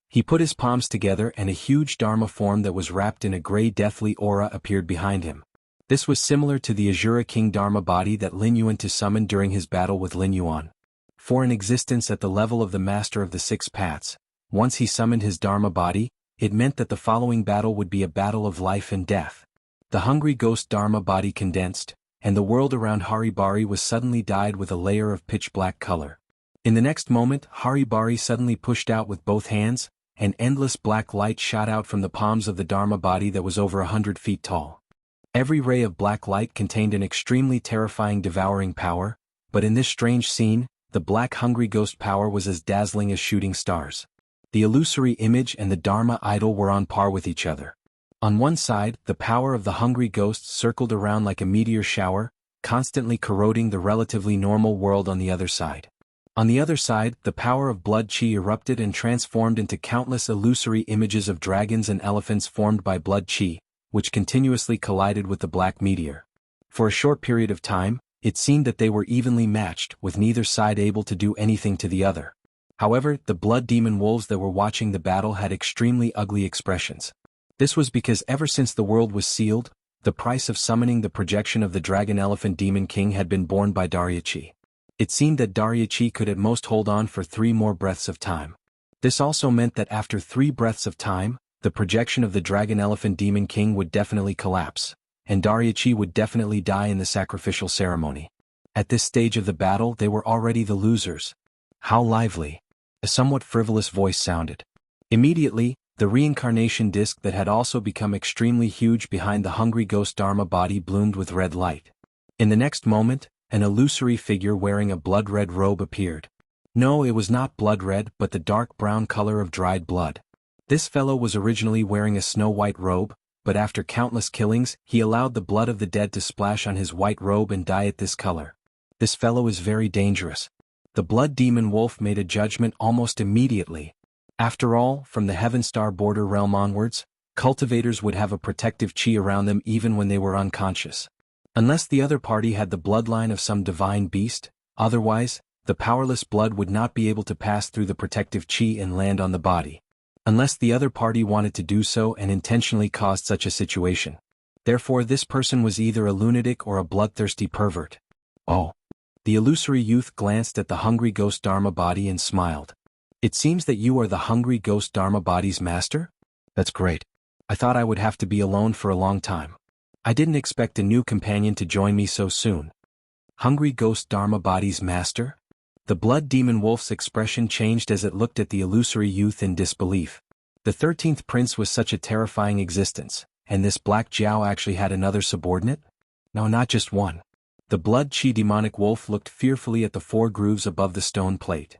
He put his palms together and a huge Dharma form that was wrapped in a gray deathly aura appeared behind him. This was similar to the Azura King Dharma body that Lin Yuan summoned during his battle with Lin Yuan. For an existence at the level of the Master of the Six Paths, once he summoned his Dharma body, it meant that the following battle would be a battle of life and death. The hungry ghost Dharma body condensed, and the world around Haribari was suddenly dyed with a layer of pitch-black color. In the next moment, Haribari suddenly pushed out with both hands, and endless black light shot out from the palms of the Dharma body that was over 100 feet tall. Every ray of black light contained an extremely terrifying devouring power, but in this strange scene, the black hungry ghost power was as dazzling as shooting stars. The illusory image and the Dharma idol were on par with each other. On one side, the power of the hungry ghost circled around like a meteor shower, constantly corroding the relatively normal world on the other side. On the other side, the power of blood chi erupted and transformed into countless illusory images of dragons and elephants formed by blood chi, which continuously collided with the black meteor. For a short period of time, it seemed that they were evenly matched, with neither side able to do anything to the other. However, the blood demon wolves that were watching the battle had extremely ugly expressions. This was because ever since the world was sealed, the price of summoning the projection of the Dragon Elephant Demon King had been borne by Daryachi. It seemed that Daryachi could at most hold on for 3 more breaths of time. This also meant that after 3 breaths of time, the projection of the Dragon Elephant Demon King would definitely collapse, and Daryachi would definitely die in the sacrificial ceremony. At this stage of the battle they were already the losers. How lively! A somewhat frivolous voice sounded. Immediately, the reincarnation disc that had also become extremely huge behind the hungry ghost Dharma body bloomed with red light. In the next moment, an illusory figure wearing a blood-red robe appeared. No, it was not blood-red but the dark brown color of dried blood. This fellow was originally wearing a snow-white robe, but after countless killings, he allowed the blood of the dead to splash on his white robe and dye it this color. This fellow is very dangerous. The blood demon wolf made a judgment almost immediately. After all, from the Heaven Star border realm onwards, cultivators would have a protective chi around them even when they were unconscious. Unless the other party had the bloodline of some divine beast, otherwise, the powerless blood would not be able to pass through the protective chi and land on the body. Unless the other party wanted to do so and intentionally caused such a situation. Therefore this person was either a lunatic or a bloodthirsty pervert. Oh. The illusory youth glanced at the hungry ghost Dharma body and smiled. It seems that you are the hungry ghost Dharma body's master? That's great. I thought I would have to be alone for a long time. I didn't expect a new companion to join me so soon. Hungry ghost Dharma body's master? The blood demon wolf's expression changed as it looked at the illusory youth in disbelief. The 13th prince was such a terrifying existence, and this Black Jiao actually had another subordinate? No, not just one. The blood chi demonic wolf looked fearfully at the 4 grooves above the stone plate.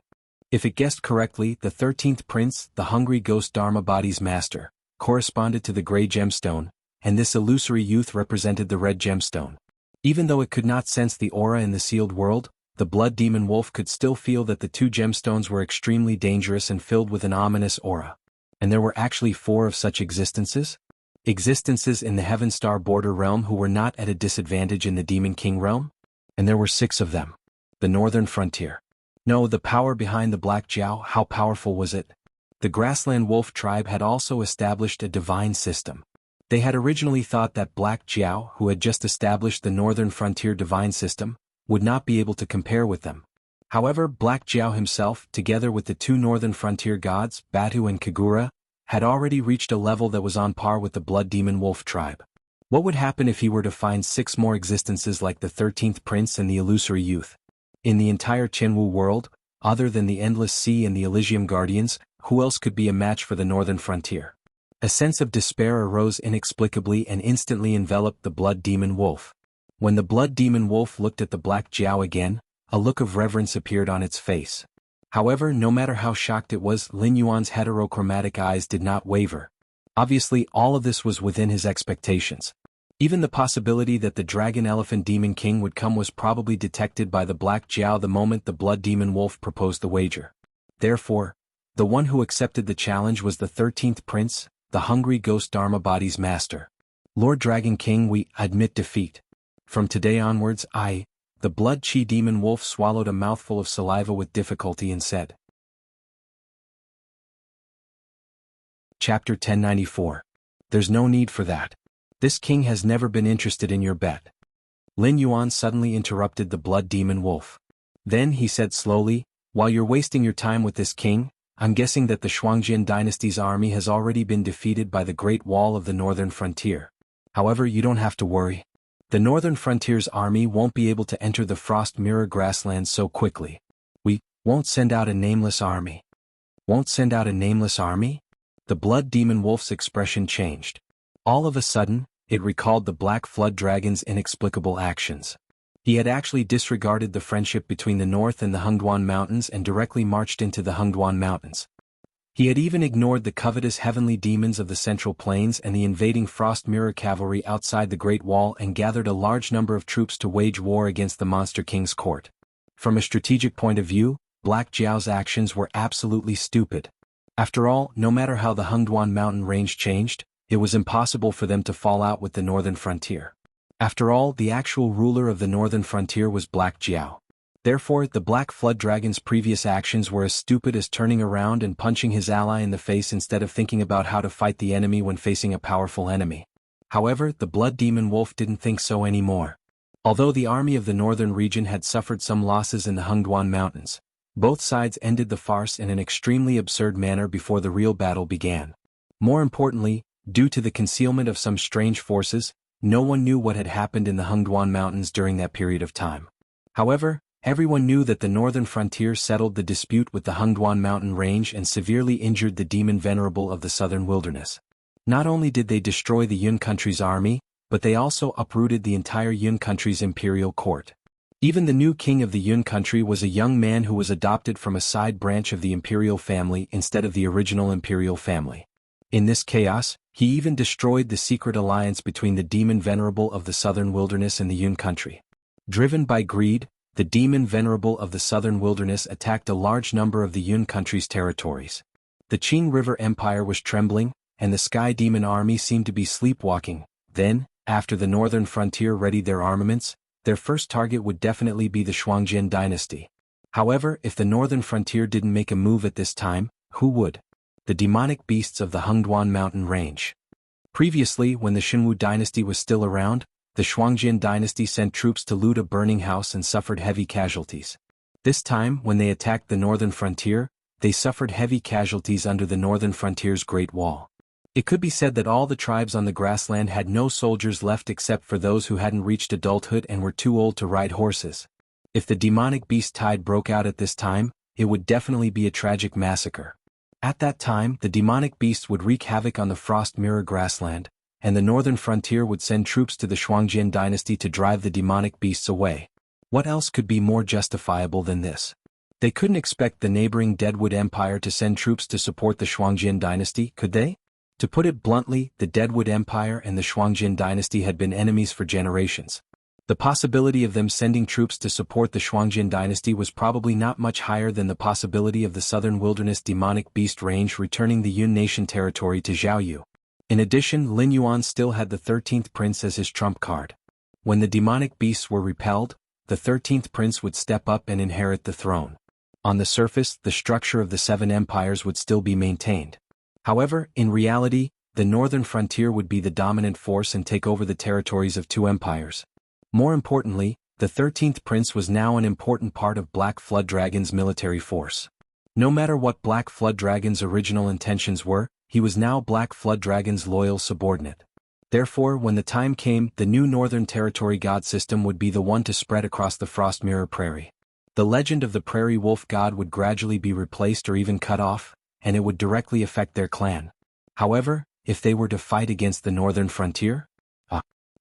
If it guessed correctly, the 13th prince, the hungry ghost Dharma body's master, corresponded to the gray gemstone, and this illusory youth represented the red gemstone. Even though it could not sense the aura in the sealed world, the blood demon wolf could still feel that the 2 gemstones were extremely dangerous and filled with an ominous aura. And there were actually 4 of such existences? Existences in the Heaven Star border realm who were not at a disadvantage in the Demon King realm? And there were 6 of them. The northern frontier. No, the power behind the Black Jiao, how powerful was it? The Grassland Wolf tribe had also established a divine system. They had originally thought that Black Jiao, who had just established the northern frontier divine system, would not be able to compare with them. However, Black Jiao himself, together with the 2 northern frontier gods, Batu and Kagura, had already reached a level that was on par with the blood demon wolf tribe. What would happen if he were to find 6 more existences like the 13th prince and the illusory youth? In the entire Qinwu world, other than the Endless Sea and the Elysium Guardians, who else could be a match for the northern frontier? A sense of despair arose inexplicably and instantly enveloped the blood demon wolf. When the blood demon wolf looked at the Black Jiao again, a look of reverence appeared on its face. However, no matter how shocked it was, Lin Yuan's heterochromatic eyes did not waver. Obviously, all of this was within his expectations. Even the possibility that the Dragon Elephant Demon King would come was probably detected by the Black Jiao the moment the Blood Demon Wolf proposed the wager. Therefore, the one who accepted the challenge was the 13th Prince, the Hungry Ghost Dharma Body's master. Lord Dragon King, we admit defeat. From today onwards, the Blood Chi Demon Wolf swallowed a mouthful of saliva with difficulty and said. Chapter 1094. There's no need for that. This king has never been interested in your bet. Lin Yuan suddenly interrupted the Blood Demon Wolf. Then he said slowly, while you're wasting your time with this king, I'm guessing that the Shuangjian dynasty's army has already been defeated by the Great Wall of the Northern Frontier. However, you don't have to worry. The Northern Frontier's army won't be able to enter the Frost Mirror grasslands so quickly. We won't send out a nameless army. Won't send out a nameless army? The Blood Demon Wolf's expression changed. All of a sudden, it recalled the Black Flood Dragon's inexplicable actions. He had actually disregarded the friendship between the North and the Hengduan Mountains and directly marched into the Hengduan Mountains. He had even ignored the covetous heavenly demons of the Central Plains and the invading Frost Mirror cavalry outside the Great Wall and gathered a large number of troops to wage war against the Monster King's court. From a strategic point of view, Black Jiao's actions were absolutely stupid. After all, no matter how the Hengduan mountain range changed, it was impossible for them to fall out with the Northern Frontier. After all, the actual ruler of the Northern Frontier was Black Jiao. Therefore, the Black Flood Dragon's previous actions were as stupid as turning around and punching his ally in the face instead of thinking about how to fight the enemy when facing a powerful enemy. However, the Blood Demon Wolf didn't think so anymore. Although the army of the northern region had suffered some losses in the Hengduan Mountains, both sides ended the farce in an extremely absurd manner before the real battle began. More importantly, due to the concealment of some strange forces, no one knew what had happened in the Hengduan Mountains during that period of time. However, everyone knew that the Northern Frontier settled the dispute with the Hengduan Mountain Range and severely injured the Demon Venerable of the Southern Wilderness. Not only did they destroy the Yun country's army, but they also uprooted the entire Yun country's imperial court. Even the new king of the Yun country was a young man who was adopted from a side branch of the imperial family instead of the original imperial family. In this chaos, he even destroyed the secret alliance between the Demon Venerable of the Southern Wilderness and the Yun country. Driven by greed, the Demon Venerable of the Southern Wilderness attacked a large number of the Yun country's territories. The Qing River Empire was trembling, and the Sky Demon army seemed to be sleepwalking. Then, after the Northern Frontier readied their armaments, their first target would definitely be the Shuangjian dynasty. However, if the Northern Frontier didn't make a move at this time, who would? The demonic beasts of the Hengduan mountain range. Previously, when the Xinwu dynasty was still around, the Shuangjian dynasty sent troops to loot a burning house and suffered heavy casualties. This time, when they attacked the Northern Frontier, they suffered heavy casualties under the Northern Frontier's Great Wall. It could be said that all the tribes on the grassland had no soldiers left except for those who hadn't reached adulthood and were too old to ride horses. If the demonic beast tide broke out at this time, it would definitely be a tragic massacre. At that time, the demonic beast would wreak havoc on the Frost Mirror grassland, and the Northern Frontier would send troops to the Shuangjian dynasty to drive the demonic beasts away. What else could be more justifiable than this? They couldn't expect the neighboring Deadwood Empire to send troops to support the Shuangjian dynasty, could they? To put it bluntly, the Deadwood Empire and the Shuangjian dynasty had been enemies for generations. The possibility of them sending troops to support the Shuangjian dynasty was probably not much higher than the possibility of the Southern Wilderness demonic beast range returning the Yun nation territory to Jianghu. In addition, Lin Yuan still had the 13th prince as his trump card. When the demonic beasts were repelled, the 13th prince would step up and inherit the throne. On the surface, the structure of the seven empires would still be maintained. However, in reality, the Northern Frontier would be the dominant force and take over the territories of two empires. More importantly, the 13th prince was now an important part of Black Flood Dragon's military force. No matter what Black Flood Dragon's original intentions were, he was now Black Flood Dragon's loyal subordinate. Therefore, when the time came, the new Northern Territory God system would be the one to spread across the Frost Mirror Prairie. The legend of the Prairie Wolf God would gradually be replaced or even cut off, and it would directly affect their clan. However, if they were to fight against the Northern Frontier?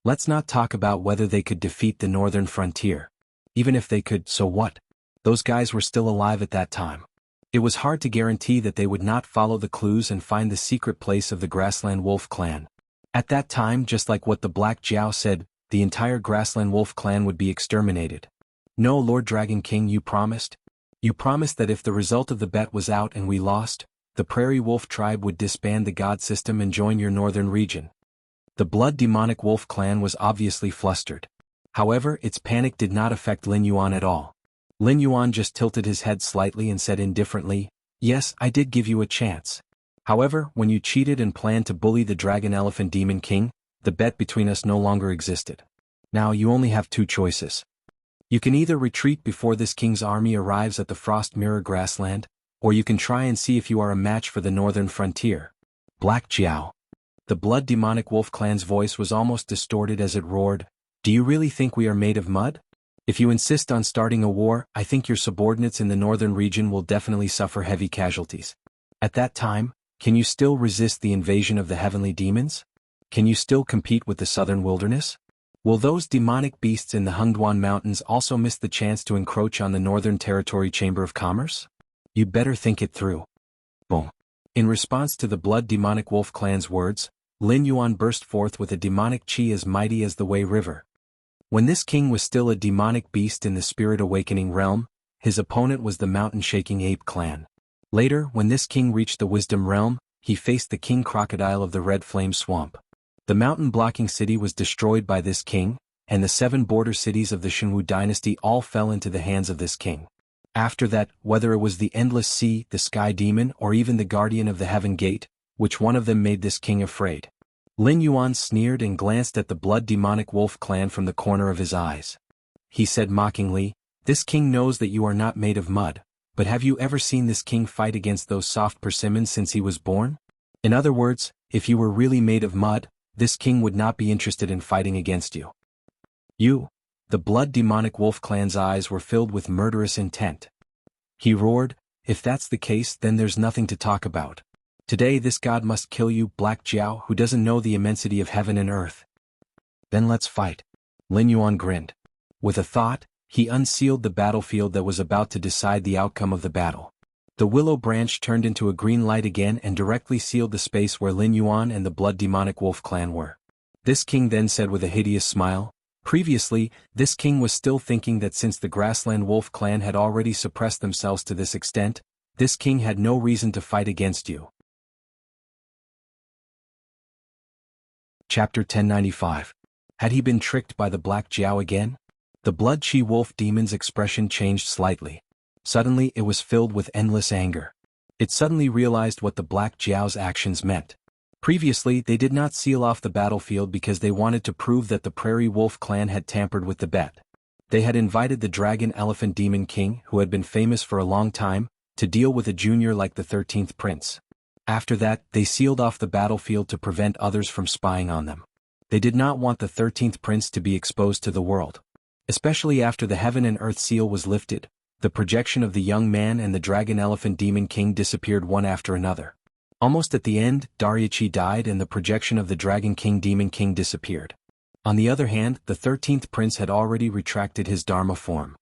Let's not talk about whether they could defeat the Northern Frontier. Even if they could, so what? Those guys were still alive at that time. It was hard to guarantee that they would not follow the clues and find the secret place of the Grassland Wolf clan. At that time, just like what the Black Jiao said, the entire Grassland Wolf clan would be exterminated. No, Lord Dragon King, you promised? You promised that if the result of the bet was out and we lost, the Prairie Wolf tribe would disband the god system and join your northern region. The blood demonic wolf clan was obviously flustered. However, its panic did not affect Lin Yuan at all. Lin Yuan just tilted his head slightly and said indifferently, "Yes, I did give you a chance. However, when you cheated and planned to bully the Dragon Elephant Demon King, the bet between us no longer existed. Now you only have two choices. You can either retreat before this king's army arrives at the Frost Mirror Grassland, or you can try and see if you are a match for the northern frontier." Black Jiao. The blood demonic wolf clan's voice was almost distorted as it roared, "Do you really think we are made of mud? If you insist on starting a war, I think your subordinates in the northern region will definitely suffer heavy casualties. At that time, can you still resist the invasion of the heavenly demons? Can you still compete with the southern wilderness? Will those demonic beasts in the Hengduan Mountains also miss the chance to encroach on the Northern Territory Chamber of Commerce? You'd better think it through." Boom. In response to the blood demonic wolf clan's words, Lin Yuan burst forth with a demonic chi as mighty as the Wei River. When this king was still a demonic beast in the Spirit Awakening realm, his opponent was the mountain-shaking ape clan. Later, when this king reached the Wisdom realm, he faced the king crocodile of the Red Flame Swamp. The mountain-blocking city was destroyed by this king, and the 7 border cities of the Jianghu dynasty all fell into the hands of this king. After that, whether it was the Endless Sea, the Sky Demon, or even the Guardian of the Heaven Gate, which one of them made this king afraid? Lin Yuan sneered and glanced at the blood demonic wolf clan from the corner of his eyes. He said mockingly, "This king knows that you are not made of mud, but have you ever seen this king fight against those soft persimmons since he was born? In other words, if you were really made of mud, this king would not be interested in fighting against you." "You?" The blood demonic wolf clan's eyes were filled with murderous intent. He roared, "If that's the case, then there's nothing to talk about. Today this god must kill you, Black Jiao, who doesn't know the immensity of heaven and earth." "Then let's fight." Lin Yuan grinned. With a thought, he unsealed the battlefield that was about to decide the outcome of the battle. The willow branch turned into a green light again and directly sealed the space where Lin Yuan and the blood demonic wolf clan were. This king then said with a hideous smile, "Previously, this king was still thinking that since the Grassland Wolf clan had already suppressed themselves to this extent, this king had no reason to fight against you." Chapter 1095. Had he been tricked by the Black Jiao again? The blood chi wolf demon's expression changed slightly. Suddenly it was filled with endless anger. It suddenly realized what the Black Jiao's actions meant. Previously they did not seal off the battlefield because they wanted to prove that the Prairie Wolf clan had tampered with the bet. They had invited the Dragon Elephant Demon King, who had been famous for a long time, to deal with a junior like the 13th Prince. After that, they sealed off the battlefield to prevent others from spying on them. They did not want the 13th Prince to be exposed to the world. Especially after the Heaven and Earth seal was lifted, the projection of the young man and the Dragon Elephant Demon King disappeared one after another. Almost at the end, Dariachi died and the projection of the Dragon King Demon King disappeared. On the other hand, the 13th Prince had already retracted his Dharma form.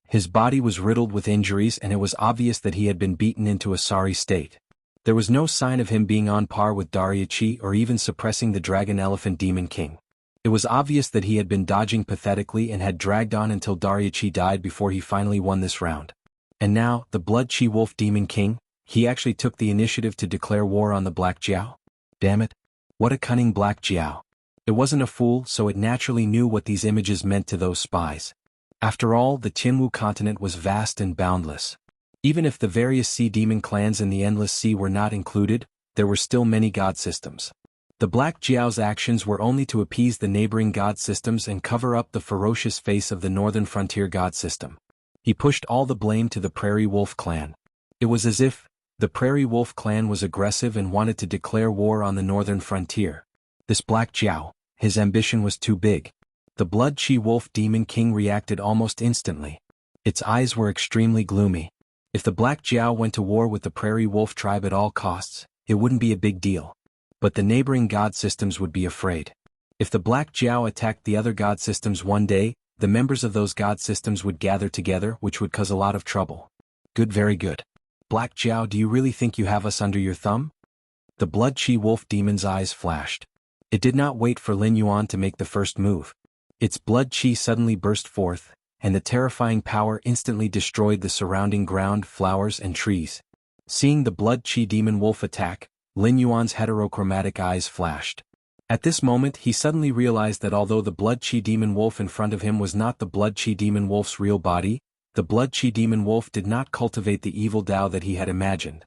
His body was riddled with injuries and it was obvious that he had been beaten into a sorry state. There was no sign of him being on par with Dariachi or even suppressing the Dragon Elephant Demon King. It was obvious that he had been dodging pathetically and had dragged on until Dariachi died before he finally won this round. And now, the Blood Chi Wolf Demon King, he actually took the initiative to declare war on the Black Jiao. Damn it. What a cunning Black Jiao. It wasn't a fool, so it naturally knew what these images meant to those spies. After all, the Jianghu continent was vast and boundless. Even if the various sea demon clans in the Endless Sea were not included, there were still many god systems. The Black Jiao's actions were only to appease the neighboring god systems and cover up the ferocious face of the northern frontier god system. He pushed all the blame to the Prairie Wolf clan. It was as if the Prairie Wolf clan was aggressive and wanted to declare war on the northern frontier. This Black Jiao, his ambition was too big. The Blood Chi Wolf Demon King reacted almost instantly. Its eyes were extremely gloomy. If the Black Jiao went to war with the Prairie Wolf tribe at all costs, it wouldn't be a big deal. But the neighboring god systems would be afraid. If the Black Jiao attacked the other god systems one day, the members of those god systems would gather together, which would cause a lot of trouble. Good, very good. Black Jiao, do you really think you have us under your thumb? The blood chi wolf demon's eyes flashed. It did not wait for Lin Yuan to make the first move. Its blood chi suddenly burst forth, and the terrifying power instantly destroyed the surrounding ground, flowers and trees. Seeing the blood chi demon wolf attack, Lin Yuan's heterochromatic eyes flashed. At this moment he suddenly realized that although the blood chi demon wolf in front of him was not the blood chi demon wolf's real body, the blood chi demon wolf did not cultivate the evil Tao that he had imagined.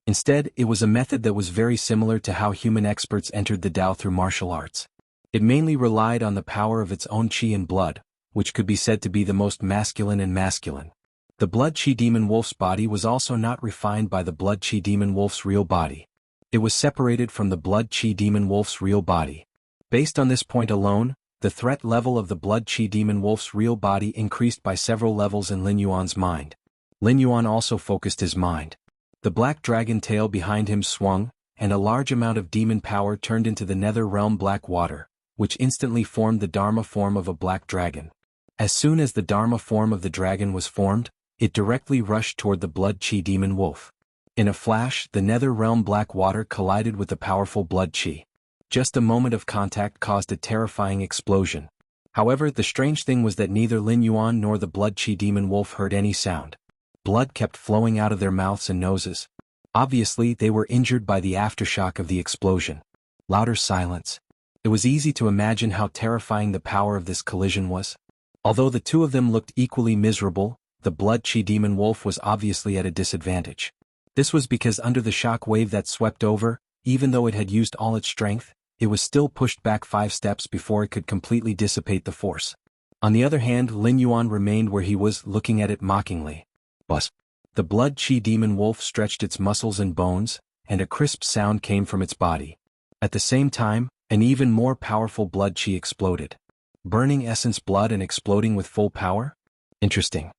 Instead, it was a method that was very similar to how human experts entered the Tao through martial arts. It mainly relied on the power of its own chi and blood, which could be said to be the most masculine and masculine. The blood chi demon wolf's body was also not refined by the blood chi demon wolf's real body. It was separated from the blood chi demon wolf's real body. Based on this point alone, the threat level of the blood chi demon wolf's real body increased by several levels in Lin Yuan's mind. Lin Yuan also focused his mind. The black dragon tail behind him swung, and a large amount of demon power turned into the nether realm black water, which instantly formed the Dharma form of a black dragon. As soon as the Dharma form of the dragon was formed, it directly rushed toward the blood chi demon wolf. In a flash, the nether realm black water collided with the powerful blood chi. Just a moment of contact caused a terrifying explosion. However, the strange thing was that neither Lin Yuan nor the blood chi demon wolf heard any sound. Blood kept flowing out of their mouths and noses. Obviously, they were injured by the aftershock of the explosion. Louder silence. It was easy to imagine how terrifying the power of this collision was. Although the two of them looked equally miserable, the blood chi demon wolf was obviously at a disadvantage. This was because under the shock wave that swept over, even though it had used all its strength, it was still pushed back 5 steps before it could completely dissipate the force. On the other hand, Lin Yuan remained where he was, looking at it mockingly. Buzz. The blood chi demon wolf stretched its muscles and bones, and a crisp sound came from its body. At the same time, an even more powerful blood chi exploded. Burning essence blood and exploding with full power? Interesting.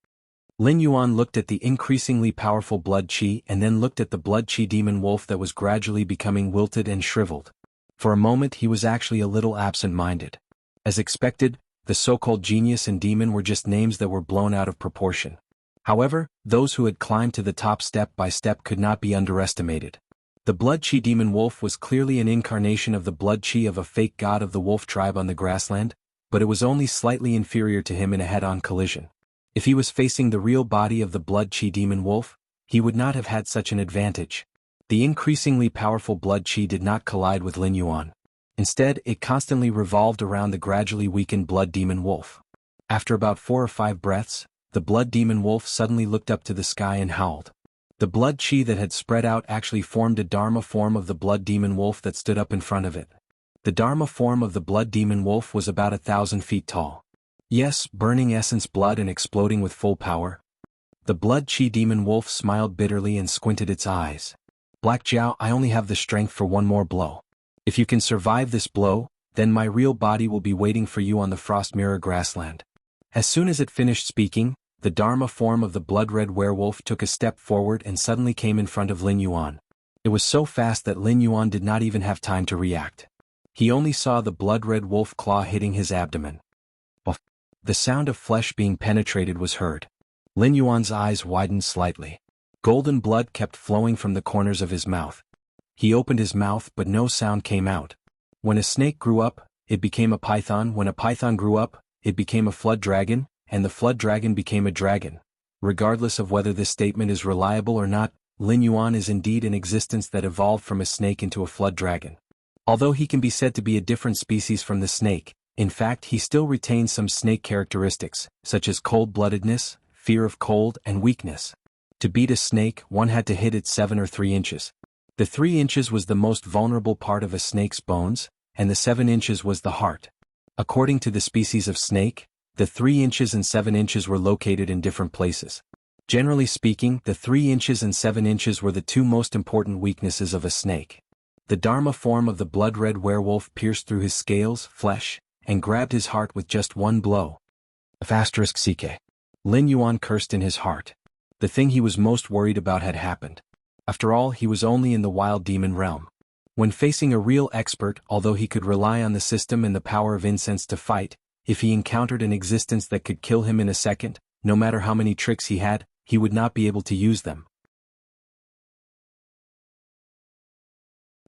Lin Yuan looked at the increasingly powerful blood chi and then looked at the blood chi demon wolf that was gradually becoming wilted and shriveled. For a moment he was actually a little absent-minded. As expected, the so-called genius and demon were just names that were blown out of proportion. However, those who had climbed to the top step by step could not be underestimated. The blood chi demon wolf was clearly an incarnation of the blood chi of a fake god of the wolf tribe on the grassland, but it was only slightly inferior to him in a head-on collision. If he was facing the real body of the blood chi demon wolf, he would not have had such an advantage. The increasingly powerful blood chi did not collide with Lin Yuan. Instead, it constantly revolved around the gradually weakened blood demon wolf. After about 4 or 5 breaths, the blood demon wolf suddenly looked up to the sky and howled. The blood chi that had spread out actually formed a Dharma form of the blood demon wolf that stood up in front of it. The Dharma form of the blood demon wolf was about 1,000 feet tall. Yes, burning essence blood and exploding with full power. The blood chi demon wolf smiled bitterly and squinted its eyes. Black Jiao, I only have the strength for one more blow. If you can survive this blow, then my real body will be waiting for you on the Frost Mirror grassland. As soon as it finished speaking, the Dharma form of the blood-red werewolf took a step forward and suddenly came in front of Lin Yuan. It was so fast that Lin Yuan did not even have time to react. He only saw the blood-red wolf claw hitting his abdomen. The sound of flesh being penetrated was heard. Lin Yuan's eyes widened slightly. Golden blood kept flowing from the corners of his mouth. He opened his mouth but no sound came out. When a snake grew up, it became a python. When a python grew up, it became a flood dragon, and the flood dragon became a dragon. Regardless of whether this statement is reliable or not, Lin Yuan is indeed an existence that evolved from a snake into a flood dragon. Although he can be said to be a different species from the snake, in fact he still retains some snake characteristics, such as cold-bloodedness, fear of cold, and weakness. To beat a snake, one had to hit it 7 or 3 inches. The 3 inches was the most vulnerable part of a snake's bones, and the 7 inches was the heart. According to the species of snake, the 3 inches and 7 inches were located in different places. Generally speaking, the 3 inches and 7 inches were the 2 most important weaknesses of a snake. The Dharma form of the blood-red werewolf pierced through his scales, flesh, and grabbed his heart with just one blow. *CK. Lin Yuan cursed in his heart. The thing he was most worried about had happened. After all, he was only in the wild demon realm. When facing a real expert, although he could rely on the system and the power of incense to fight, if he encountered an existence that could kill him in a second, no matter how many tricks he had, he would not be able to use them.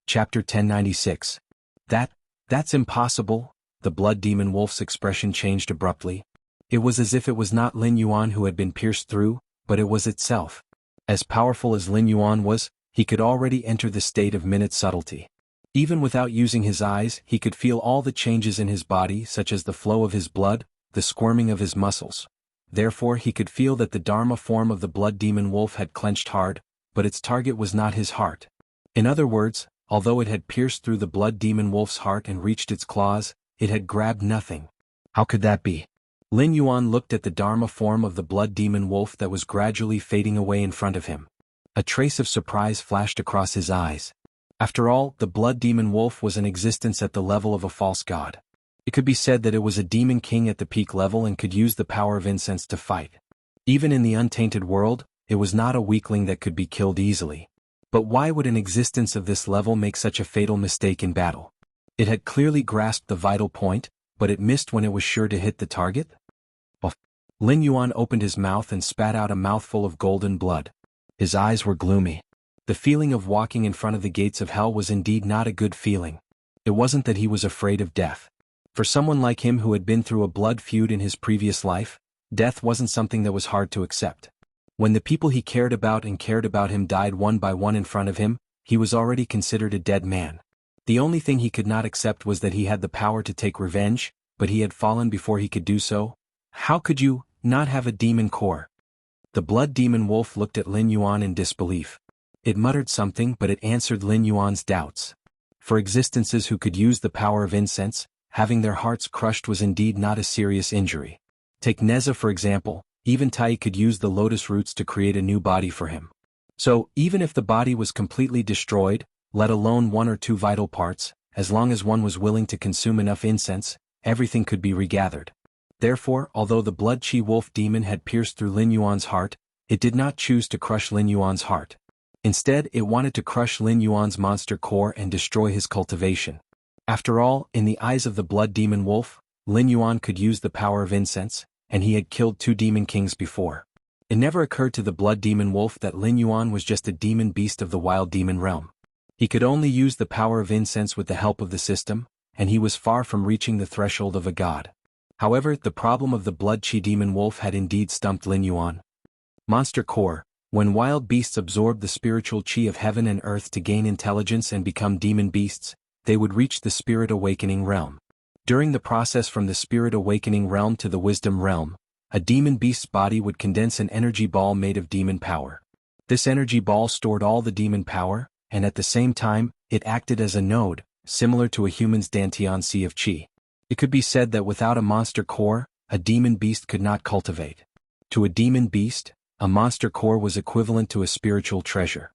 Chapter 1096. That's impossible. The blood demon wolf's expression changed abruptly. It was as if it was not Lin Yuan who had been pierced through, but it was itself. As powerful as Lin Yuan was, he could already enter the state of minute subtlety. Even without using his eyes, he could feel all the changes in his body, such as the flow of his blood, the squirming of his muscles. Therefore he could feel that the Dharma form of the blood demon wolf had clenched hard, but its target was not his heart. In other words, although it had pierced through the blood demon wolf's heart and reached its claws, it had grabbed nothing. How could that be? Lin Yuan looked at the Dharma form of the blood demon wolf that was gradually fading away in front of him. A trace of surprise flashed across his eyes. After all, the blood demon wolf was an existence at the level of a false god. It could be said that it was a demon king at the peak level and could use the power of incense to fight. Even in the untainted world, it was not a weakling that could be killed easily. But why would an existence of this level make such a fatal mistake in battle? It had clearly grasped the vital point, but it missed when it was sure to hit the target? Lin Yuan opened his mouth and spat out a mouthful of golden blood. His eyes were gloomy. The feeling of walking in front of the gates of hell was indeed not a good feeling. It wasn't that he was afraid of death. For someone like him who had been through a blood feud in his previous life, death wasn't something that was hard to accept. When the people he cared about him died one by one in front of him, he was already considered a dead man. The only thing he could not accept was that he had the power to take revenge, but he had fallen before he could do so. How could you not have a demon core? The blood demon wolf looked at Lin Yuan in disbelief. It muttered something, but it answered Lin Yuan's doubts. For existences who could use the power of incense, having their hearts crushed was indeed not a serious injury. Take Neza for example, even Tai could use the lotus roots to create a new body for him. So, even if the body was completely destroyed, let alone one or two vital parts, as long as one was willing to consume enough incense, everything could be regathered. Therefore, although the blood chi wolf demon had pierced through Lin Yuan's heart, it did not choose to crush Lin Yuan's heart. Instead, it wanted to crush Lin Yuan's monster core and destroy his cultivation. After all, in the eyes of the blood demon wolf, Lin Yuan could use the power of incense, and he had killed 2 demon kings before. It never occurred to the blood demon wolf that Lin Yuan was just a demon beast of the wild demon realm. He could only use the power of incense with the help of the system, and he was far from reaching the threshold of a god. However, the problem of the blood chi demon wolf had indeed stumped Lin Yuan. Monster core. When wild beasts absorb the spiritual chi of heaven and earth to gain intelligence and become demon beasts, they would reach the spirit awakening realm. During the process from the spirit awakening realm to the wisdom realm, a demon beast's body would condense an energy ball made of demon power. This energy ball stored all the demon power, and at the same time, it acted as a node, similar to a human's Dantian sea of chi. It could be said that without a monster core, a demon beast could not cultivate. To a demon beast, a monster core was equivalent to a spiritual treasure.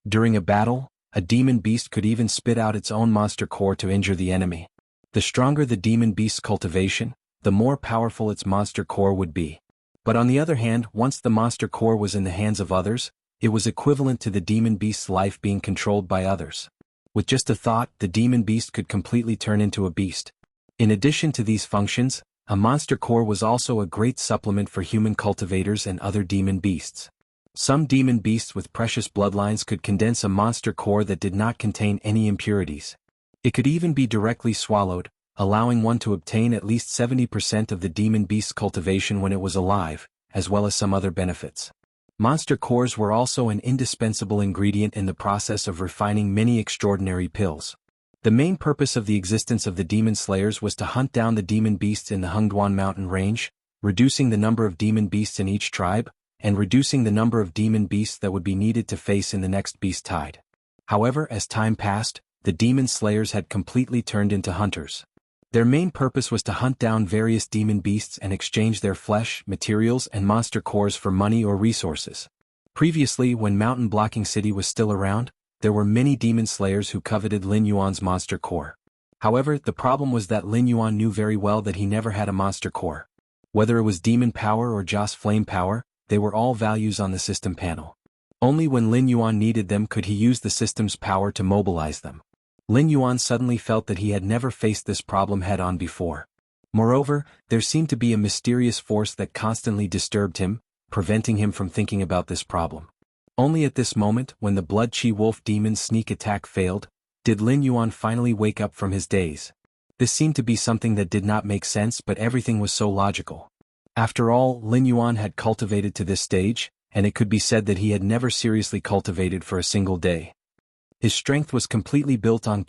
During a battle, a demon beast could even spit out its own monster core to injure the enemy. The stronger the demon beast's cultivation, the more powerful its monster core would be. But on the other hand, once the monster core was in the hands of others, it was equivalent to the demon beast's life being controlled by others. With just a thought, the demon beast could completely turn into a beast. In addition to these functions, a monster core was also a great supplement for human cultivators and other demon beasts. Some demon beasts with precious bloodlines could condense a monster core that did not contain any impurities. It could even be directly swallowed, allowing one to obtain at least 70% of the demon beast's cultivation when it was alive, as well as some other benefits. Monster cores were also an indispensable ingredient in the process of refining many extraordinary pills. The main purpose of the existence of the demon slayers was to hunt down the demon beasts in the Hengduan mountain range, reducing the number of demon beasts in each tribe, and reducing the number of demon beasts that would be needed to face in the next beast tide. However, as time passed, the demon slayers had completely turned into hunters. Their main purpose was to hunt down various demon beasts and exchange their flesh, materials, and monster cores for money or resources. Previously, when Mountain Blocking City was still around, there were many demon slayers who coveted Lin Yuan's monster core. However, the problem was that Lin Yuan knew very well that he never had a monster core. Whether it was demon power or Joss flame power, they were all values on the system panel. Only when Lin Yuan needed them could he use the system's power to mobilize them. Lin Yuan suddenly felt that he had never faced this problem head-on before. Moreover, there seemed to be a mysterious force that constantly disturbed him, preventing him from thinking about this problem. Only at this moment, when the Blood Chi Wolf Demon's sneak attack failed, did Lin Yuan finally wake up from his daze. This seemed to be something that did not make sense, but everything was so logical. After all, Lin Yuan had cultivated to this stage, and it could be said that he had never seriously cultivated for a single day. His strength was completely built on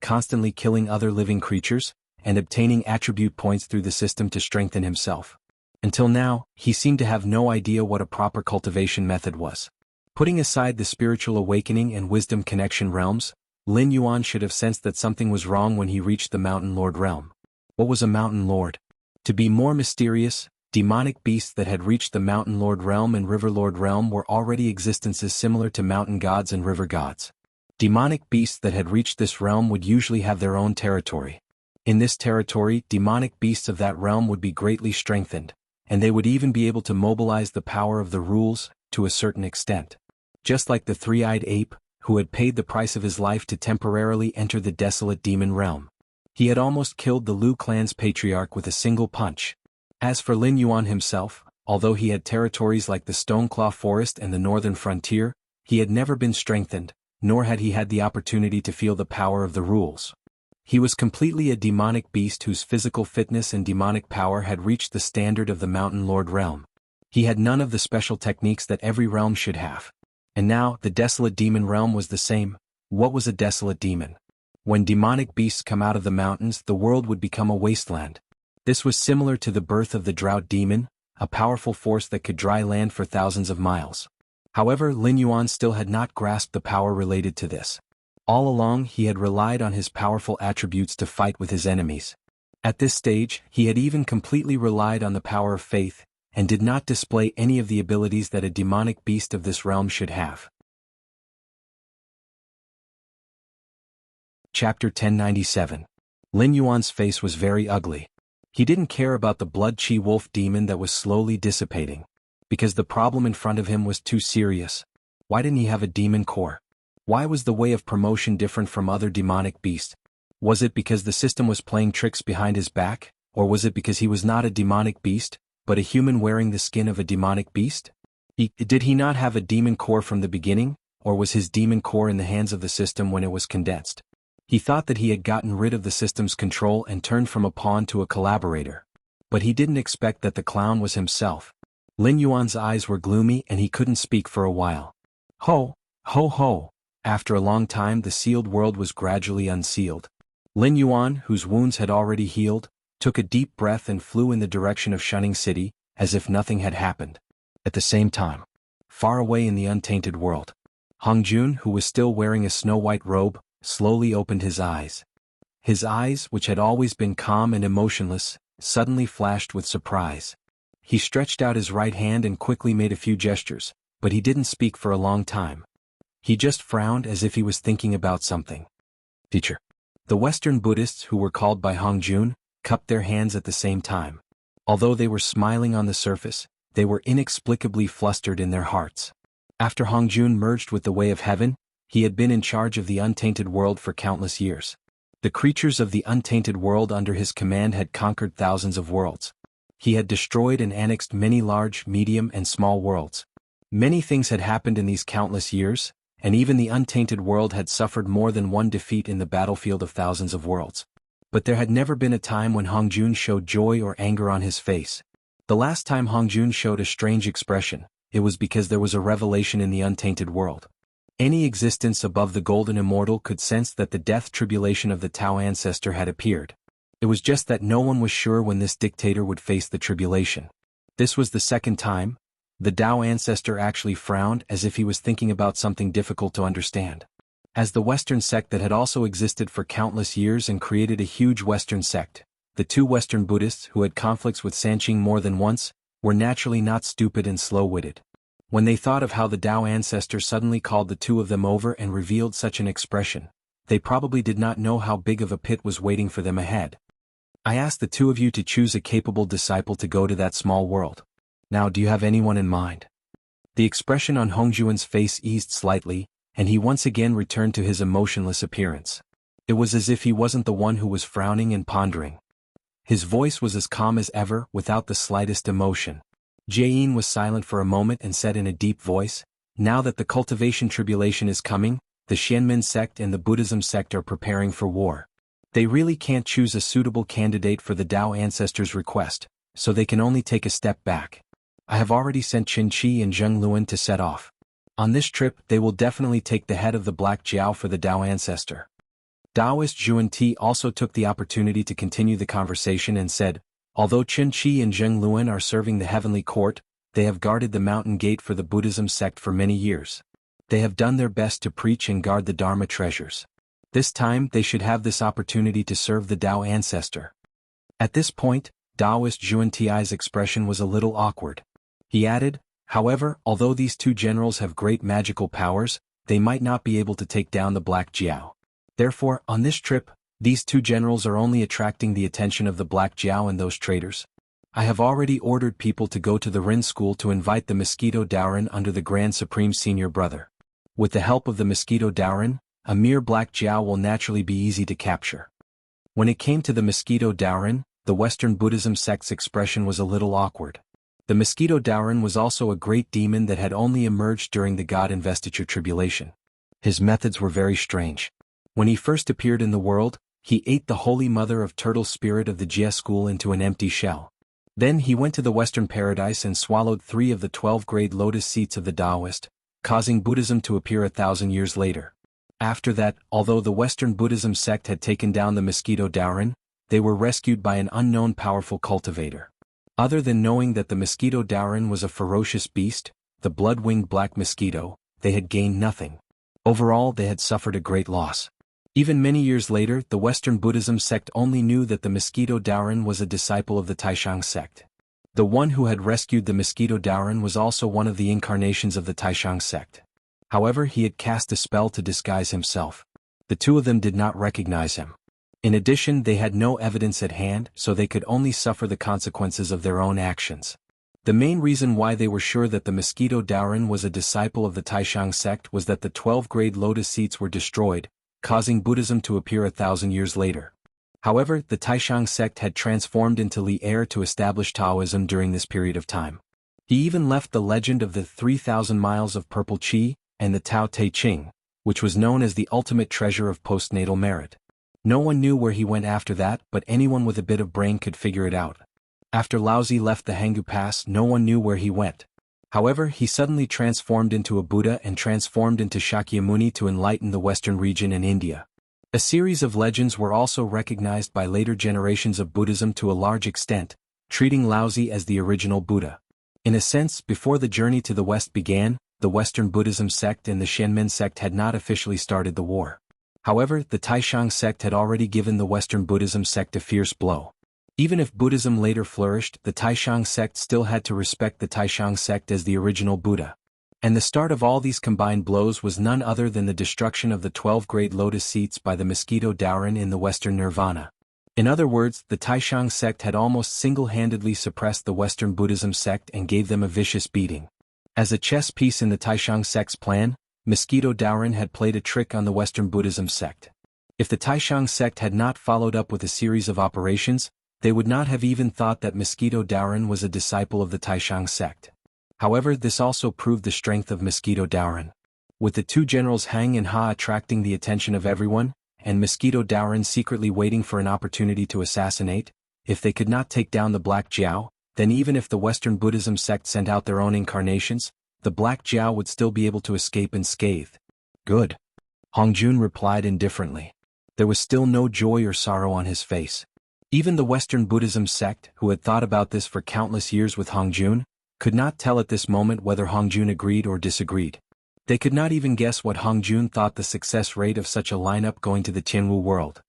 constantly killing other living creatures, and obtaining attribute points through the system to strengthen himself. Until now, he seemed to have no idea what a proper cultivation method was. Putting aside the spiritual awakening and wisdom connection realms, Lin Yuan should have sensed that something was wrong when he reached the Mountain Lord realm. What was a Mountain Lord? To be more mysterious, demonic beasts that had reached the Mountain Lord realm and River Lord realm were already existences similar to mountain gods and river gods. Demonic beasts that had reached this realm would usually have their own territory. In this territory, demonic beasts of that realm would be greatly strengthened, and they would even be able to mobilize the power of the rules, to a certain extent. Just like the three-eyed ape, who had paid the price of his life to temporarily enter the desolate demon realm. He had almost killed the Lu clan's patriarch with a single punch. As for Lin Yuan himself, although he had territories like the Stoneclaw Forest and the northern frontier, he had never been strengthened, nor had he had the opportunity to feel the power of the rules. He was completely a demonic beast whose physical fitness and demonic power had reached the standard of the Mountain Lord realm. He had none of the special techniques that every realm should have. And now, the desolate demon realm was the same. What was a desolate demon? When demonic beasts come out of the mountains, the world would become a wasteland. This was similar to the birth of the drought demon, a powerful force that could dry land for thousands of miles. However, Lin Yuan still had not grasped the power related to this. All along, he had relied on his powerful attributes to fight with his enemies. At this stage, he had even completely relied on the power of faith, and did not display any of the abilities that a demonic beast of this realm should have. Chapter 1097. Lin Yuan's face was very ugly. He didn't care about the Blood Chi Wolf demon that was slowly dissipating, because the problem in front of him was too serious. Why didn't he have a demon core? Why was the way of promotion different from other demonic beasts? Was it because the system was playing tricks behind his back, or was it because he was not a demonic beast, but a human wearing the skin of a demonic beast? Did he not have a demon core from the beginning, or was his demon core in the hands of the system when it was condensed? He thought that he had gotten rid of the system's control and turned from a pawn to a collaborator. But he didn't expect that the clown was himself. Lin Yuan's eyes were gloomy and he couldn't speak for a while. Ho, ho ho. After a long time the sealed world was gradually unsealed. Lin Yuan, whose wounds had already healed, took a deep breath and flew in the direction of Shunning City, as if nothing had happened. At the same time, far away in the untainted world, Hongjun, who was still wearing a snow-white robe, slowly opened his eyes. His eyes, which had always been calm and emotionless, suddenly flashed with surprise. He stretched out his right hand and quickly made a few gestures, but he didn't speak for a long time. He just frowned as if he was thinking about something. Teacher. The Western Buddhists, who were called by Hongjun, cupped their hands at the same time. Although they were smiling on the surface, they were inexplicably flustered in their hearts. After Hongjun merged with the Way of Heaven, he had been in charge of the untainted world for countless years. The creatures of the untainted world under his command had conquered thousands of worlds. He had destroyed and annexed many large, medium, and small worlds. Many things had happened in these countless years, and even the untainted world had suffered more than one defeat in the battlefield of thousands of worlds. But there had never been a time when Hongjun showed joy or anger on his face. The last time Hongjun showed a strange expression, it was because there was a revelation in the untainted world. Any existence above the golden immortal could sense that the death tribulation of the Tao ancestor had appeared. It was just that no one was sure when this dictator would face the tribulation. This was the second time. The Tao ancestor actually frowned as if he was thinking about something difficult to understand. As the Western sect that had also existed for countless years and created a huge Western sect, the two Western Buddhists who had conflicts with Sanqing more than once, were naturally not stupid and slow-witted. When they thought of how the Tao ancestor suddenly called the two of them over and revealed such an expression, they probably did not know how big of a pit was waiting for them ahead. I asked the two of you to choose a capable disciple to go to that small world. Now do you have anyone in mind? The expression on Hongjun's face eased slightly, and he once again returned to his emotionless appearance. It was as if he wasn't the one who was frowning and pondering. His voice was as calm as ever, without the slightest emotion. Jianghu was silent for a moment and said in a deep voice, "Now that the cultivation tribulation is coming, the Xianmen sect and the Buddhism sect are preparing for war. They really can't choose a suitable candidate for the Tao ancestors' request, so they can only take a step back. I have already sent Qin Chi and Zheng Luan to set off. On this trip they will definitely take the head of the Black Jiao for the Tao ancestor." Taoist Zhuan Ti also took the opportunity to continue the conversation and said, "Although Qin Chi and Zheng Luan are serving the heavenly court, they have guarded the mountain gate for the Buddhism sect for many years. They have done their best to preach and guard the Dharma treasures. This time they should have this opportunity to serve the Tao ancestor." At this point, Taoist Zhuan Ti's expression was a little awkward. He added, "However, although these two generals have great magical powers, they might not be able to take down the Black Jiao. Therefore, on this trip, these two generals are only attracting the attention of the Black Jiao and those traitors. I have already ordered people to go to the Ren school to invite the Mosquito Daoren under the Grand Supreme Senior Brother. With the help of the Mosquito Daoren, a mere Black Jiao will naturally be easy to capture." When it came to the Mosquito Daoren, the Western Buddhism sect's expression was a little awkward. The Mosquito Daoren was also a great demon that had only emerged during the God Investiture tribulation. His methods were very strange. When he first appeared in the world, he ate the Holy Mother of Turtle Spirit of the Jie school into an empty shell. Then he went to the Western Paradise and swallowed 3 of the 12 great lotus seats of the Taoist, causing Buddhism to appear 1,000 years later. After that, although the Western Buddhism sect had taken down the Mosquito Daoren, they were rescued by an unknown powerful cultivator. Other than knowing that the Mosquito Daoren was a ferocious beast, the blood-winged black mosquito, they had gained nothing. Overall, they had suffered a great loss. Even many years later, the Western Buddhism sect only knew that the Mosquito Daoren was a disciple of the Taishang sect. The one who had rescued the Mosquito Daoren was also one of the incarnations of the Taishang sect. However, he had cast a spell to disguise himself. The two of them did not recognize him. In addition, they had no evidence at hand, so they could only suffer the consequences of their own actions. The main reason why they were sure that the Mosquito Daoren was a disciple of the Taishang sect was that the 12 great lotus seats were destroyed, causing Buddhism to appear 1,000 years later. However, the Taishang sect had transformed into Li Air to establish Taoism during this period of time. He even left the legend of the 3,000 miles of purple qi, and the Tao Te Ching, which was known as the ultimate treasure of postnatal merit. No one knew where he went after that, but anyone with a bit of brain could figure it out. After Laozi left the Hanggu Pass, no one knew where he went. However, he suddenly transformed into a Buddha and transformed into Shakyamuni to enlighten the Western region and India. A series of legends were also recognized by later generations of Buddhism to a large extent, treating Laozi as the original Buddha. In a sense, before the journey to the West began, the Western Buddhism sect and the Xianmen sect had not officially started the war. However, the Taishang sect had already given the Western Buddhism sect a fierce blow. Even if Buddhism later flourished, the Taishang sect still had to respect the Taishang sect as the original Buddha. And the start of all these combined blows was none other than the destruction of the 12 great lotus seats by the Mosquito Daoren in the Western Nirvana. In other words, the Taishang sect had almost single-handedly suppressed the Western Buddhism sect and gave them a vicious beating. As a chess piece in the Taishang sect's plan, Mosquito Daoren had played a trick on the Western Buddhism sect. If the Taishang sect had not followed up with a series of operations, they would not have even thought that Mosquito Daoren was a disciple of the Taishang sect. However, this also proved the strength of Mosquito Daoren. With the two generals Hang and Ha attracting the attention of everyone, and Mosquito Daoren secretly waiting for an opportunity to assassinate, if they could not take down the Black Jiao, then even if the Western Buddhism sect sent out their own incarnations, the Black Jiao would still be able to escape unscathed. Good. Hongjun replied indifferently. There was still no joy or sorrow on his face. Even the Western Buddhism sect, who had thought about this for countless years with Hongjun, could not tell at this moment whether Hongjun agreed or disagreed. They could not even guess what Hongjun thought the success rate of such a lineup going to the Tianwu world.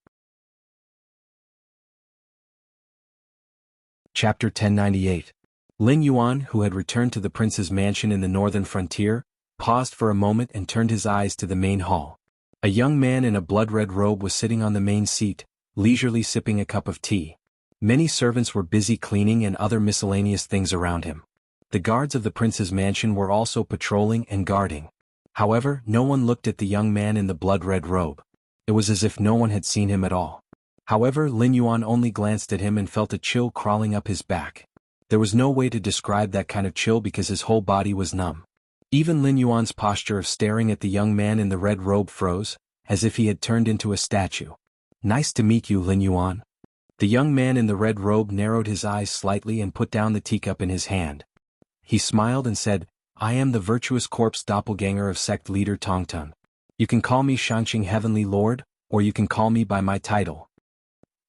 Chapter 1098. Ling Yuan, who had returned to the prince's mansion in the northern frontier, paused for a moment and turned his eyes to the main hall. A young man in a blood-red robe was sitting on the main seat, leisurely sipping a cup of tea. Many servants were busy cleaning and other miscellaneous things around him. The guards of the prince's mansion were also patrolling and guarding. However, no one looked at the young man in the blood-red robe. It was as if no one had seen him at all. However, Lin Yuan only glanced at him and felt a chill crawling up his back. There was no way to describe that kind of chill because his whole body was numb. Even Lin Yuan's posture of staring at the young man in the red robe froze, as if he had turned into a statue. "Nice to meet you, Lin Yuan." The young man in the red robe narrowed his eyes slightly and put down the teacup in his hand. He smiled and said, "I am the virtuous corpse doppelganger of sect leader Tongtun. You can call me Shanqing Heavenly Lord, or you can call me by my title."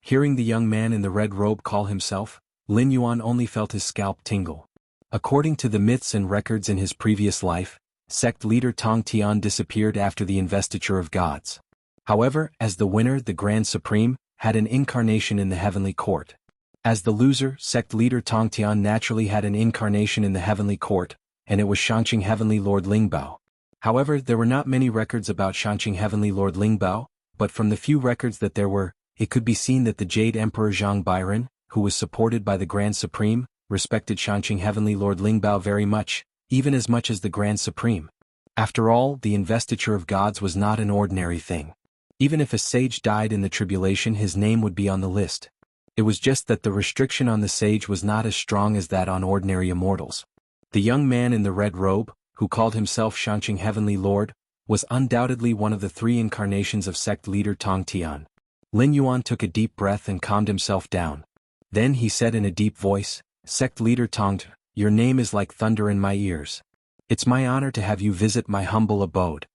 Hearing the young man in the red robe call himself, Lin Yuan only felt his scalp tingle. According to the myths and records in his previous life, sect leader Tong Tian disappeared after the investiture of gods. However, as the winner, the Grand Supreme, had an incarnation in the heavenly court. As the loser, sect leader Tong Tian naturally had an incarnation in the heavenly court, and it was Shanqing Heavenly Lord Lingbao. However, there were not many records about Shanqing Heavenly Lord Lingbao, but from the few records that there were, it could be seen that the Jade Emperor Zhang Bairen, who was supported by the Grand Supreme, respected Shanqing Heavenly Lord Lingbao very much, even as much as the Grand Supreme. After all, the investiture of gods was not an ordinary thing. Even if a sage died in the tribulation, his name would be on the list. It was just that the restriction on the sage was not as strong as that on ordinary immortals. The young man in the red robe, who called himself Shanqing Heavenly Lord, was undoubtedly one of the three incarnations of sect leader Tong Tian. Lin Yuan took a deep breath and calmed himself down. Then he said in a deep voice, "Sect leader Tong, your name is like thunder in my ears. It's my honor to have you visit my humble abode."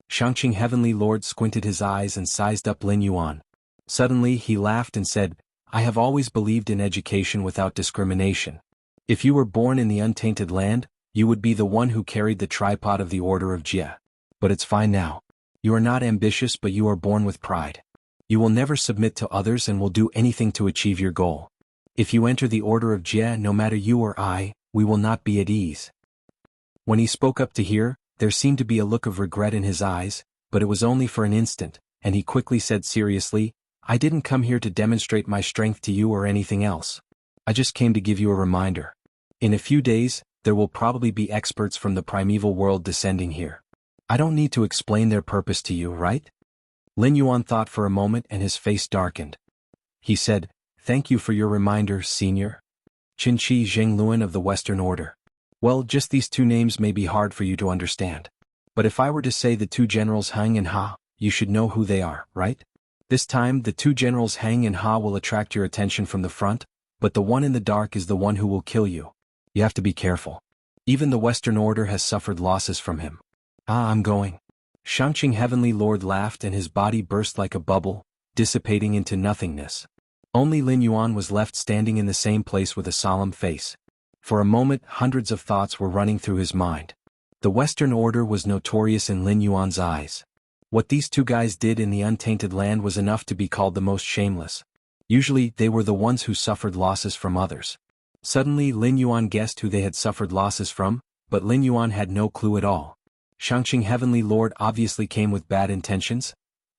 Shanqing Heavenly Lord squinted his eyes and sized up Lin Yuan. Suddenly he laughed and said, "I have always believed in education without discrimination. If you were born in the untainted land, you would be the one who carried the tripod of the Order of Jia. But it's fine now. You are not ambitious, but you are born with pride. You will never submit to others and will do anything to achieve your goal. If you enter the Order of Jia, no matter you or I, we will not be at ease." When he spoke up to hear, there seemed to be a look of regret in his eyes, but it was only for an instant, and he quickly said seriously, "I didn't come here to demonstrate my strength to you or anything else. I just came to give you a reminder. In a few days, there will probably be experts from the primeval world descending here. I don't need to explain their purpose to you, right?" Lin Yuan thought for a moment and his face darkened. He said, "Thank you for your reminder, Senior. Qinqi Zhengluan of the Western Order. Well, just these two names may be hard for you to understand. But if I were to say the two generals Hang and Ha, you should know who they are, right? This time, the two generals Hang and Ha will attract your attention from the front, but the one in the dark is the one who will kill you. You have to be careful. Even the Western Order has suffered losses from him." I'm going." Shanqing Heavenly Lord laughed and his body burst like a bubble, dissipating into nothingness. Only Lin Yuan was left standing in the same place with a solemn face. For a moment, hundreds of thoughts were running through his mind. The Western Order was notorious in Lin Yuan's eyes. What these two guys did in the untainted land was enough to be called the most shameless. Usually, they were the ones who suffered losses from others. Suddenly, Lin Yuan guessed who they had suffered losses from, but Lin Yuan had no clue at all. Shanqing Heavenly Lord obviously came with bad intentions.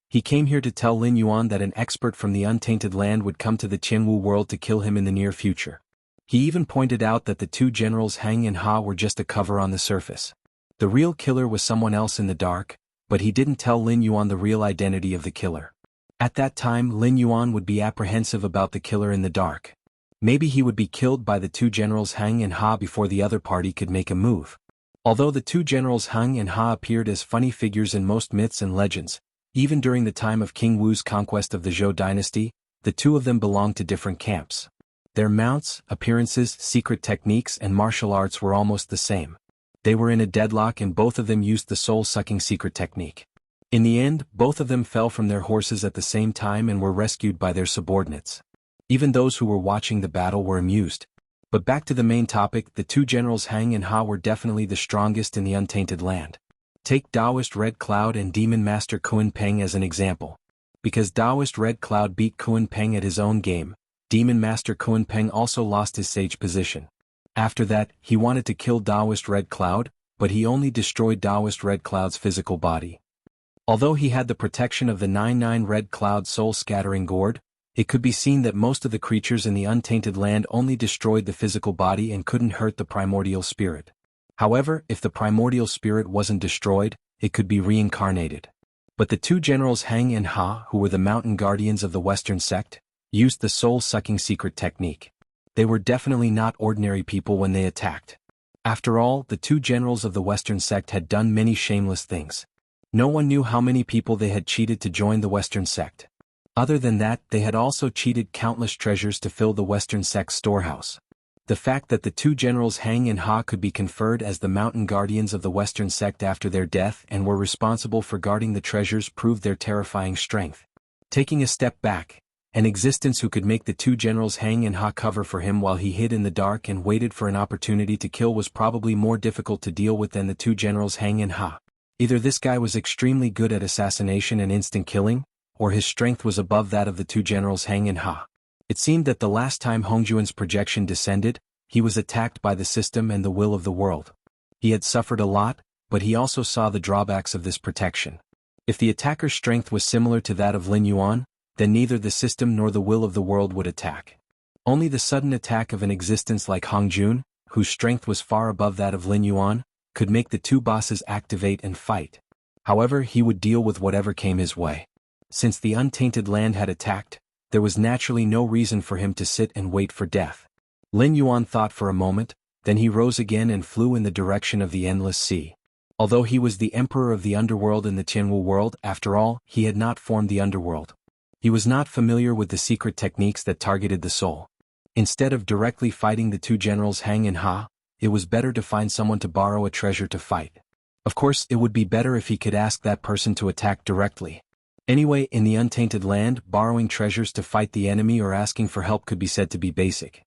He came here to tell Lin Yuan that an expert from the untainted land would come to the Jianghu world to kill him in the near future. He even pointed out that the two generals Hang and Ha were just a cover on the surface. The real killer was someone else in the dark, but he didn't tell Lin Yuan the real identity of the killer. At that time, Lin Yuan would be apprehensive about the killer in the dark. Maybe he would be killed by the two generals Hang and Ha before the other party could make a move. Although the two generals Hang and Ha appeared as funny figures in most myths and legends, even during the time of King Wu's conquest of the Zhou dynasty, the two of them belonged to different camps. Their mounts, appearances, secret techniques and martial arts were almost the same. They were in a deadlock and both of them used the soul-sucking secret technique. In the end, both of them fell from their horses at the same time and were rescued by their subordinates. Even those who were watching the battle were amused. But back to the main topic, the two generals Hang and Ha were definitely the strongest in the untainted land. Take Taoist Red Cloud and Demon Master Kun Peng as an example. Because Taoist Red Cloud beat Kun Peng at his own game, Demon Master Kun Peng also lost his sage position. After that, he wanted to kill Taoist Red Cloud, but he only destroyed Taoist Red Cloud's physical body. Although he had the protection of the 9-9 Red Cloud soul-scattering gourd, it could be seen that most of the creatures in the untainted land only destroyed the physical body and couldn't hurt the primordial spirit. However, if the primordial spirit wasn't destroyed, it could be reincarnated. But the two generals Hang and Ha, who were the mountain guardians of the Western sect, used the soul-sucking secret technique. They were definitely not ordinary people when they attacked. After all, the two generals of the Western sect had done many shameless things. No one knew how many people they had cheated to join the Western sect. Other than that, they had also cheated countless treasures to fill the Western sect's storehouse. The fact that the two generals Hang and Ha could be conferred as the mountain guardians of the Western sect after their death and were responsible for guarding the treasures proved their terrifying strength. Taking a step back, an existence who could make the two generals Hang and Ha cover for him while he hid in the dark and waited for an opportunity to kill was probably more difficult to deal with than the two generals Hang and Ha. Either this guy was extremely good at assassination and instant killing, or his strength was above that of the two generals Hang and Ha. It seemed that the last time Hongjuan's projection descended, he was attacked by the system and the will of the world. He had suffered a lot, but he also saw the drawbacks of this protection. If the attacker's strength was similar to that of Lin Yuan, then neither the system nor the will of the world would attack. Only the sudden attack of an existence like Hongjun, whose strength was far above that of Lin Yuan, could make the two bosses activate and fight. However, he would deal with whatever came his way. Since the untainted land had attacked, there was naturally no reason for him to sit and wait for death. Lin Yuan thought for a moment, then he rose again and flew in the direction of the endless sea. Although he was the emperor of the underworld in the Jianghu world, after all, he had not formed the underworld. He was not familiar with the secret techniques that targeted the soul. Instead of directly fighting the two generals Hang and Ha, it was better to find someone to borrow a treasure to fight. Of course, it would be better if he could ask that person to attack directly. Anyway, in the untainted land, borrowing treasures to fight the enemy or asking for help could be said to be basic.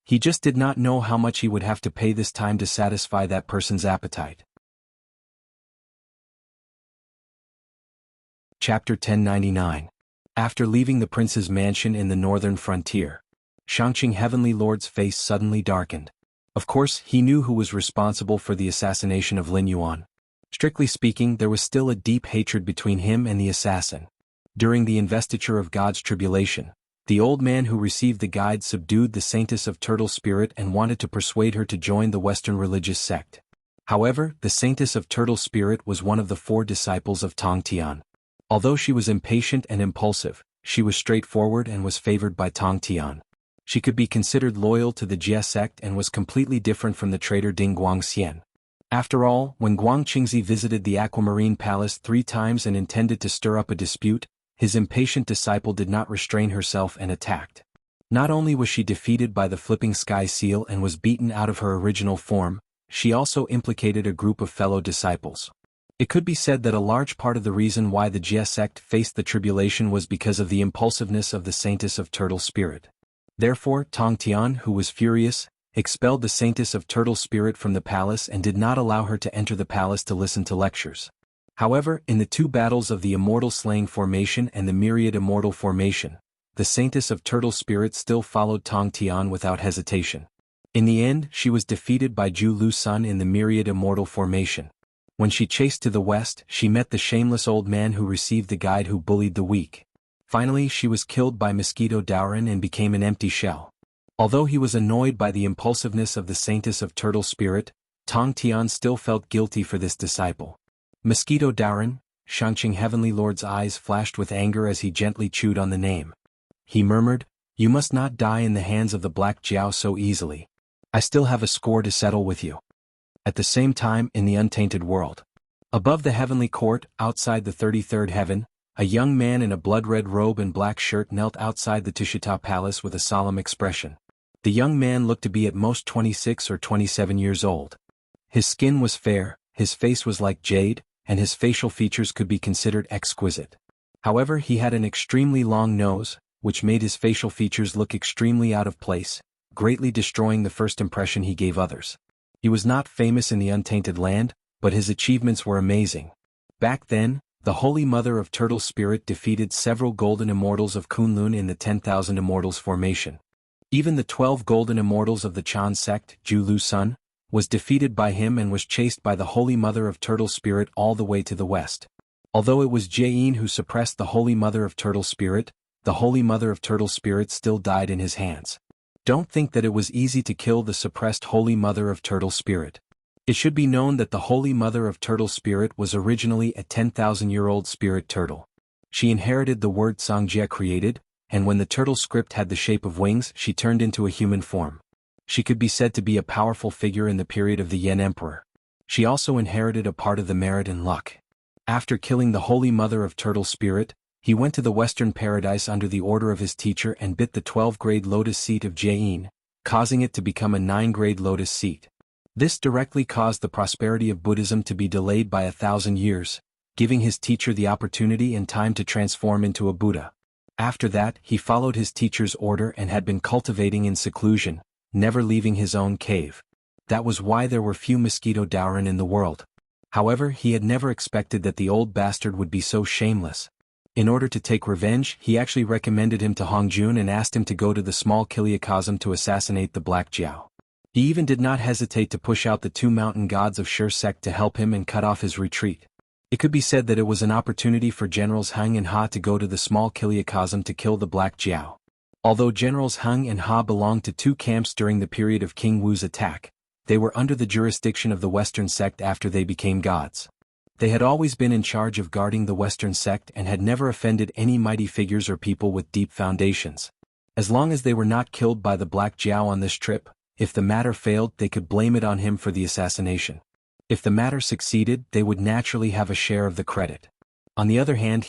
He just did not know how much he would have to pay this time to satisfy that person's appetite. Chapter 1099. After leaving the prince's mansion in the northern frontier, Shangqing Heavenly Lord's face suddenly darkened. Of course, he knew who was responsible for the assassination of Lin Yuan. Strictly speaking, there was still a deep hatred between him and the assassin. During the investiture of God's tribulation, the old man who received the guide subdued the saintess of Turtle Spirit and wanted to persuade her to join the Western religious sect. However, the saintess of Turtle Spirit was one of the 4 disciples of Tong Tian. Although she was impatient and impulsive, she was straightforward and was favored by Tong Tian. She could be considered loyal to the Jie sect and was completely different from the traitor Ding Guangxian. After all, when Guang Qingzi visited the Aquamarine Palace 3 times and intended to stir up a dispute, his impatient disciple did not restrain herself and attacked. Not only was she defeated by the flipping sky seal and was beaten out of her original form, she also implicated a group of fellow disciples. It could be said that a large part of the reason why the Jie sect faced the tribulation was because of the impulsiveness of the saintess of Turtle Spirit. Therefore, Tong Tian, who was furious, expelled the saintess of Turtle Spirit from the palace and did not allow her to enter the palace to listen to lectures. However, in the 2 battles of the Immortal Slaying Formation and the Myriad Immortal Formation, the saintess of Turtle Spirit still followed Tong Tian without hesitation. In the end, she was defeated by Zhu Lu Sun in the Myriad Immortal Formation. When she chased to the west, she met the shameless old man who received the guide who bullied the weak. Finally, she was killed by Mosquito Daoran and became an empty shell. Although he was annoyed by the impulsiveness of the saintess of Turtle Spirit, Tong Tian still felt guilty for this disciple. Mosquito Daoran, Shangqing Heavenly Lord's eyes flashed with anger as he gently chewed on the name. He murmured, "You must not die in the hands of the Black Jiao so easily. I still have a score to settle with you." At the same time, in the untainted world, above the heavenly court, outside the 33rd heaven, a young man in a blood-red robe and black shirt knelt outside the Tushita Palace with a solemn expression. The young man looked to be at most 26 or 27 years old. His skin was fair, his face was like jade, and his facial features could be considered exquisite. However, he had an extremely long nose, which made his facial features look extremely out of place, greatly destroying the first impression he gave others. He was not famous in the untainted land, but his achievements were amazing. Back then, the Holy Mother of Turtle Spirit defeated several golden immortals of Kunlun in the 10,000 Immortals formation. Even the 12 golden immortals of the Chan sect, Zhu Lu Sun, was defeated by him and was chased by the Holy Mother of Turtle Spirit all the way to the west. Although it was Jieyin who suppressed the Holy Mother of Turtle Spirit, the Holy Mother of Turtle Spirit still died in his hands. Don't think that it was easy to kill the suppressed Holy Mother of Turtle Spirit. It should be known that the Holy Mother of Turtle Spirit was originally a 10,000-year-old spirit turtle. She inherited the word Songjie created, and when the turtle script had the shape of wings, she turned into a human form. She could be said to be a powerful figure in the period of the Yen Emperor. She also inherited a part of the merit and luck. After killing the Holy Mother of Turtle Spirit, he went to the Western Paradise under the order of his teacher and bit the 12-grade lotus seat of Jianghu, causing it to become a 9-grade lotus seat. This directly caused the prosperity of Buddhism to be delayed by 1,000 years, giving his teacher the opportunity and time to transform into a Buddha. After that, he followed his teacher's order and had been cultivating in seclusion, never leaving his own cave. That was why there were few mosquito Daoren in the world. However, he had never expected that the old bastard would be so shameless. In order to take revenge, he actually recommended him to Hongjun and asked him to go to the small Kiliakosm to assassinate the Black Jiao. He even did not hesitate to push out the 2 mountain gods of Shi sect to help him and cut off his retreat. It could be said that it was an opportunity for Generals Heng and Ha to go to the small Kiliakosm to kill the Black Jiao. Although Generals Heng and Ha belonged to 2 camps during the period of King Wu's attack, they were under the jurisdiction of the Western sect after they became gods. They had always been in charge of guarding the Western sect and had never offended any mighty figures or people with deep foundations. As long as they were not killed by the Black Jiao on this trip, if the matter failed, they could blame it on him for the assassination. If the matter succeeded, they would naturally have a share of the credit. On the other hand,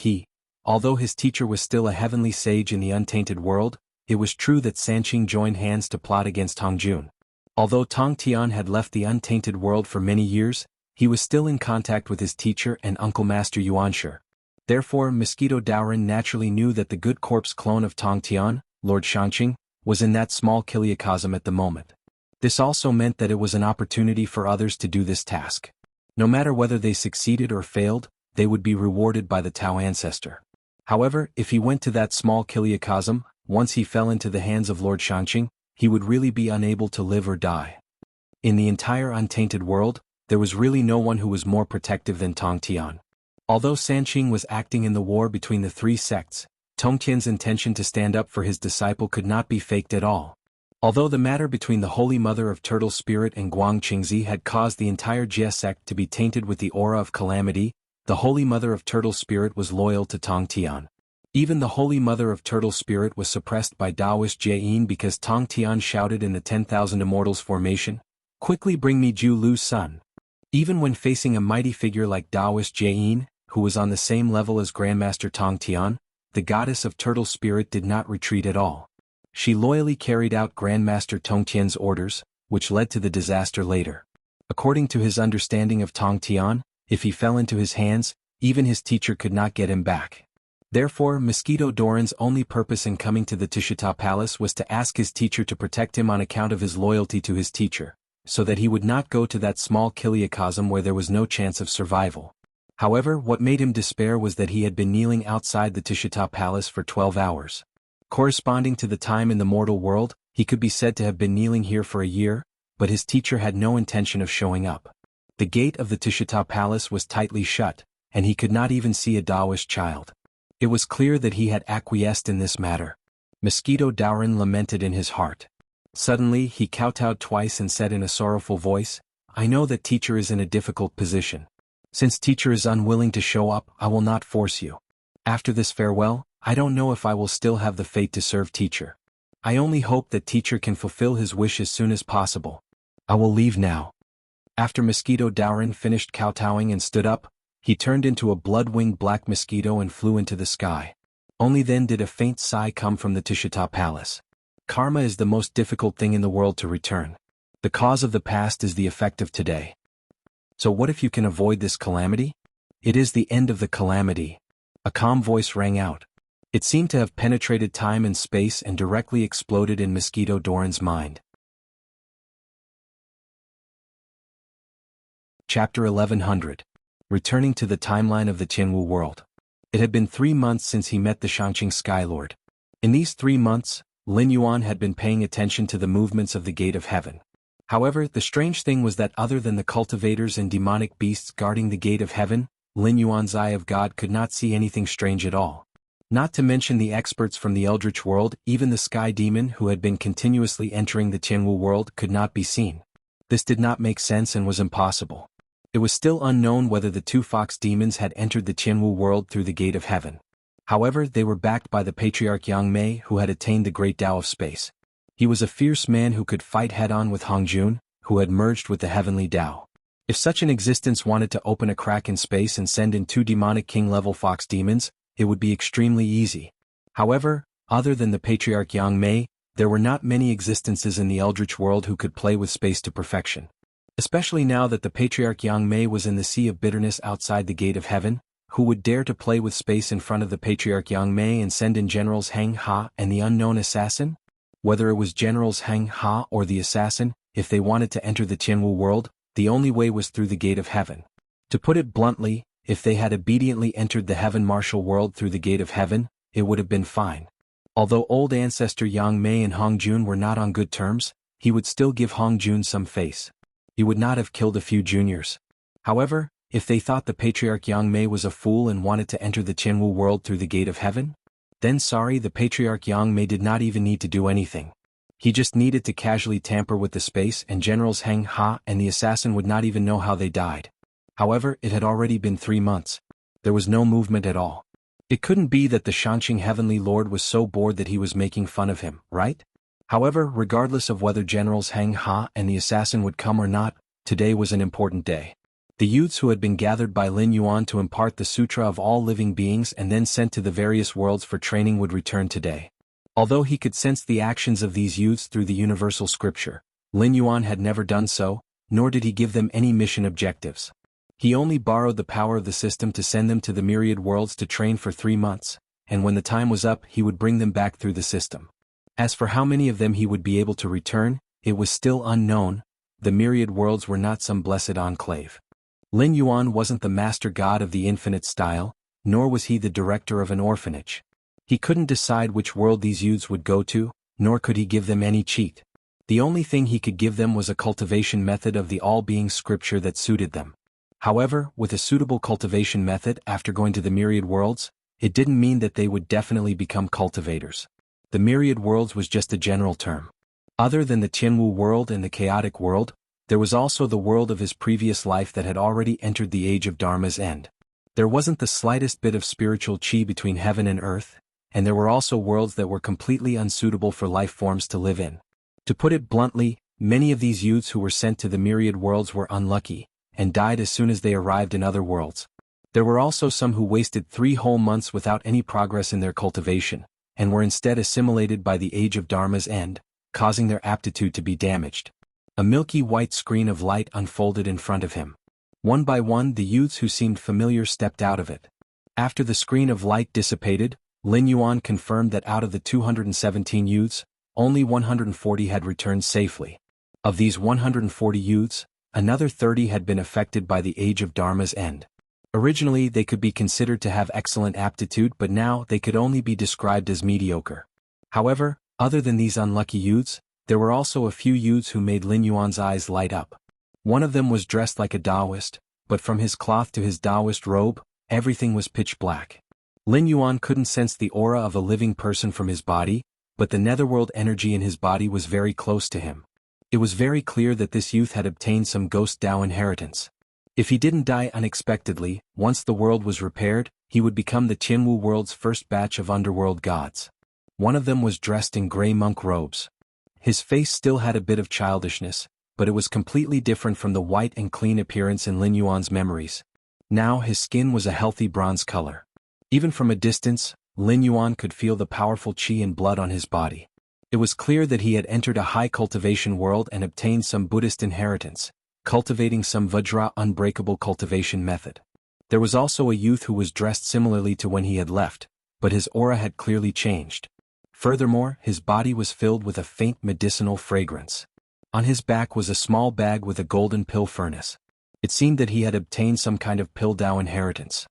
although his teacher was still a heavenly sage in the untainted world, it was true that Sanqing joined hands to plot against Hongjun. Although Tong Tian had left the untainted world for many years, he was still in contact with his teacher and Uncle Master Yuanshi. Therefore, Mosquito Daoren naturally knew that the good corpse clone of Tong Tian, Lord Sanqing, was in that small Kiliakosm at the moment. This also meant that it was an opportunity for others to do this task. No matter whether they succeeded or failed, they would be rewarded by the Tao ancestor. However, if he went to that small Kiliakosm, once he fell into the hands of Lord Sanqing, he would really be unable to live or die. In the entire untainted world, there was really no one who was more protective than Tong Tian. Although Sanqing was acting in the war between the 3 sects, Tong Tian's intention to stand up for his disciple could not be faked at all. Although the matter between the Holy Mother of Turtle Spirit and Guang Qingzi had caused the entire Jie sect to be tainted with the aura of calamity, the Holy Mother of Turtle Spirit was loyal to Tong Tian. Even the Holy Mother of Turtle Spirit was suppressed by Taoist Jiayin because Tong Tian shouted in the 10,000 Immortals formation, "Quickly bring me Ju Lu's son." Even when facing a mighty figure like Taoist Jiayin, who was on the same level as Grandmaster Tong Tian, the goddess of Turtle Spirit did not retreat at all. She loyally carried out Grandmaster Tong Tian's orders, which led to the disaster later. According to his understanding of Tong Tian, if he fell into his hands, even his teacher could not get him back. Therefore, Mosquito Daoren's only purpose in coming to the Tishita Palace was to ask his teacher to protect him on account of his loyalty to his teacher, so that he would not go to that small Kiliakosm where there was no chance of survival. However, what made him despair was that he had been kneeling outside the Tishita Palace for 12 hours. Corresponding to the time in the mortal world, he could be said to have been kneeling here for a year, but his teacher had no intention of showing up. The gate of the Tishita Palace was tightly shut, and he could not even see a Taoist child. It was clear that he had acquiesced in this matter. Mosquito Daoren lamented in his heart. Suddenly, he kowtowed twice and said in a sorrowful voice, "I know that teacher is in a difficult position. Since teacher is unwilling to show up, I will not force you. After this farewell, I don't know if I will still have the fate to serve teacher. I only hope that teacher can fulfill his wish as soon as possible. I will leave now." After Mosquito Daoren finished kowtowing and stood up, he turned into a blood-winged black mosquito and flew into the sky. Only then did a faint sigh come from the Tishita Palace. Karma is the most difficult thing in the world to return. The cause of the past is the effect of today. So what if you can avoid this calamity? It is the end of the calamity. A calm voice rang out. It seemed to have penetrated time and space and directly exploded in Mosquito Daoren's mind. Chapter 1100. Returning to the timeline of the Tianwu world. It had been 3 months since he met the Shangqing Skylord. In these 3 months, Lin Yuan had been paying attention to the movements of the Gate of Heaven. However, the strange thing was that other than the cultivators and demonic beasts guarding the Gate of Heaven, Lin Yuan's eye of God could not see anything strange at all. Not to mention the experts from the Eldritch world, even the Sky Demon who had been continuously entering the Tianwu world could not be seen. This did not make sense and was impossible. It was still unknown whether the two fox demons had entered the Jianghu world through the gate of heaven. However, they were backed by the patriarch Yang, who had attained the great Tao of space. He was a fierce man who could fight head-on with Hongjun, who had merged with the heavenly Tao. If such an existence wanted to open a crack in space and send in two demonic king-level fox demons, it would be extremely easy. However, other than the patriarch Yang, there were not many existences in the Eldritch world who could play with space to perfection. Especially now that the patriarch Yang was in the sea of bitterness outside the gate of heaven, who would dare to play with space in front of the patriarch Yang and send in generals Hang Ha and the unknown assassin? Whether it was generals Hang Ha or the assassin, if they wanted to enter the Jianghu world, the only way was through the gate of heaven. To put it bluntly, if they had obediently entered the heaven martial world through the gate of heaven, it would have been fine. Although old ancestor Yang and Hongjun were not on good terms, he would still give Hongjun some face. He would not have killed a few juniors. However, if they thought the patriarch Yang was a fool and wanted to enter the Jianghu world through the gate of heaven, then the patriarch Yang did not even need to do anything. He just needed to casually tamper with the space and generals Hang Ha and the assassin would not even know how they died. However, it had already been 3 months. There was no movement at all. It couldn't be that the Shanxing Heavenly Lord was so bored that he was making fun of him, right? However, regardless of whether generals Hang Ha and the assassin would come or not, today was an important day. The youths who had been gathered by Lin Yuan to impart the Sutra of all living beings and then sent to the various worlds for training would return today. Although he could sense the actions of these youths through the universal scripture, Lin Yuan had never done so, nor did he give them any mission objectives. He only borrowed the power of the system to send them to the myriad worlds to train for 3 months, and when the time was up he would bring them back through the system. As for how many of them he would be able to return, it was still unknown. The myriad worlds were not some blessed enclave. Lin Yuan wasn't the master god of the infinite style, nor was he the director of an orphanage. He couldn't decide which world these youths would go to, nor could he give them any cheat. The only thing he could give them was a cultivation method of the all-being scripture that suited them. However, with a suitable cultivation method after going to the myriad worlds, it didn't mean that they would definitely become cultivators. The myriad worlds was just a general term. Other than the Jianghu world and the chaotic world, there was also the world of his previous life that had already entered the age of Dharma's end. There wasn't the slightest bit of spiritual chi between heaven and earth, and there were also worlds that were completely unsuitable for life forms to live in. To put it bluntly, many of these youths who were sent to the myriad worlds were unlucky, and died as soon as they arrived in other worlds. There were also some who wasted 3 whole months without any progress in their cultivation, and were instead assimilated by the age of Dharma's end, causing their aptitude to be damaged. A milky white screen of light unfolded in front of him. One by one the youths who seemed familiar stepped out of it. After the screen of light dissipated, Lin Yuan confirmed that out of the 217 youths, only 140 had returned safely. Of these 140 youths, another 30 had been affected by the age of Dharma's end. Originally they could be considered to have excellent aptitude, but now they could only be described as mediocre. However, other than these unlucky youths, there were also a few youths who made Lin Yuan's eyes light up. One of them was dressed like a Taoist, but from his cloth to his Taoist robe, everything was pitch black. Lin Yuan couldn't sense the aura of a living person from his body, but the netherworld energy in his body was very close to him. It was very clear that this youth had obtained some ghost Tao inheritance. If he didn't die unexpectedly, once the world was repaired, he would become the Jianghu world's first batch of underworld gods. One of them was dressed in gray monk robes. His face still had a bit of childishness, but it was completely different from the white and clean appearance in Lin Yuan's memories. Now his skin was a healthy bronze color. Even from a distance, Lin Yuan could feel the powerful qi and blood on his body. It was clear that he had entered a high cultivation world and obtained some Buddhist inheritance, cultivating some Vajra unbreakable cultivation method. There was also a youth who was dressed similarly to when he had left, but his aura had clearly changed. Furthermore, his body was filled with a faint medicinal fragrance. On his back was a small bag with a golden pill furnace. It seemed that he had obtained some kind of pill Tao inheritance.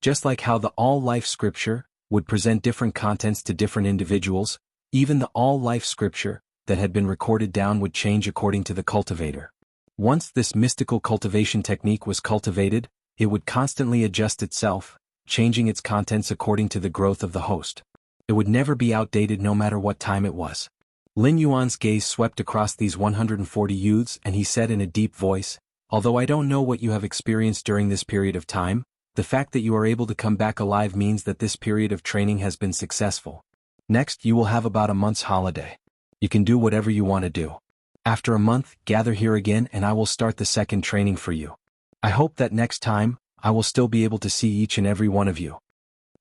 Just like how the all-life scripture would present different contents to different individuals, even the all-life scripture that had been recorded down would change according to the cultivator. Once this mystical cultivation technique was cultivated, it would constantly adjust itself, changing its contents according to the growth of the host. It would never be outdated no matter what time it was. Lin Yuan's gaze swept across these 140 youths and he said in a deep voice, "Although I don't know what you have experienced during this period of time, the fact that you are able to come back alive means that this period of training has been successful. Next, you will have about a month's holiday. You can do whatever you want to do. After a month, gather here again and I will start the second training for you. I hope that next time, I will still be able to see each and every one of you."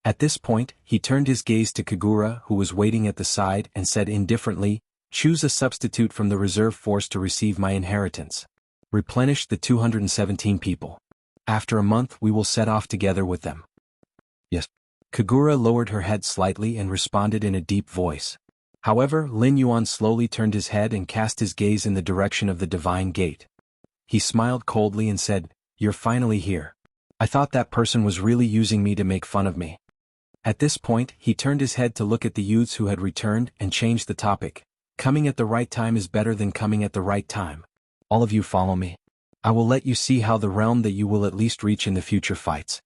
At this point, he turned his gaze to Kagura who was waiting at the side and said indifferently, "Choose a substitute from the reserve force to receive my inheritance. Replenish the 217 people. After a month we will set off together with them." "Yes." Kagura lowered her head slightly and responded in a deep voice. However, Lin Yuan slowly turned his head and cast his gaze in the direction of the divine gate. He smiled coldly and said, "You're finally here. I thought that person was really using me to make fun of me." At this point, he turned his head to look at the youths who had returned and changed the topic. "Coming at the right time is better than coming at the right time. All of you follow me. I will let you see how the realm that you will at least reach in the future fights."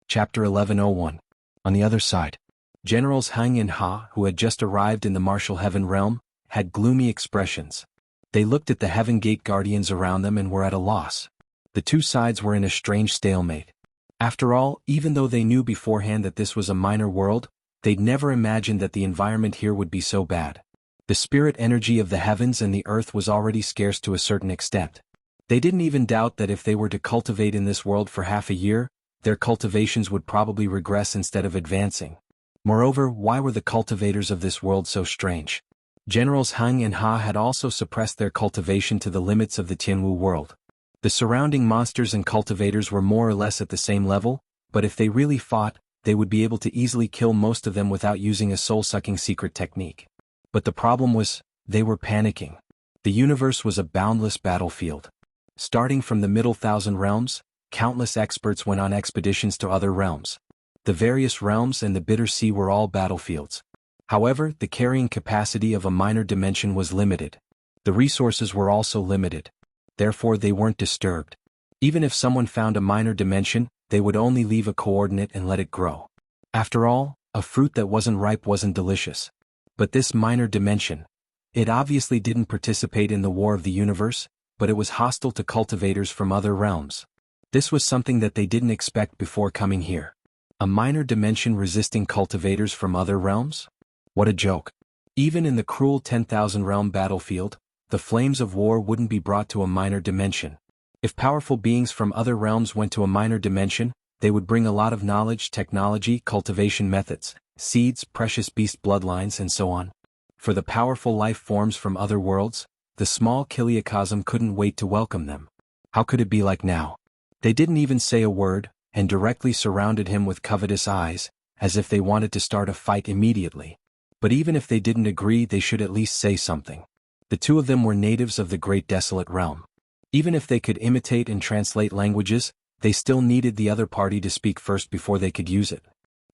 Chapter 1101. On the other side. Generals Hang and Ha, who had just arrived in the martial heaven realm, had gloomy expressions. They looked at the heaven gate guardians around them and were at a loss. The two sides were in a strange stalemate. After all, even though they knew beforehand that this was a minor world, they'd never imagined that the environment here would be so bad. The spirit energy of the heavens and the earth was already scarce to a certain extent. They didn't even doubt that if they were to cultivate in this world for half a year, their cultivations would probably regress instead of advancing. Moreover, why were the cultivators of this world so strange? Generals Hang and Ha had also suppressed their cultivation to the limits of the Jianghu world. The surrounding monsters and cultivators were more or less at the same level, but if they really fought, they would be able to easily kill most of them without using a soul-sucking secret technique. But the problem was, they were panicking. The universe was a boundless battlefield. Starting from the middle thousand realms, countless experts went on expeditions to other realms. The various realms and the bitter sea were all battlefields. However, the carrying capacity of a minor dimension was limited. The resources were also limited. Therefore they weren't disturbed. Even if someone found a minor dimension, they would only leave a coordinate and let it grow. After all, a fruit that wasn't ripe wasn't delicious. But this minor dimension, it obviously didn't participate in the war of the universe, but it was hostile to cultivators from other realms. This was something that they didn't expect before coming here. A minor dimension resisting cultivators from other realms? What a joke. Even in the cruel 10,000 realm battlefield, the flames of war wouldn't be brought to a minor dimension. If powerful beings from other realms went to a minor dimension, they would bring a lot of knowledge, technology, cultivation methods, seeds, precious beast bloodlines and so on. For the powerful life forms from other worlds, the small Kiliacosm couldn't wait to welcome them. How could it be like now? They didn't even say a word, and directly surrounded him with covetous eyes, as if they wanted to start a fight immediately. But even if they didn't agree, they should at least say something. The two of them were natives of the great desolate realm. Even if they could imitate and translate languages, they still needed the other party to speak first before they could use it.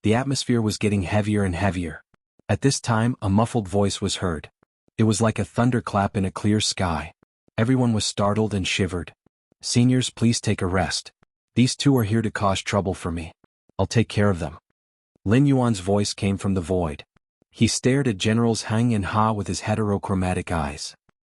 The atmosphere was getting heavier and heavier. At this time, a muffled voice was heard. It was like a thunderclap in a clear sky. Everyone was startled and shivered. "Seniors, please take a rest. These two are here to cause trouble for me. I'll take care of them." Lin Yuan's voice came from the void. He stared at Generals Hang and Ha with his heterochromatic eyes.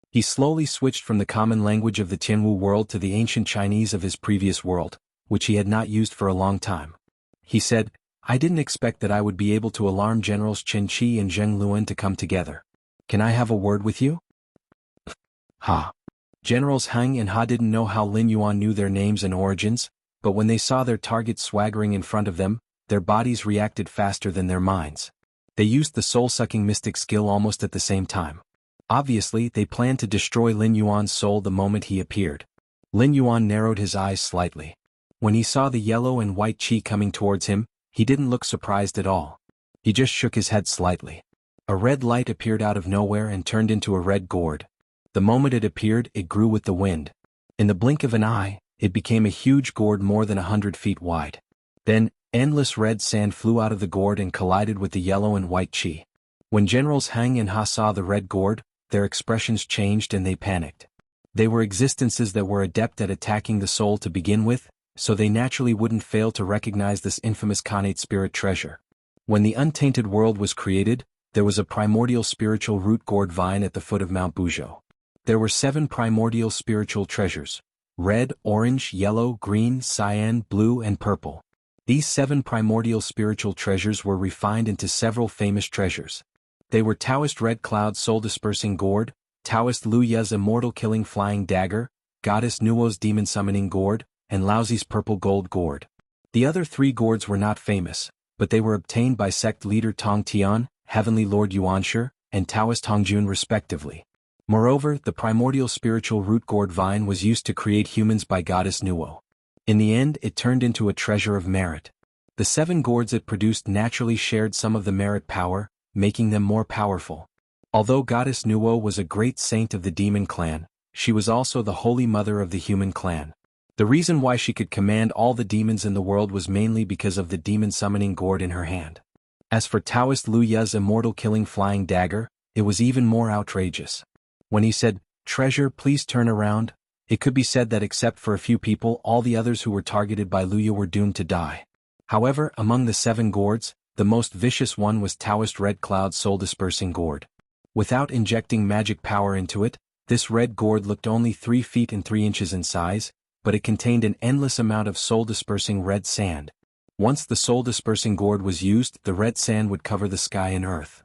He slowly switched from the common language of the Jianghu world to the ancient Chinese of his previous world, which he had not used for a long time. He said, "I didn't expect that I would be able to alarm Generals Chen Qi and Zheng Luan to come together. Can I have a word with you?" Ha. Generals Hang and Ha didn't know how Lin Yuan knew their names and origins, but when they saw their target swaggering in front of them, their bodies reacted faster than their minds. They used the soul-sucking mystic skill almost at the same time. Obviously, they planned to destroy Lin Yuan's soul the moment he appeared. Lin Yuan narrowed his eyes slightly. When he saw the yellow and white chi coming towards him, he didn't look surprised at all. He just shook his head slightly. A red light appeared out of nowhere and turned into a red gourd. The moment it appeared, it grew with the wind. In the blink of an eye, it became a huge gourd more than 100 feet wide. Then, endless red sand flew out of the gourd and collided with the yellow and white chi. When Generals Hang and Ha saw the red gourd, their expressions changed and they panicked. They were existences that were adept at attacking the soul to begin with, so they naturally wouldn't fail to recognize this infamous Khanate spirit treasure. When the untainted world was created, there was a primordial spiritual root gourd vine at the foot of Mount Buzhou. There were 7 primordial spiritual treasures: red, orange, yellow, green, cyan, blue, and purple. These 7 primordial spiritual treasures were refined into several famous treasures. They were Taoist Red Cloud's soul-dispersing gourd, Taoist Lu Ye's immortal-killing flying dagger, Goddess Nuo's demon-summoning gourd, and Laozi's purple gold gourd. The other 3 gourds were not famous, but they were obtained by sect leader Tong Tian, Heavenly Lord Yuanshi, and Taoist Hongjun respectively. Moreover, the primordial spiritual root gourd vine was used to create humans by Goddess Nuo. In the end, it turned into a treasure of merit. The 7 gourds it produced naturally shared some of the merit power, making them more powerful. Although Goddess Nuo was a great saint of the demon clan, she was also the holy mother of the human clan. The reason why she could command all the demons in the world was mainly because of the demon-summoning gourd in her hand. As for Taoist Lu Ye's immortal-killing flying dagger, it was even more outrageous. When he said, "Treasure, please turn around," it could be said that except for a few people, all the others who were targeted by Lu Ye were doomed to die. However, among the 7 gourds, the most vicious one was Taoist Red Cloud's soul-dispersing gourd. Without injecting magic power into it, this red gourd looked only 3 feet and 3 inches in size, but it contained an endless amount of soul-dispersing red sand. Once the soul-dispersing gourd was used, the red sand would cover the sky and earth.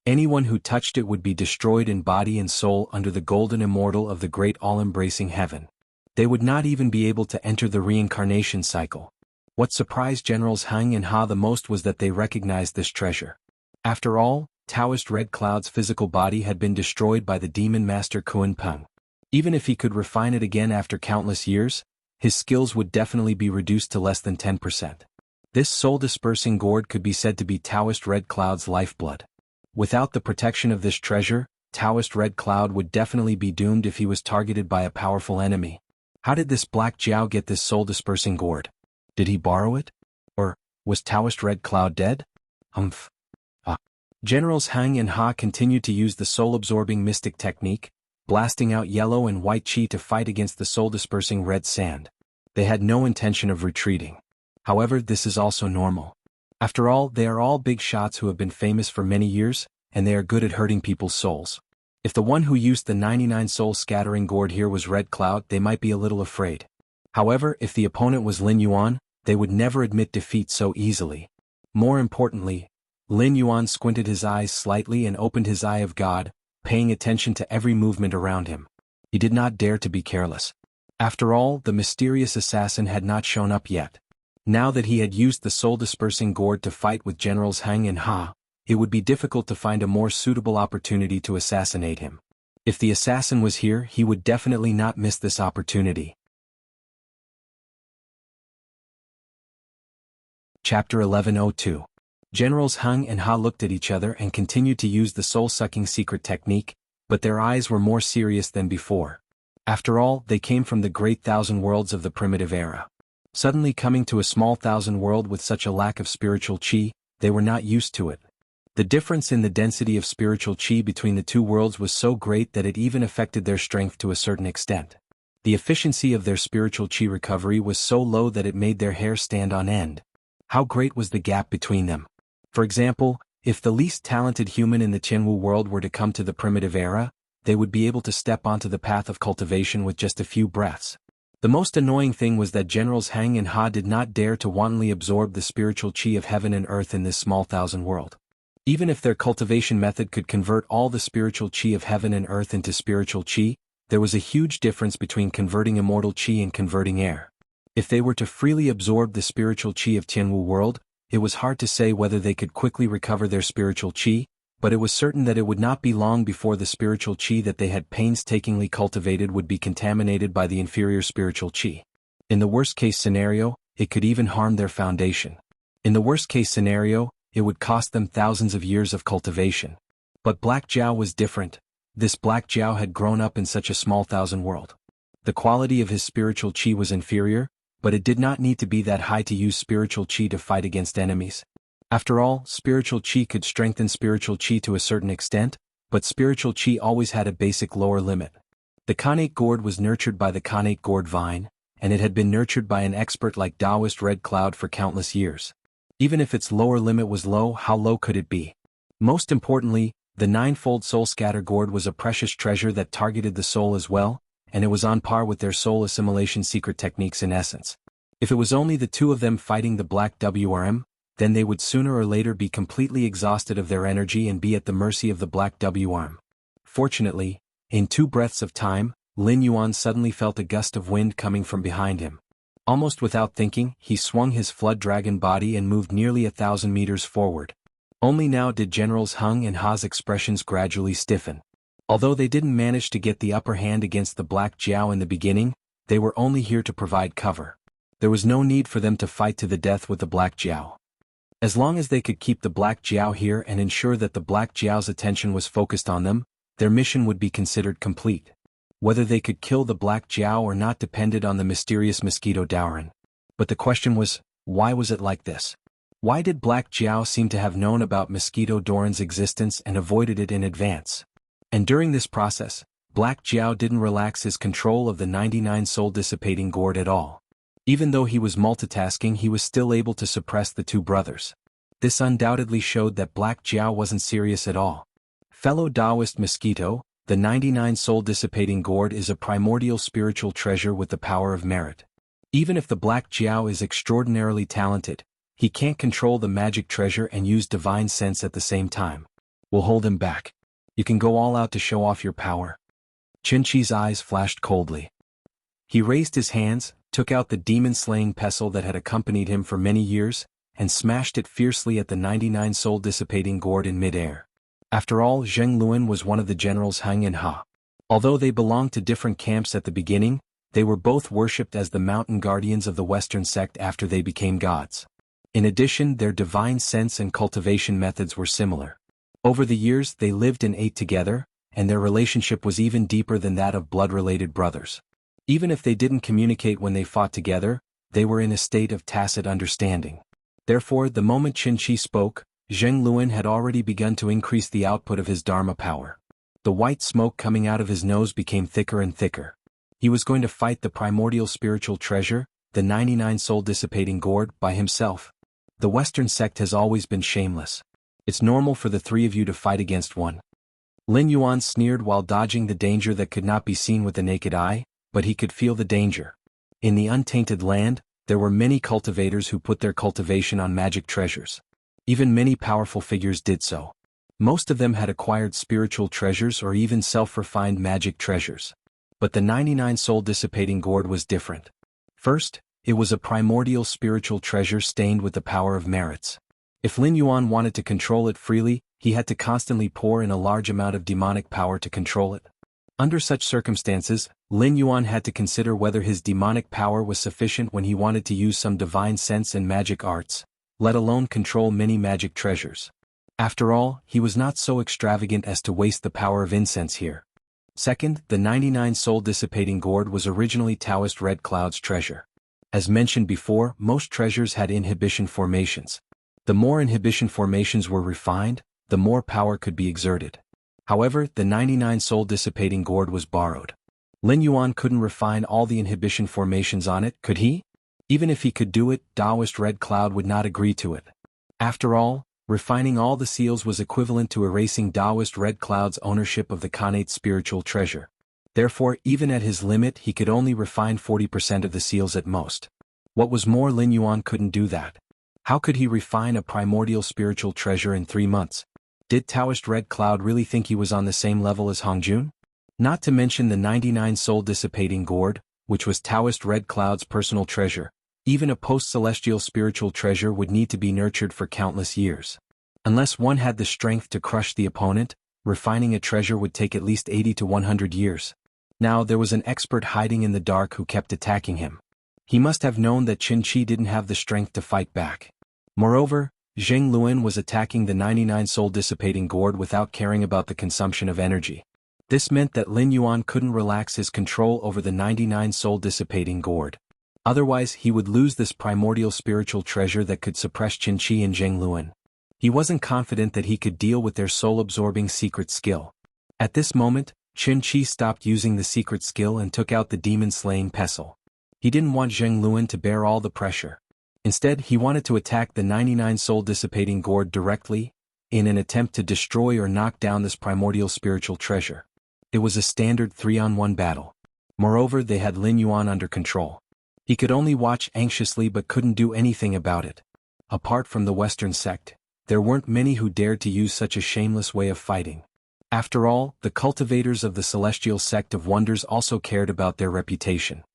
Anyone who touched it would be destroyed in body and soul under the golden immortal of the great all-embracing heaven. They would not even be able to enter the reincarnation cycle. What surprised Generals Hang and Ha the most was that they recognized this treasure. After all, Taoist Red Cloud's physical body had been destroyed by the demon master Kun Peng. Even if he could refine it again after countless years, his skills would definitely be reduced to less than 10%. This soul-dispersing gourd could be said to be Taoist Red Cloud's lifeblood. Without the protection of this treasure, Taoist Red Cloud would definitely be doomed if he was targeted by a powerful enemy. How did this Black Jiao get this soul-dispersing gourd? Did he borrow it? Or was Taoist Red Cloud dead? Generals Hang and Ha continued to use the soul-absorbing mystic technique, blasting out yellow and white chi to fight against the soul-dispersing red sand. They had no intention of retreating. However, this is also normal. After all, they are all big shots who have been famous for many years, and they are good at hurting people's souls. If the one who used the 99 soul-scattering gourd here was Red Cloud, they might be a little afraid. However, if the opponent was Lin Yuan, they would never admit defeat so easily. More importantly, Lin Yuan squinted his eyes slightly and opened his eye of God, paying attention to every movement around him. He did not dare to be careless. After all, the mysterious assassin had not shown up yet. Now that he had used the soul-dispersing gourd to fight with Generals Hang and Ha, it would be difficult to find a more suitable opportunity to assassinate him. If the assassin was here, he would definitely not miss this opportunity. Chapter 1102. Generals Hang and Ha looked at each other and continued to use the soul-sucking secret technique, but their eyes were more serious than before. After all, they came from the great thousand worlds of the primitive era. Suddenly coming to a small thousand world with such a lack of spiritual chi, they were not used to it. The difference in the density of spiritual chi between the two worlds was so great that it even affected their strength to a certain extent. The efficiency of their spiritual chi recovery was so low that it made their hair stand on end. How great was the gap between them? For example, if the least talented human in the Jianghu world were to come to the primitive era, they would be able to step onto the path of cultivation with just a few breaths. The most annoying thing was that Generals Hang and Ha did not dare to wantonly absorb the spiritual chi of heaven and earth in this small thousand world. Even if their cultivation method could convert all the spiritual chi of heaven and earth into spiritual chi, there was a huge difference between converting immortal chi and converting air. If they were to freely absorb the spiritual chi of Jianghu world, it was hard to say whether they could quickly recover their spiritual chi, but it was certain that it would not be long before the spiritual chi that they had painstakingly cultivated would be contaminated by the inferior spiritual chi. In the worst-case scenario, it could even harm their foundation. In the worst-case scenario, it would cost them thousands of years of cultivation. But Black Jiao was different. This Black Jiao had grown up in such a small thousand world. The quality of his spiritual chi was inferior, but it did not need to be that high to use spiritual chi to fight against enemies. After all, spiritual chi could strengthen spiritual chi to a certain extent, but spiritual chi always had a basic lower limit. The Khanate gourd was nurtured by the Khanate gourd vine, and it had been nurtured by an expert like Taoist Red Cloud for countless years. Even if its lower limit was low, how low could it be? Most importantly, the ninefold soul scatter gourd was a precious treasure that targeted the soul as well, and it was on par with their soul assimilation secret techniques in essence. If it was only the two of them fighting the Black WRM, then they would sooner or later be completely exhausted of their energy and be at the mercy of the Black WRM. Fortunately, in 2 breaths of time, Lin Yuan suddenly felt a gust of wind coming from behind him. Almost without thinking, he swung his flood dragon body and moved nearly 1,000 meters forward. Only now did Generals Hung and Ha's expressions gradually stiffen. Although they didn't manage to get the upper hand against the Black Jiao in the beginning, they were only here to provide cover. There was no need for them to fight to the death with the Black Jiao. As long as they could keep the Black Jiao here and ensure that the Black Jiao's attention was focused on them, their mission would be considered complete. Whether they could kill the Black Jiao or not depended on the mysterious mosquito Daoran. But the question was, why was it like this? Why did Black Jiao seem to have known about mosquito Doran's existence and avoided it in advance? And during this process, Black Jiao didn't relax his control of the 99 soul dissipating gourd at all. Even though he was multitasking, he was still able to suppress the 2 brothers. This undoubtedly showed that Black Jiao wasn't serious at all. Fellow Taoist mosquito, the 99 soul dissipating gourd is a primordial spiritual treasure with the power of merit. Even if the Black Jiao is extraordinarily talented, he can't control the magic treasure and use divine sense at the same time. We'll hold him back. You can go all out to show off your power. Qin Shi's eyes flashed coldly. He raised his hands, took out the demon-slaying pestle that had accompanied him for many years, and smashed it fiercely at the 99 soul dissipating gourd in mid-air. After all, Zheng Luan was one of the generals Hung and Ha. Although they belonged to different camps at the beginning, they were both worshipped as the mountain guardians of the Western sect after they became gods. In addition, their divine sense and cultivation methods were similar. Over the years, they lived and ate together, and their relationship was even deeper than that of blood-related brothers. Even if they didn't communicate when they fought together, they were in a state of tacit understanding. Therefore, the moment Qin Shi spoke, Zheng Luan had already begun to increase the output of his Dharma power. The white smoke coming out of his nose became thicker and thicker. He was going to fight the primordial spiritual treasure, the 99 soul dissipating gourd, by himself. The Western sect has always been shameless. It's normal for the 3 of you to fight against one. Lin Yuan sneered while dodging the danger that could not be seen with the naked eye, but he could feel the danger. In the untainted land, there were many cultivators who put their cultivation on magic treasures. Even many powerful figures did so. Most of them had acquired spiritual treasures or even self-refined magic treasures. But the 99 soul dissipating gourd was different. First, it was a primordial spiritual treasure stained with the power of merits. If Lin Yuan wanted to control it freely, he had to constantly pour in a large amount of demonic power to control it. Under such circumstances, Lin Yuan had to consider whether his demonic power was sufficient when he wanted to use some divine sense and magic arts, let alone control many magic treasures. After all, he was not so extravagant as to waste the power of incense here. Second, the 99 soul dissipating gourd was originally Taoist Red Cloud's treasure. As mentioned before, most treasures had inhibition formations. The more inhibition formations were refined, the more power could be exerted. However, the 99 soul dissipating gourd was borrowed. Lin Yuan couldn't refine all the inhibition formations on it, could he? Even if he could do it, Taoist Red Cloud would not agree to it. After all, refining all the seals was equivalent to erasing Taoist Red Cloud's ownership of the Khanate spiritual treasure. Therefore, even at his limit, he could only refine 40% of the seals at most. What was more, Lin Yuan couldn't do that. How could he refine a primordial spiritual treasure in 3 months? Did Taoist Red Cloud really think he was on the same level as Hongjun? Not to mention the 99 soul dissipating gourd, which was Taoist Red Cloud's personal treasure. Even a post-celestial spiritual treasure would need to be nurtured for countless years. Unless one had the strength to crush the opponent, refining a treasure would take at least 80 to 100 years. Now there was an expert hiding in the dark who kept attacking him. He must have known that Qin Shi didn't have the strength to fight back. Moreover, Zheng Luan was attacking the 99 soul dissipating gourd without caring about the consumption of energy. This meant that Lin Yuan couldn't relax his control over the 99 soul dissipating gourd. Otherwise, he would lose this primordial spiritual treasure that could suppress Qin Shi and Zheng Luan. He wasn't confident that he could deal with their soul-absorbing secret skill. At this moment, Qin Shi stopped using the secret skill and took out the demon-slaying pestle. He didn't want Zheng Luan to bear all the pressure. Instead, he wanted to attack the 99 soul-dissipating gourd directly, in an attempt to destroy or knock down this primordial spiritual treasure. It was a standard 3-on-1 battle. Moreover, they had Lin Yuan under control. He could only watch anxiously but couldn't do anything about it. Apart from the Western sect, there weren't many who dared to use such a shameless way of fighting. After all, the cultivators of the celestial sect of wonders also cared about their reputation.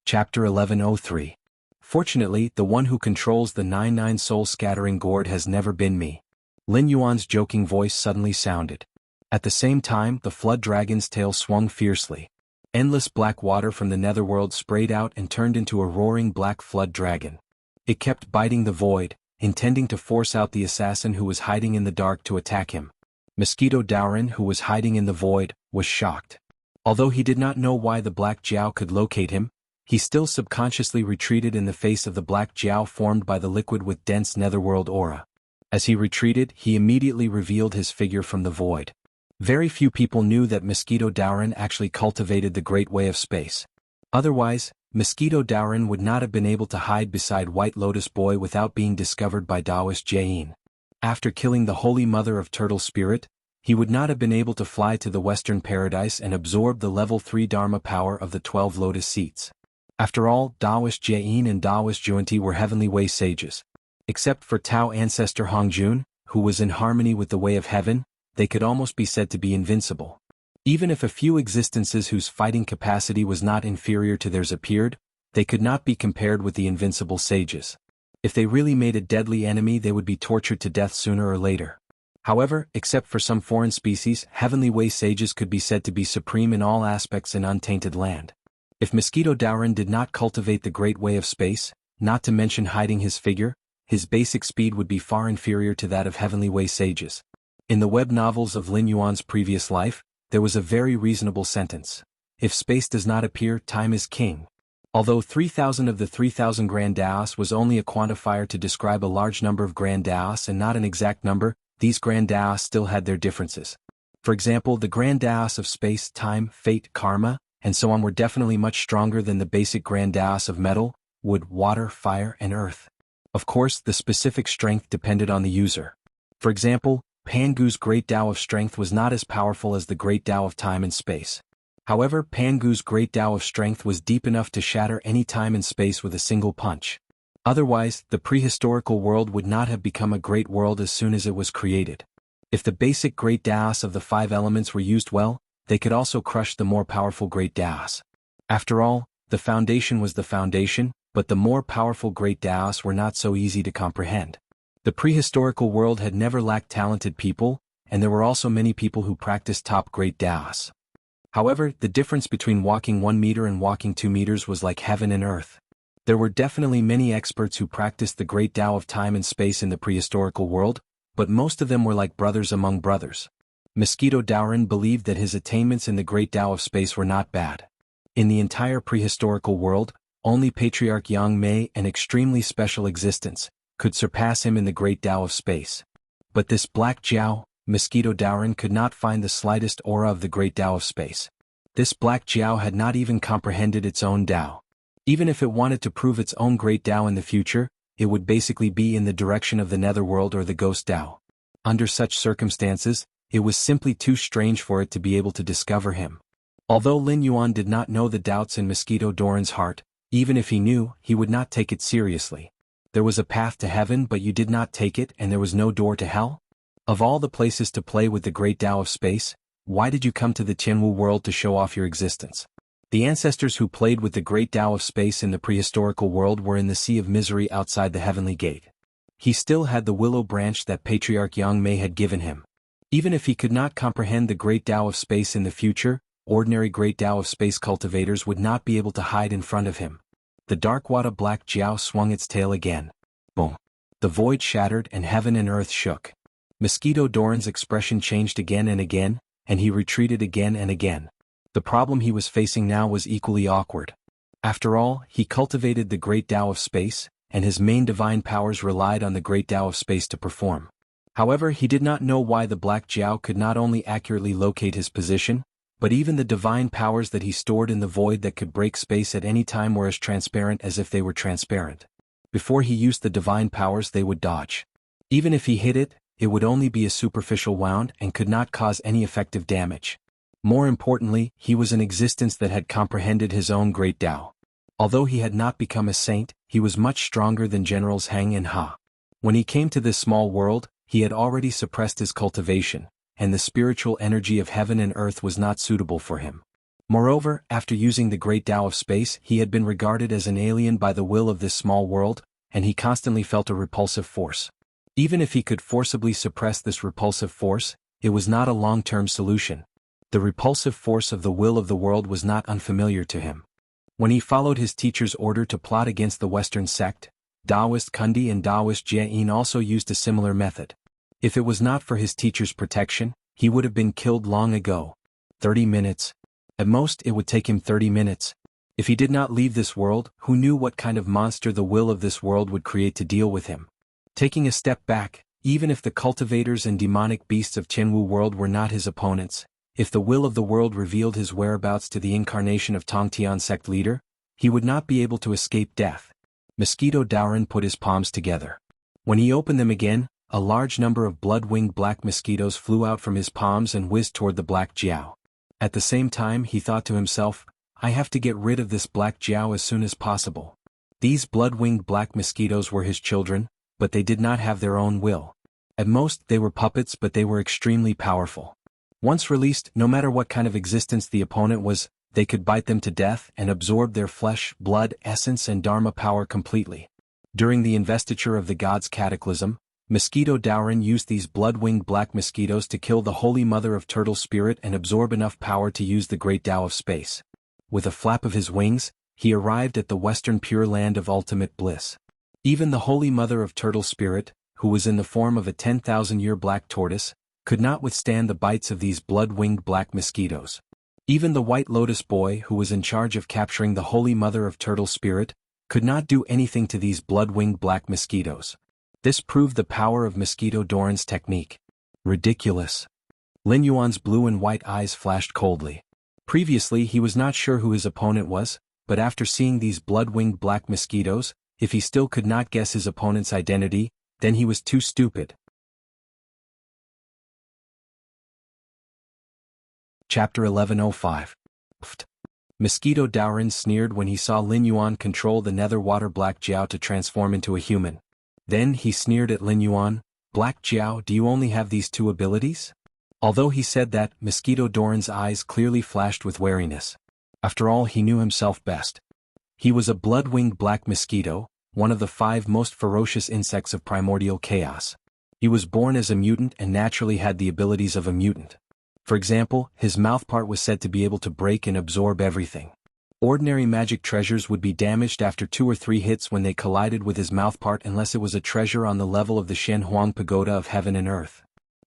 Chapter 1103. Fortunately, the one who controls the 99 soul-scattering gourd has never been me. Lin Yuan's joking voice suddenly sounded. At the same time, the flood dragon's tail swung fiercely. Endless black water from the netherworld sprayed out and turned into a roaring black flood dragon. It kept biting the void, intending to force out the assassin who was hiding in the dark to attack him. Mosquito Daoran, who was hiding in the void, was shocked. Although he did not know why the Black Jiao could locate him, he still subconsciously retreated in the face of the Black Jiao formed by the liquid with dense netherworld aura. As he retreated, he immediately revealed his figure from the void. Very few people knew that Mosquito Daoran actually cultivated the Great Way of Space. Otherwise, Mosquito Daoran would not have been able to hide beside White Lotus Boy without being discovered by Taoist Jian. After killing the Holy Mother of Turtle Spirit, he would not have been able to fly to the Western Paradise and absorb the level 3 Dharma power of the 12 Lotus Seats. After all, Taoist Jian and Taoist Juanti were Heavenly Way sages. Except for Tao ancestor Hongjun, who was in harmony with the Way of Heaven, they could almost be said to be invincible. Even if a few existences whose fighting capacity was not inferior to theirs appeared, they could not be compared with the invincible sages. If they really made a deadly enemy, they would be tortured to death sooner or later. However, except for some foreign species, Heavenly Way sages could be said to be supreme in all aspects in untainted land. If Mosquito Daoran did not cultivate the Great Way of Space, not to mention hiding his figure, his basic speed would be far inferior to that of Heavenly Way sages. In the web novels of Lin Yuan's previous life, there was a very reasonable sentence. If space does not appear, time is king. Although 3,000 of the 3,000 Grand Daos was only a quantifier to describe a large number of Grand Daos and not an exact number, these Grand Daos still had their differences. For example, the Grand Daos of space, time, fate, karma, and so on were definitely much stronger than the basic Grand Daos of metal, wood, water, fire, and earth. Of course, the specific strength depended on the user. For example, Pangu's Great Tao of Strength was not as powerful as the Great Tao of Time and Space. However, Pangu's Great Tao of Strength was deep enough to shatter any time and space with a single punch. Otherwise, the prehistorical world would not have become a great world as soon as it was created. If the basic Great Taos of the 5 elements were used well, they could also crush the more powerful Great Taos. After all, the foundation was the foundation, but the more powerful Great Taos were not so easy to comprehend. The prehistorical world had never lacked talented people, and there were also many people who practiced top Great Taos. However, the difference between walking 1 meter and walking 2 meters was like heaven and earth. There were definitely many experts who practiced the Great Tao of Time and Space in the prehistorical world, but most of them were like brothers among brothers. Mosquito Daoran believed that his attainments in the Great Tao of Space were not bad. In the entire prehistorical world, only Patriarch Yang Mei, an extremely special existence, could surpass him in the Great Tao of Space. But this Black Jiao, Mosquito Daoran could not find the slightest aura of the Great Tao of Space. This Black Jiao had not even comprehended its own Tao. Even if it wanted to prove its own Great Tao in the future, it would basically be in the direction of the Netherworld or the Ghost Tao. Under such circumstances, it was simply too strange for it to be able to discover him. Although Lin Yuan did not know the doubts in Mosquito Daoran's heart, even if he knew, he would not take it seriously. There was a path to heaven, but you did not take it, and there was no door to hell? Of all the places to play with the Great Tao of Space, why did you come to the Jianghu world to show off your existence? The ancestors who played with the Great Tao of Space in the prehistorical world were in the Sea of Misery outside the Heavenly Gate. He still had the willow branch that Patriarch Yang Mei had given him. Even if he could not comprehend the Great Tao of Space in the future, ordinary Great Tao of Space cultivators would not be able to hide in front of him. The Darkwada Black Jiao swung its tail again. Boom. The void shattered and heaven and earth shook. Mosquito Daoran's expression changed again and again, and he retreated again and again. The problem he was facing now was equally awkward. After all, he cultivated the Great Tao of Space, and his main divine powers relied on the Great Tao of Space to perform. However, he did not know why the Black Jiao could not only accurately locate his position, But even the divine powers that he stored in the void that could break space at any time were as transparent as if they were transparent. Before he used the divine powers they would dodge. Even if he hit it, it would only be a superficial wound and could not cause any effective damage. More importantly, he was an existence that had comprehended his own great Tao. Although he had not become a saint, he was much stronger than Generals Heng and Ha. When he came to this small world, he had already suppressed his cultivation, and the spiritual energy of heaven and earth was not suitable for him. Moreover, after using the great Tao of space, he had been regarded as an alien by the will of this small world, and he constantly felt a repulsive force. Even if he could forcibly suppress this repulsive force, it was not a long-term solution. The repulsive force of the will of the world was not unfamiliar to him. When he followed his teacher's order to plot against the Western sect, Taoist Kundi and Taoist Jianghu also used a similar method. If it was not for his teacher's protection, he would have been killed long ago. 30 minutes. At most it would take him 30 minutes. If he did not leave this world, who knew what kind of monster the will of this world would create to deal with him? Taking a step back, even if the cultivators and demonic beasts of Jianghu world were not his opponents, if the will of the world revealed his whereabouts to the incarnation of Tongtian sect leader, he would not be able to escape death. Mosquito Daoran put his palms together. When he opened them again, a large number of blood-winged black mosquitoes flew out from his palms and whizzed toward the black Jiao. At the same time he thought to himself, I have to get rid of this black Jiao as soon as possible. These blood-winged black mosquitoes were his children, but they did not have their own will. At most they were puppets, but they were extremely powerful. Once released, no matter what kind of existence the opponent was, they could bite them to death and absorb their flesh, blood, essence and dharma power completely. During the investiture of the gods' cataclysm, Mosquito Daoran used these blood-winged black mosquitoes to kill the Holy Mother of Turtle Spirit and absorb enough power to use the great Tao of space. With a flap of his wings, he arrived at the western pure land of ultimate bliss. Even the Holy Mother of Turtle Spirit, who was in the form of a 10,000-year black tortoise, could not withstand the bites of these blood-winged black mosquitoes. Even the White Lotus boy who was in charge of capturing the Holy Mother of Turtle Spirit, could not do anything to these blood-winged black mosquitoes. This proved the power of Mosquito Daoran's technique. Ridiculous. Lin Yuan's blue and white eyes flashed coldly. Previously he was not sure who his opponent was, but after seeing these blood-winged black mosquitoes, if he still could not guess his opponent's identity, then he was too stupid. Chapter 1105. Mosquito Daoran sneered when he saw Lin Yuan control the nether water black Jiao to transform into a human. Then he sneered at Lin Yuan, Black Jiao, do you only have these two abilities? Although he said that, Mosquito Daoran's eyes clearly flashed with wariness. After all, he knew himself best. He was a blood-winged black mosquito, one of the 5 most ferocious insects of primordial chaos. He was born as a mutant and naturally had the abilities of a mutant. For example, his mouthpart was said to be able to break and absorb everything. Ordinary magic treasures would be damaged after 2 or 3 hits when they collided with his mouthpart unless it was a treasure on the level of the Shen Huang Pagoda of heaven and earth.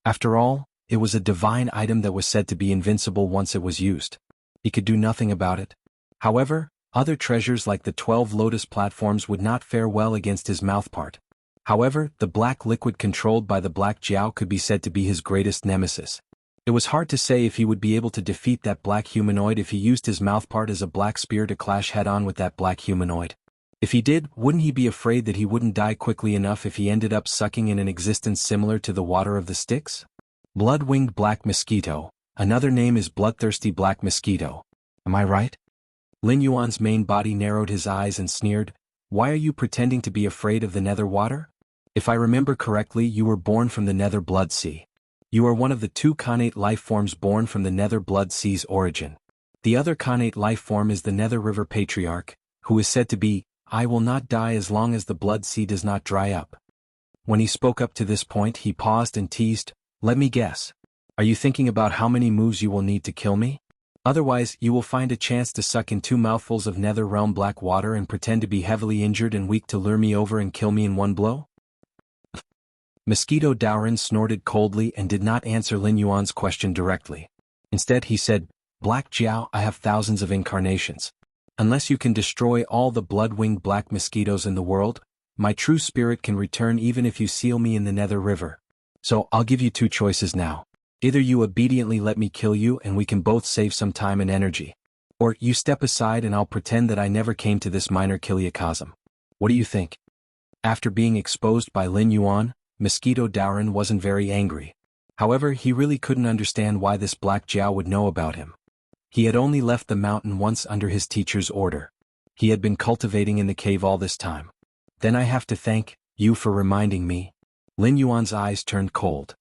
After all, it was a divine item that was said to be invincible once it was used. He could do nothing about it. However, other treasures like the 12 lotus platforms would not fare well against his mouthpart. However, the black liquid controlled by the black Jiao could be said to be his greatest nemesis. It was hard to say if he would be able to defeat that black humanoid if he used his mouthpart as a black spear to clash head-on with that black humanoid. If he did, wouldn't he be afraid that he wouldn't die quickly enough if he ended up sucking in an existence similar to the water of the Styx? Blood-winged black mosquito, another name is bloodthirsty black mosquito. Am I right? Lin Yuan's main body narrowed his eyes and sneered, Why are you pretending to be afraid of the nether water? If I remember correctly, you were born from the nether blood sea. You are one of the 2 connate life forms born from the nether blood sea's origin. The other connate life form is the nether river patriarch, who is said to be, I will not die as long as the blood sea does not dry up. When he spoke up to this point he paused and teased, Let me guess. Are you thinking about how many moves you will need to kill me? Otherwise, you will find a chance to suck in 2 mouthfuls of nether realm black water and pretend to be heavily injured and weak to lure me over and kill me in one blow? Mosquito Daoran snorted coldly and did not answer Lin Yuan's question directly. Instead he said, Black Jiao, I have thousands of incarnations. Unless you can destroy all the blood-winged black mosquitoes in the world, my true spirit can return even if you seal me in the nether river. So I'll give you 2 choices now. Either you obediently let me kill you and we can both save some time and energy. Or you step aside and I'll pretend that I never came to this minor kiliacosm. What do you think? After being exposed by Lin Yuan, Mosquito Daoren wasn't very angry. However, he really couldn't understand why this Black Jiao would know about him. He had only left the mountain once under his teacher's order. He had been cultivating in the cave all this time. Then I have to thank you for reminding me. Lin Yuan's eyes turned cold.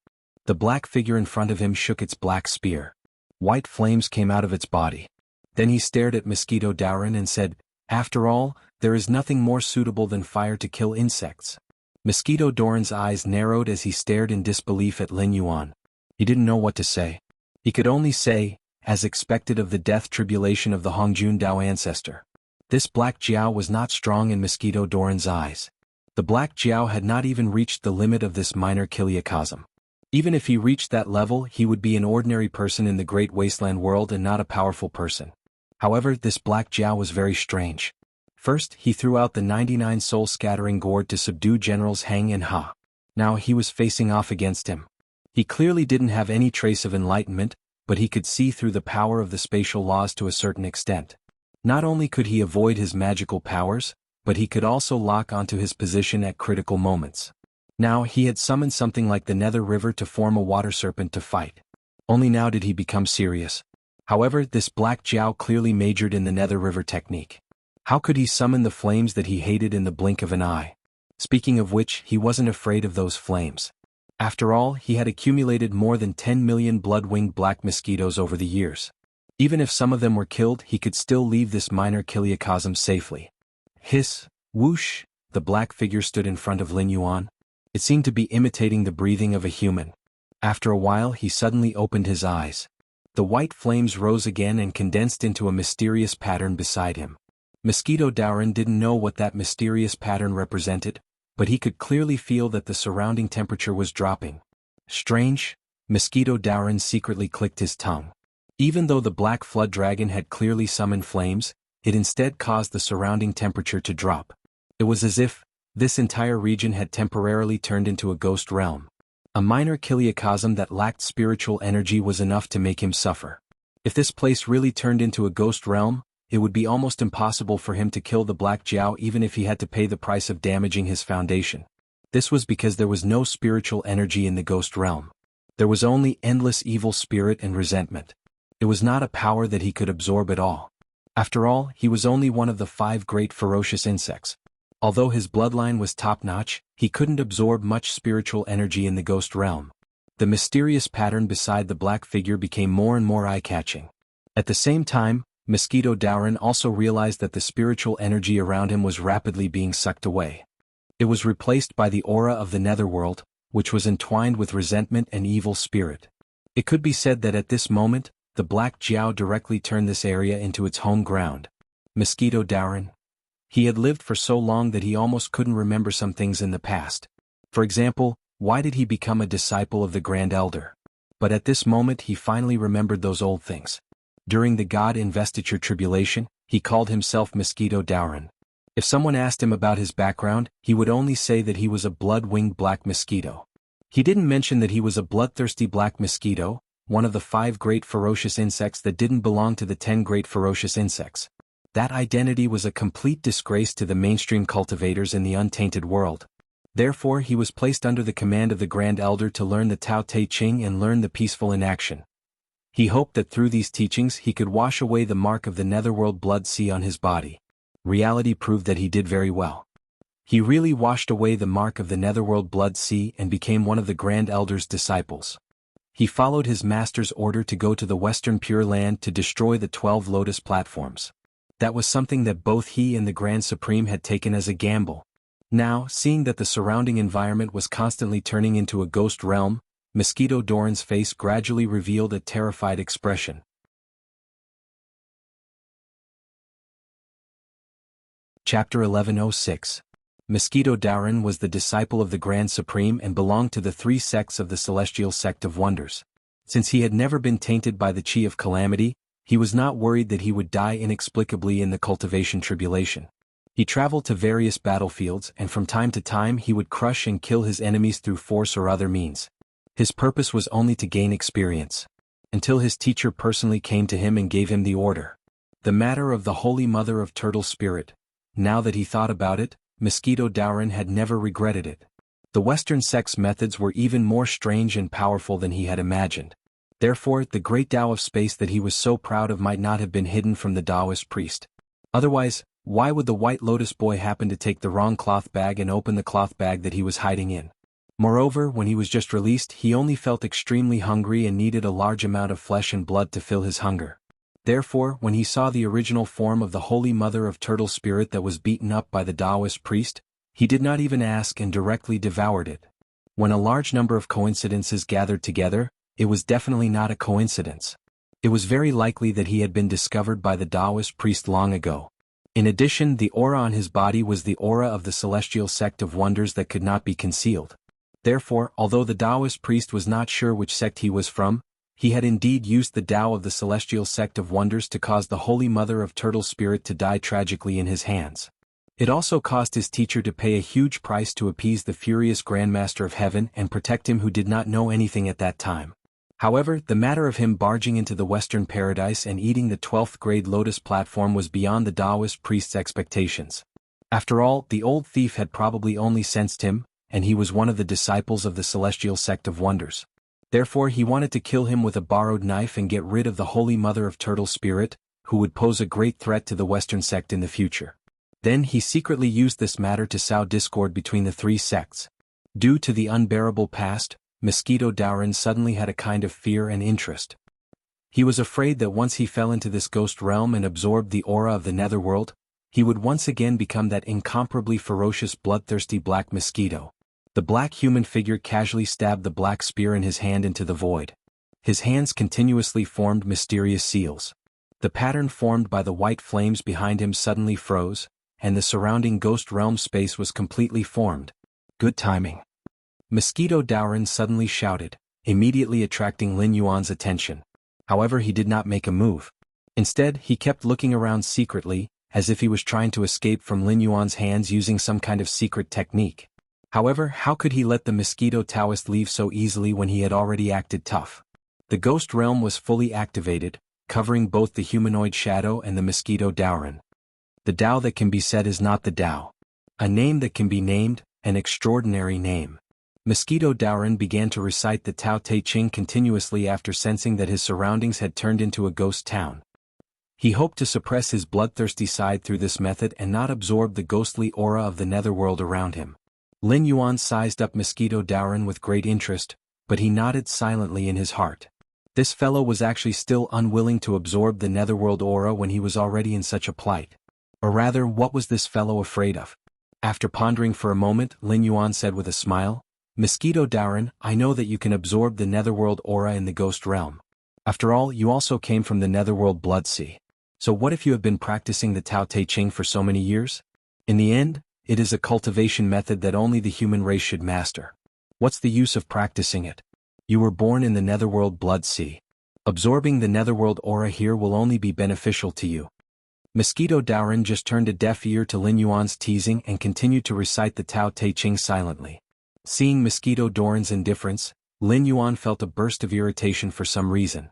The black figure in front of him shook its black spear. White flames came out of its body. Then he stared at Mosquito Daoren and said, "After all, there is nothing more suitable than fire to kill insects." Mosquito Daoren's eyes narrowed as he stared in disbelief at Lin Yuan. He didn't know what to say. He could only say, as expected of the death tribulation of the Hongjun Dao ancestor. This Black Jiao was not strong in Mosquito Daoren's eyes. The Black Jiao had not even reached the limit of this minor kiliacosm. Even if he reached that level, he would be an ordinary person in the great wasteland world and not a powerful person. However, this Black Jiao was very strange. First, he threw out the 99 soul-scattering gourd to subdue Generals Hang and Ha. Now he was facing off against him. He clearly didn't have any trace of enlightenment, but he could see through the power of the spatial laws to a certain extent. Not only could he avoid his magical powers, but he could also lock onto his position at critical moments. Now he had summoned something like the Nether River to form a water serpent to fight. Only now did he become serious. However, this Black Jiao clearly majored in the Nether River technique. How could he summon the flames that he hated in the blink of an eye? Speaking of which, he wasn't afraid of those flames. After all, he had accumulated more than 10 million blood-winged black mosquitoes over the years. Even if some of them were killed, he could still leave this minor kiliacosm safely. Hiss, whoosh, the black figure stood in front of Lin Yuan. It seemed to be imitating the breathing of a human. After a while, he suddenly opened his eyes. The white flames rose again and condensed into a mysterious pattern beside him. Mosquito Daoren didn't know what that mysterious pattern represented, but he could clearly feel that the surrounding temperature was dropping. Strange, Mosquito Daoren secretly clicked his tongue. Even though the black flood dragon had clearly summoned flames, it instead caused the surrounding temperature to drop. It was as if this entire region had temporarily turned into a ghost realm. A minor kiliacosm that lacked spiritual energy was enough to make him suffer. If this place really turned into a ghost realm, it would be almost impossible for him to kill the Black Jiao even if he had to pay the price of damaging his foundation. This was because there was no spiritual energy in the ghost realm. There was only endless evil spirit and resentment. It was not a power that he could absorb at all. After all, he was only one of the 5 great ferocious insects. Although his bloodline was top-notch, he couldn't absorb much spiritual energy in the ghost realm. The mysterious pattern beside the black figure became more and more eye-catching. At the same time, Mosquito Daoren also realized that the spiritual energy around him was rapidly being sucked away. It was replaced by the aura of the netherworld, which was entwined with resentment and evil spirit. It could be said that at this moment, the Black Jiao directly turned this area into its home ground. Mosquito Daoren. He had lived for so long that he almost couldn't remember some things in the past. For example, why did he become a disciple of the Grand Elder? But at this moment he finally remembered those old things. During the God Investiture Tribulation, he called himself Mosquito Daoren. If someone asked him about his background, he would only say that he was a blood-winged black mosquito. He didn't mention that he was a bloodthirsty black mosquito, one of the 5 great ferocious insects that didn't belong to the 10 great ferocious insects. That identity was a complete disgrace to the mainstream cultivators in the untainted world. Therefore he was placed under the command of the Grand Elder to learn the Tao Te Ching and learn the peaceful in action. He hoped that through these teachings he could wash away the mark of the netherworld blood sea on his body. Reality proved that he did very well. He really washed away the mark of the netherworld blood sea and became one of the Grand Elder's disciples. He followed his master's order to go to the Western Pure Land to destroy the 12 Lotus platforms. That was something that both he and the Grand Supreme had taken as a gamble. Now, seeing that the surrounding environment was constantly turning into a ghost realm, Mosquito Daoren's face gradually revealed a terrified expression. Chapter 1106. Mosquito Daoren was the disciple of the Grand Supreme and belonged to the 3 sects of the Celestial Sect of Wonders. Since he had never been tainted by the Chi of Calamity, he was not worried that he would die inexplicably in the Cultivation Tribulation. He traveled to various battlefields and from time to time he would crush and kill his enemies through force or other means. His purpose was only to gain experience. Until his teacher personally came to him and gave him the order. The matter of the Holy Mother of Turtle Spirit. Now that he thought about it, Mosquito Daoran had never regretted it. The Western sect's methods were even more strange and powerful than he had imagined. Therefore, the great Tao of space that he was so proud of might not have been hidden from the Taoist priest. Otherwise, why would the White Lotus boy happen to take the wrong cloth bag and open the cloth bag that he was hiding in? Moreover, when he was just released, he only felt extremely hungry and needed a large amount of flesh and blood to fill his hunger. Therefore, when he saw the original form of the Holy Mother of Turtle Spirit that was beaten up by the Taoist priest, he did not even ask and directly devoured it. When a large number of coincidences gathered together, it was definitely not a coincidence. It was very likely that he had been discovered by the Taoist priest long ago. In addition, the aura on his body was the aura of the celestial sect of wonders that could not be concealed. Therefore, although the Taoist priest was not sure which sect he was from, he had indeed used the Tao of the celestial sect of wonders to cause the Holy Mother of Turtle Spirit to die tragically in his hands. It also caused his teacher to pay a huge price to appease the furious Grandmaster of Heaven and protect him who did not know anything at that time. However, the matter of him barging into the Western Paradise and eating the 12th grade Lotus platform was beyond the Taoist priest's expectations. After all, the old thief had probably only sensed him, and he was one of the disciples of the celestial sect of wonders. Therefore he wanted to kill him with a borrowed knife and get rid of the Holy Mother of Turtle Spirit, who would pose a great threat to the Western sect in the future. Then he secretly used this matter to sow discord between the three sects. Due to the unbearable past, Mosquito Daoran suddenly had a kind of fear and interest. He was afraid that once he fell into this ghost realm and absorbed the aura of the netherworld, he would once again become that incomparably ferocious bloodthirsty black mosquito. The black human figure casually stabbed the black spear in his hand into the void. His hands continuously formed mysterious seals. The pattern formed by the white flames behind him suddenly froze, and the surrounding ghost realm space was completely formed. Good timing. Mosquito Daoran suddenly shouted, immediately attracting Lin Yuan's attention. However, he did not make a move. Instead, he kept looking around secretly, as if he was trying to escape from Lin Yuan's hands using some kind of secret technique. However, how could he let the Mosquito Taoist leave so easily when he had already acted tough? The ghost realm was fully activated, covering both the humanoid shadow and the Mosquito Daoran. The Tao that can be said is not the Tao. A name that can be named, an extraordinary name. Mosquito Daoran began to recite the Tao Te Ching continuously after sensing that his surroundings had turned into a ghost town. He hoped to suppress his bloodthirsty side through this method and not absorb the ghostly aura of the netherworld around him. Lin Yuan sized up Mosquito Daoran with great interest, but he nodded silently in his heart. This fellow was actually still unwilling to absorb the netherworld aura when he was already in such a plight. Or rather, what was this fellow afraid of? After pondering for a moment, Lin Yuan said with a smile, Mosquito Daoran, I know that you can absorb the netherworld aura in the ghost realm. After all, you also came from the netherworld blood sea. So what if you have been practicing the Tao Te Ching for so many years? In the end, it is a cultivation method that only the human race should master. What's the use of practicing it? You were born in the netherworld blood sea. Absorbing the netherworld aura here will only be beneficial to you. Mosquito Daoran just turned a deaf ear to Lin Yuan's teasing and continued to recite the Tao Te Ching silently. Seeing Mosquito Daoran's indifference, Lin Yuan felt a burst of irritation for some reason.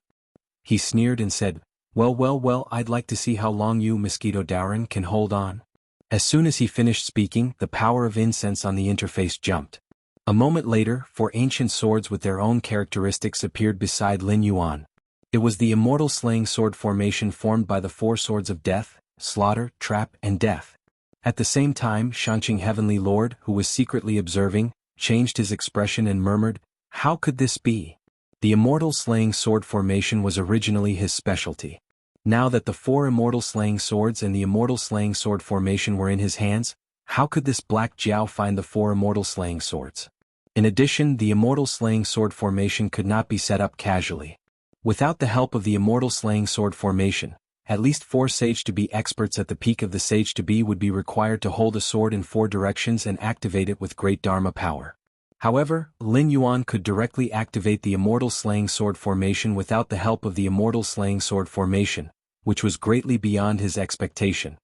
He sneered and said, Well, I'd like to see how long you, Mosquito Daoran, can hold on. As soon as he finished speaking, the power of incense on the interface jumped. A moment later, 4 ancient swords with their own characteristics appeared beside Lin Yuan. It was the immortal slaying sword formation formed by the 4 swords of death, slaughter, trap, and death. At the same time, Shanqing Heavenly Lord, who was secretly observing, changed his expression and murmured, How could this be? The immortal slaying sword formation was originally his specialty. Now that the 4 immortal slaying swords and the immortal slaying sword formation were in his hands, how could this black Jiao find the 4 immortal slaying swords? In addition, the immortal slaying sword formation could not be set up casually. Without the help of the immortal slaying sword formation, at least 4 sage to be experts at the peak of the sage to be would be required to hold a sword in 4 directions and activate it with great Dharma power. However, Lin Yuan could directly activate the immortal slaying sword formation without the help of the immortal slaying sword formation, which was greatly beyond his expectation.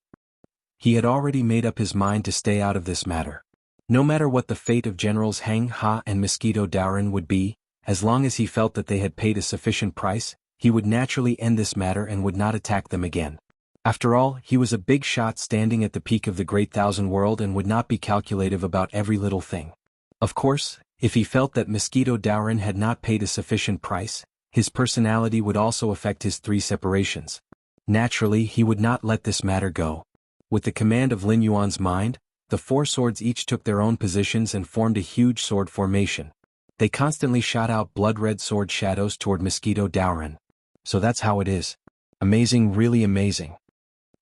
He had already made up his mind to stay out of this matter. No matter what the fate of Generals Heng Ha and Mosquito Daoran would be, as long as he felt that they had paid a sufficient price, he would naturally end this matter and would not attack them again. After all, he was a big shot standing at the peak of the great thousand world and would not be calculative about every little thing. Of course, if he felt that Mosquito Daoren had not paid a sufficient price, his personality would also affect his 3 separations. Naturally, he would not let this matter go. With the command of Lin Yuan's mind, the 4 swords each took their own positions and formed a huge sword formation. They constantly shot out blood-red sword shadows toward Mosquito Daoren. So that's how it is. Amazing, really amazing.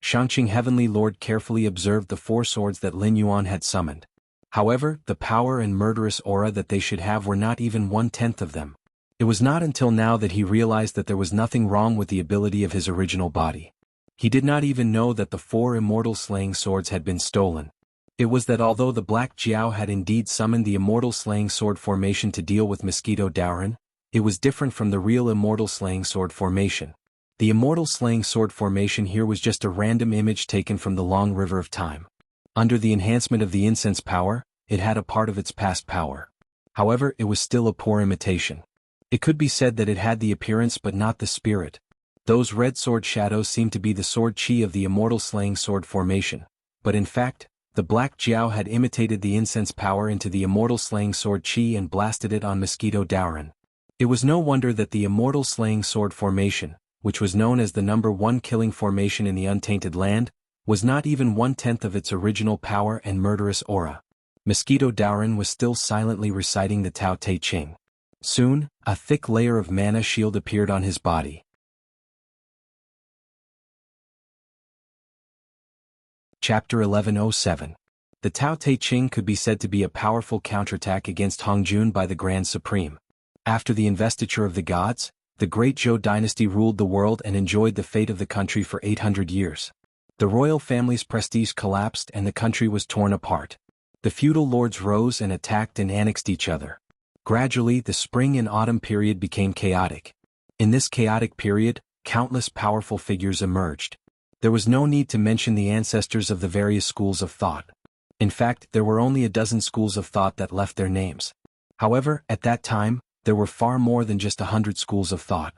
Shangqing Heavenly Lord carefully observed the 4 swords that Lin Yuan had summoned. However, the power and murderous aura that they should have were not even 1/10 of them. It was not until now that he realized that there was nothing wrong with the ability of his original body. He did not even know that the 4 immortal slaying swords had been stolen. It was that although the Black Jiao had indeed summoned the immortal slaying sword formation to deal with Mosquito Daoren, it was different from the real immortal slaying sword formation. The immortal slaying sword formation here was just a random image taken from the long river of time. Under the enhancement of the incense power, it had a part of its past power. However, it was still a poor imitation. It could be said that it had the appearance but not the spirit. Those red sword shadows seemed to be the sword chi of the immortal slaying sword formation, but in fact, the Black Jiao had imitated the incense power into the immortal slaying sword chi and blasted it on Mosquito Daoren. It was no wonder that the immortal slaying sword formation, which was known as the number 1 killing formation in the untainted land, was not even 1/10 of its original power and murderous aura. Mosquito Daoren was still silently reciting the Tao Te Ching. Soon, a thick layer of mana shield appeared on his body. Chapter 1107. The Tao Te Ching could be said to be a powerful counterattack against Hongjun by the Grand Supreme. After the investiture of the gods, the great Zhou dynasty ruled the world and enjoyed the fate of the country for 800 years. The royal family's prestige collapsed and the country was torn apart. The feudal lords rose and attacked and annexed each other. Gradually, the spring and autumn period became chaotic. In this chaotic period, countless powerful figures emerged. There was no need to mention the ancestors of the various schools of thought. In fact, there were only a dozen schools of thought that left their names. However, at that time, there were far more than just 100 schools of thought.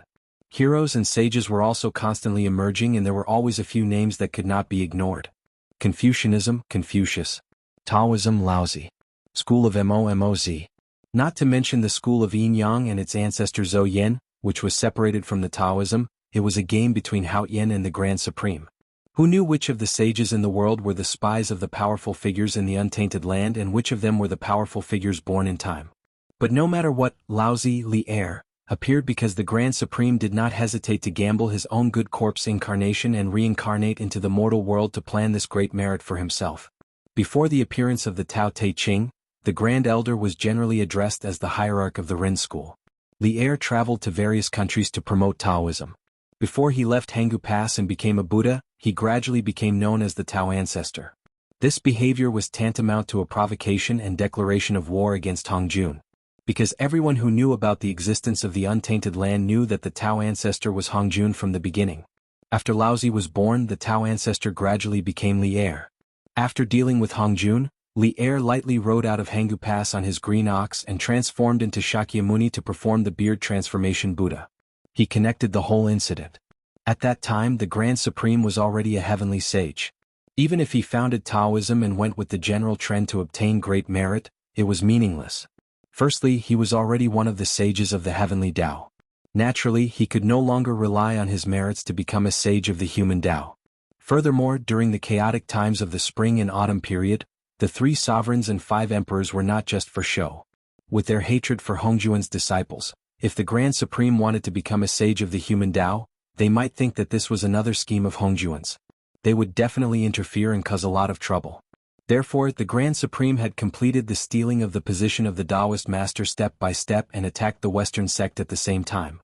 Heroes and sages were also constantly emerging and there were always a few names that could not be ignored. Confucianism, Confucius. Taoism, Laozi. School of Momoz. Not to mention the school of Yin Yang and its ancestor Zhou Yen, which was separated from the Taoism. It was a game between Hao Yen and the Grand Supreme. Who knew which of the sages in the world were the spies of the powerful figures in the untainted land and which of them were the powerful figures born in time? But no matter what, Laozi Li Er appeared because the Grand Supreme did not hesitate to gamble his own good corpse incarnation and reincarnate into the mortal world to plan this great merit for himself. Before the appearance of the Tao Te Ching, the Grand Elder was generally addressed as the hierarch of the Ren school. Li Er traveled to various countries to promote Taoism. Before he left Jianghu Pass and became a Buddha, he gradually became known as the Tao Ancestor. This behavior was tantamount to a provocation and declaration of war against Hongjun. Because everyone who knew about the existence of the untainted land knew that the Tao Ancestor was Hongjun from the beginning. After Laozi was born, the Tao Ancestor gradually became Li Er. After dealing with Hongjun, Li Er lightly rode out of Jianghu Pass on his green ox and transformed into Shakyamuni to perform the beard transformation Buddha. He connected the whole incident. At that time, the Grand Supreme was already a heavenly sage. Even if he founded Taoism and went with the general trend to obtain great merit, it was meaningless. Firstly, he was already one of the sages of the heavenly Tao. Naturally, he could no longer rely on his merits to become a sage of the human Tao. Furthermore, during the chaotic times of the spring and autumn period, the 3 sovereigns and 5 emperors were not just for show. With their hatred for Hongjuan's disciples, if the Grand Supreme wanted to become a sage of the human Tao, they might think that this was another scheme of Hongjuan's. They would definitely interfere and cause a lot of trouble. Therefore, the Grand Supreme had completed the stealing of the position of the Taoist master step by step and attacked the Western sect at the same time.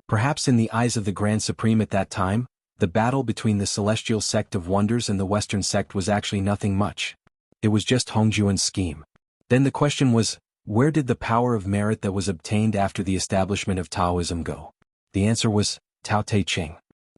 Perhaps in the eyes of the Grand Supreme at that time, the battle between the Celestial Sect of Wonders and the Western sect was actually nothing much. It was just Hongjuan's scheme. Then the question was, where did the power of merit that was obtained after the establishment of Taoism go? The answer was, Tao Te Ching.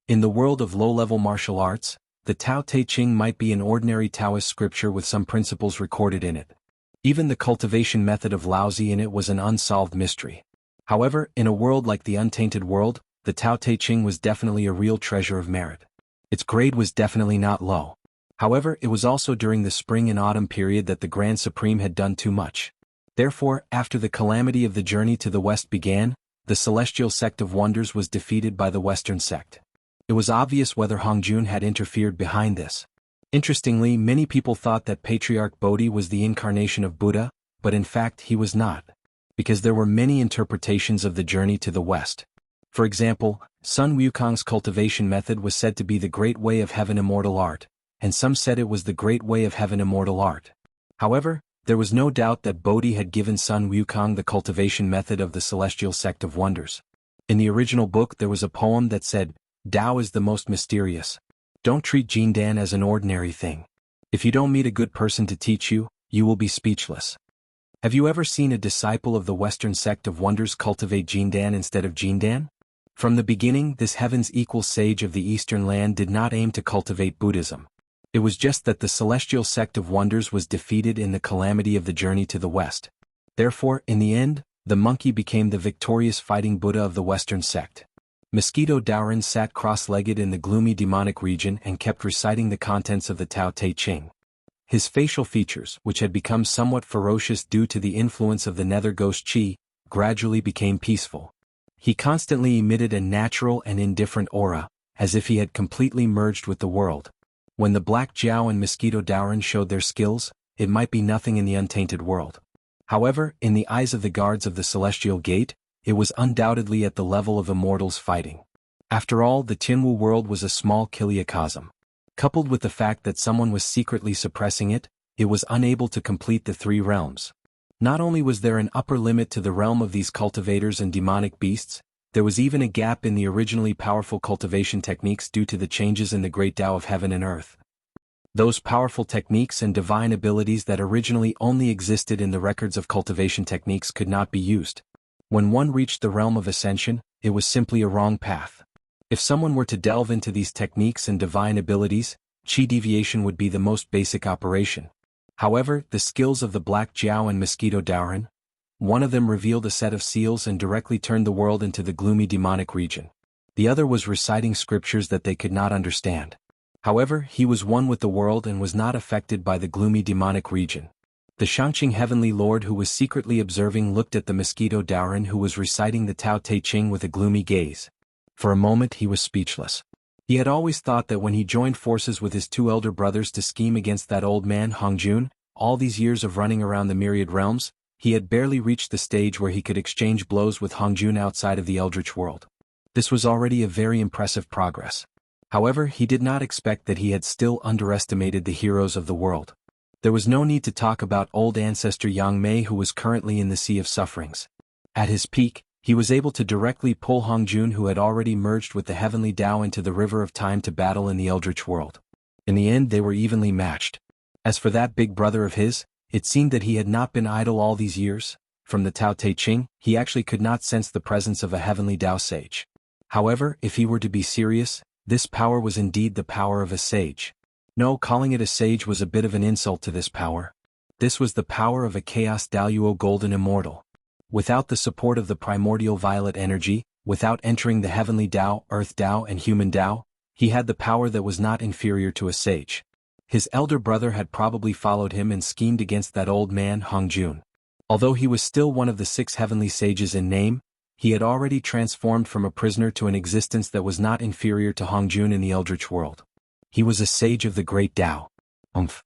In the world of low-level martial arts, the Tao Te Ching might be an ordinary Taoist scripture with some principles recorded in it. Even the cultivation method of Laozi in it was an unsolved mystery. However, in a world like the Untainted World, the Tao Te Ching was definitely a real treasure of merit. Its grade was definitely not low. However, it was also during the spring and autumn period that the Grand Supreme had done too much. Therefore, after the calamity of the journey to the west began, the celestial sect of wonders was defeated by the western sect. It was obvious whether Hongjun had interfered behind this. Interestingly, many people thought that Patriarch Bodhi was the incarnation of Buddha, but in fact he was not, because there were many interpretations of the journey to the west. For example, Sun Wukong's cultivation method was said to be the Great Way of Heaven immortal art, and some said it was the Great Way of Heaven immortal art. However, there was no doubt that Bodhi had given Sun Wukong the cultivation method of the celestial sect of wonders. In the original book there was a poem that said, "Tao is the most mysterious. Don't treat Jindan as an ordinary thing. If you don't meet a good person to teach you, you will be speechless." Have you ever seen a disciple of the Western sect of wonders cultivate Jindan instead of Jindan? From the beginning, this heaven's equal sage of the Eastern land did not aim to cultivate Buddhism. It was just that the celestial sect of wonders was defeated in the calamity of the journey to the west. Therefore, in the end, the monkey became the victorious fighting Buddha of the Western sect. Mosquito Daoren sat cross-legged in the gloomy demonic region and kept reciting the contents of the Tao Te Ching. His facial features, which had become somewhat ferocious due to the influence of the nether ghost Qi, gradually became peaceful. He constantly emitted a natural and indifferent aura, as if he had completely merged with the world. When the Black Jiao and Mosquito Daoren showed their skills, it might be nothing in the Untainted World. However, in the eyes of the guards of the Celestial Gate, it was undoubtedly at the level of immortals fighting. After all, the Tianwu world was a small kiliacosm. Coupled with the fact that someone was secretly suppressing it, it was unable to complete the three realms. Not only was there an upper limit to the realm of these cultivators and demonic beasts, there was even a gap in the originally powerful cultivation techniques due to the changes in the great Tao of heaven and earth. Those powerful techniques and divine abilities that originally only existed in the records of cultivation techniques could not be used. When one reached the realm of ascension, it was simply a wrong path. If someone were to delve into these techniques and divine abilities, Qi deviation would be the most basic operation. However, the skills of the Black Jiao and Mosquito Daoren, one of them revealed a set of seals and directly turned the world into the gloomy demonic region. The other was reciting scriptures that they could not understand. However, he was one with the world and was not affected by the gloomy demonic region. The Shangqing Heavenly Lord who was secretly observing looked at the Mosquito Daoren who was reciting the Tao Te Ching with a gloomy gaze. For a moment he was speechless. He had always thought that when he joined forces with his two elder brothers to scheme against that old man Hongjun, all these years of running around the myriad realms, he had barely reached the stage where he could exchange blows with Hongjun outside of the Eldritch world. This was already a very impressive progress. However, he did not expect that he had still underestimated the heroes of the world. There was no need to talk about old ancestor Yang Mei who was currently in the Sea of Sufferings. At his peak, he was able to directly pull Hongjun who had already merged with the heavenly Tao into the river of time to battle in the Eldritch world. In the end they were evenly matched. As for that big brother of his, it seemed that he had not been idle all these years. From the Tao Te Ching, he actually could not sense the presence of a heavenly Tao sage. However, if he were to be serious, this power was indeed the power of a sage. No, calling it a sage was a bit of an insult to this power. This was the power of a Chaos Daluo Golden Immortal. Without the support of the primordial violet energy, without entering the heavenly Tao, earth Tao and human Tao, he had the power that was not inferior to a sage. His elder brother had probably followed him and schemed against that old man Hongjun. Although he was still one of the 6 heavenly sages in name, he had already transformed from a prisoner to an existence that was not inferior to Hongjun in the Eldritch world. He was a sage of the great Tao. Umph.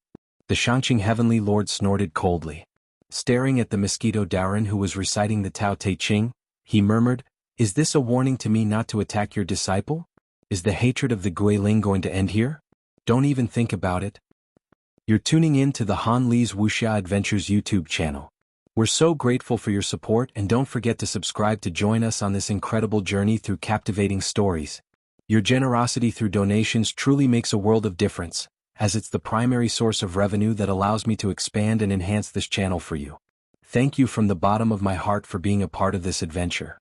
The Shangqing Heavenly Lord snorted coldly. Staring at the Mosquito Daoren who was reciting the Tao Te Ching, he murmured, "Is this a warning to me not to attack your disciple? Is the hatred of the Guiling going to end here? Don't even think about it." You're tuning in to the Han Li's Wuxia Adventures YouTube channel. We're so grateful for your support and don't forget to subscribe to join us on this incredible journey through captivating stories. Your generosity through donations truly makes a world of difference, as it's the primary source of revenue that allows me to expand and enhance this channel for you. Thank you from the bottom of my heart for being a part of this adventure.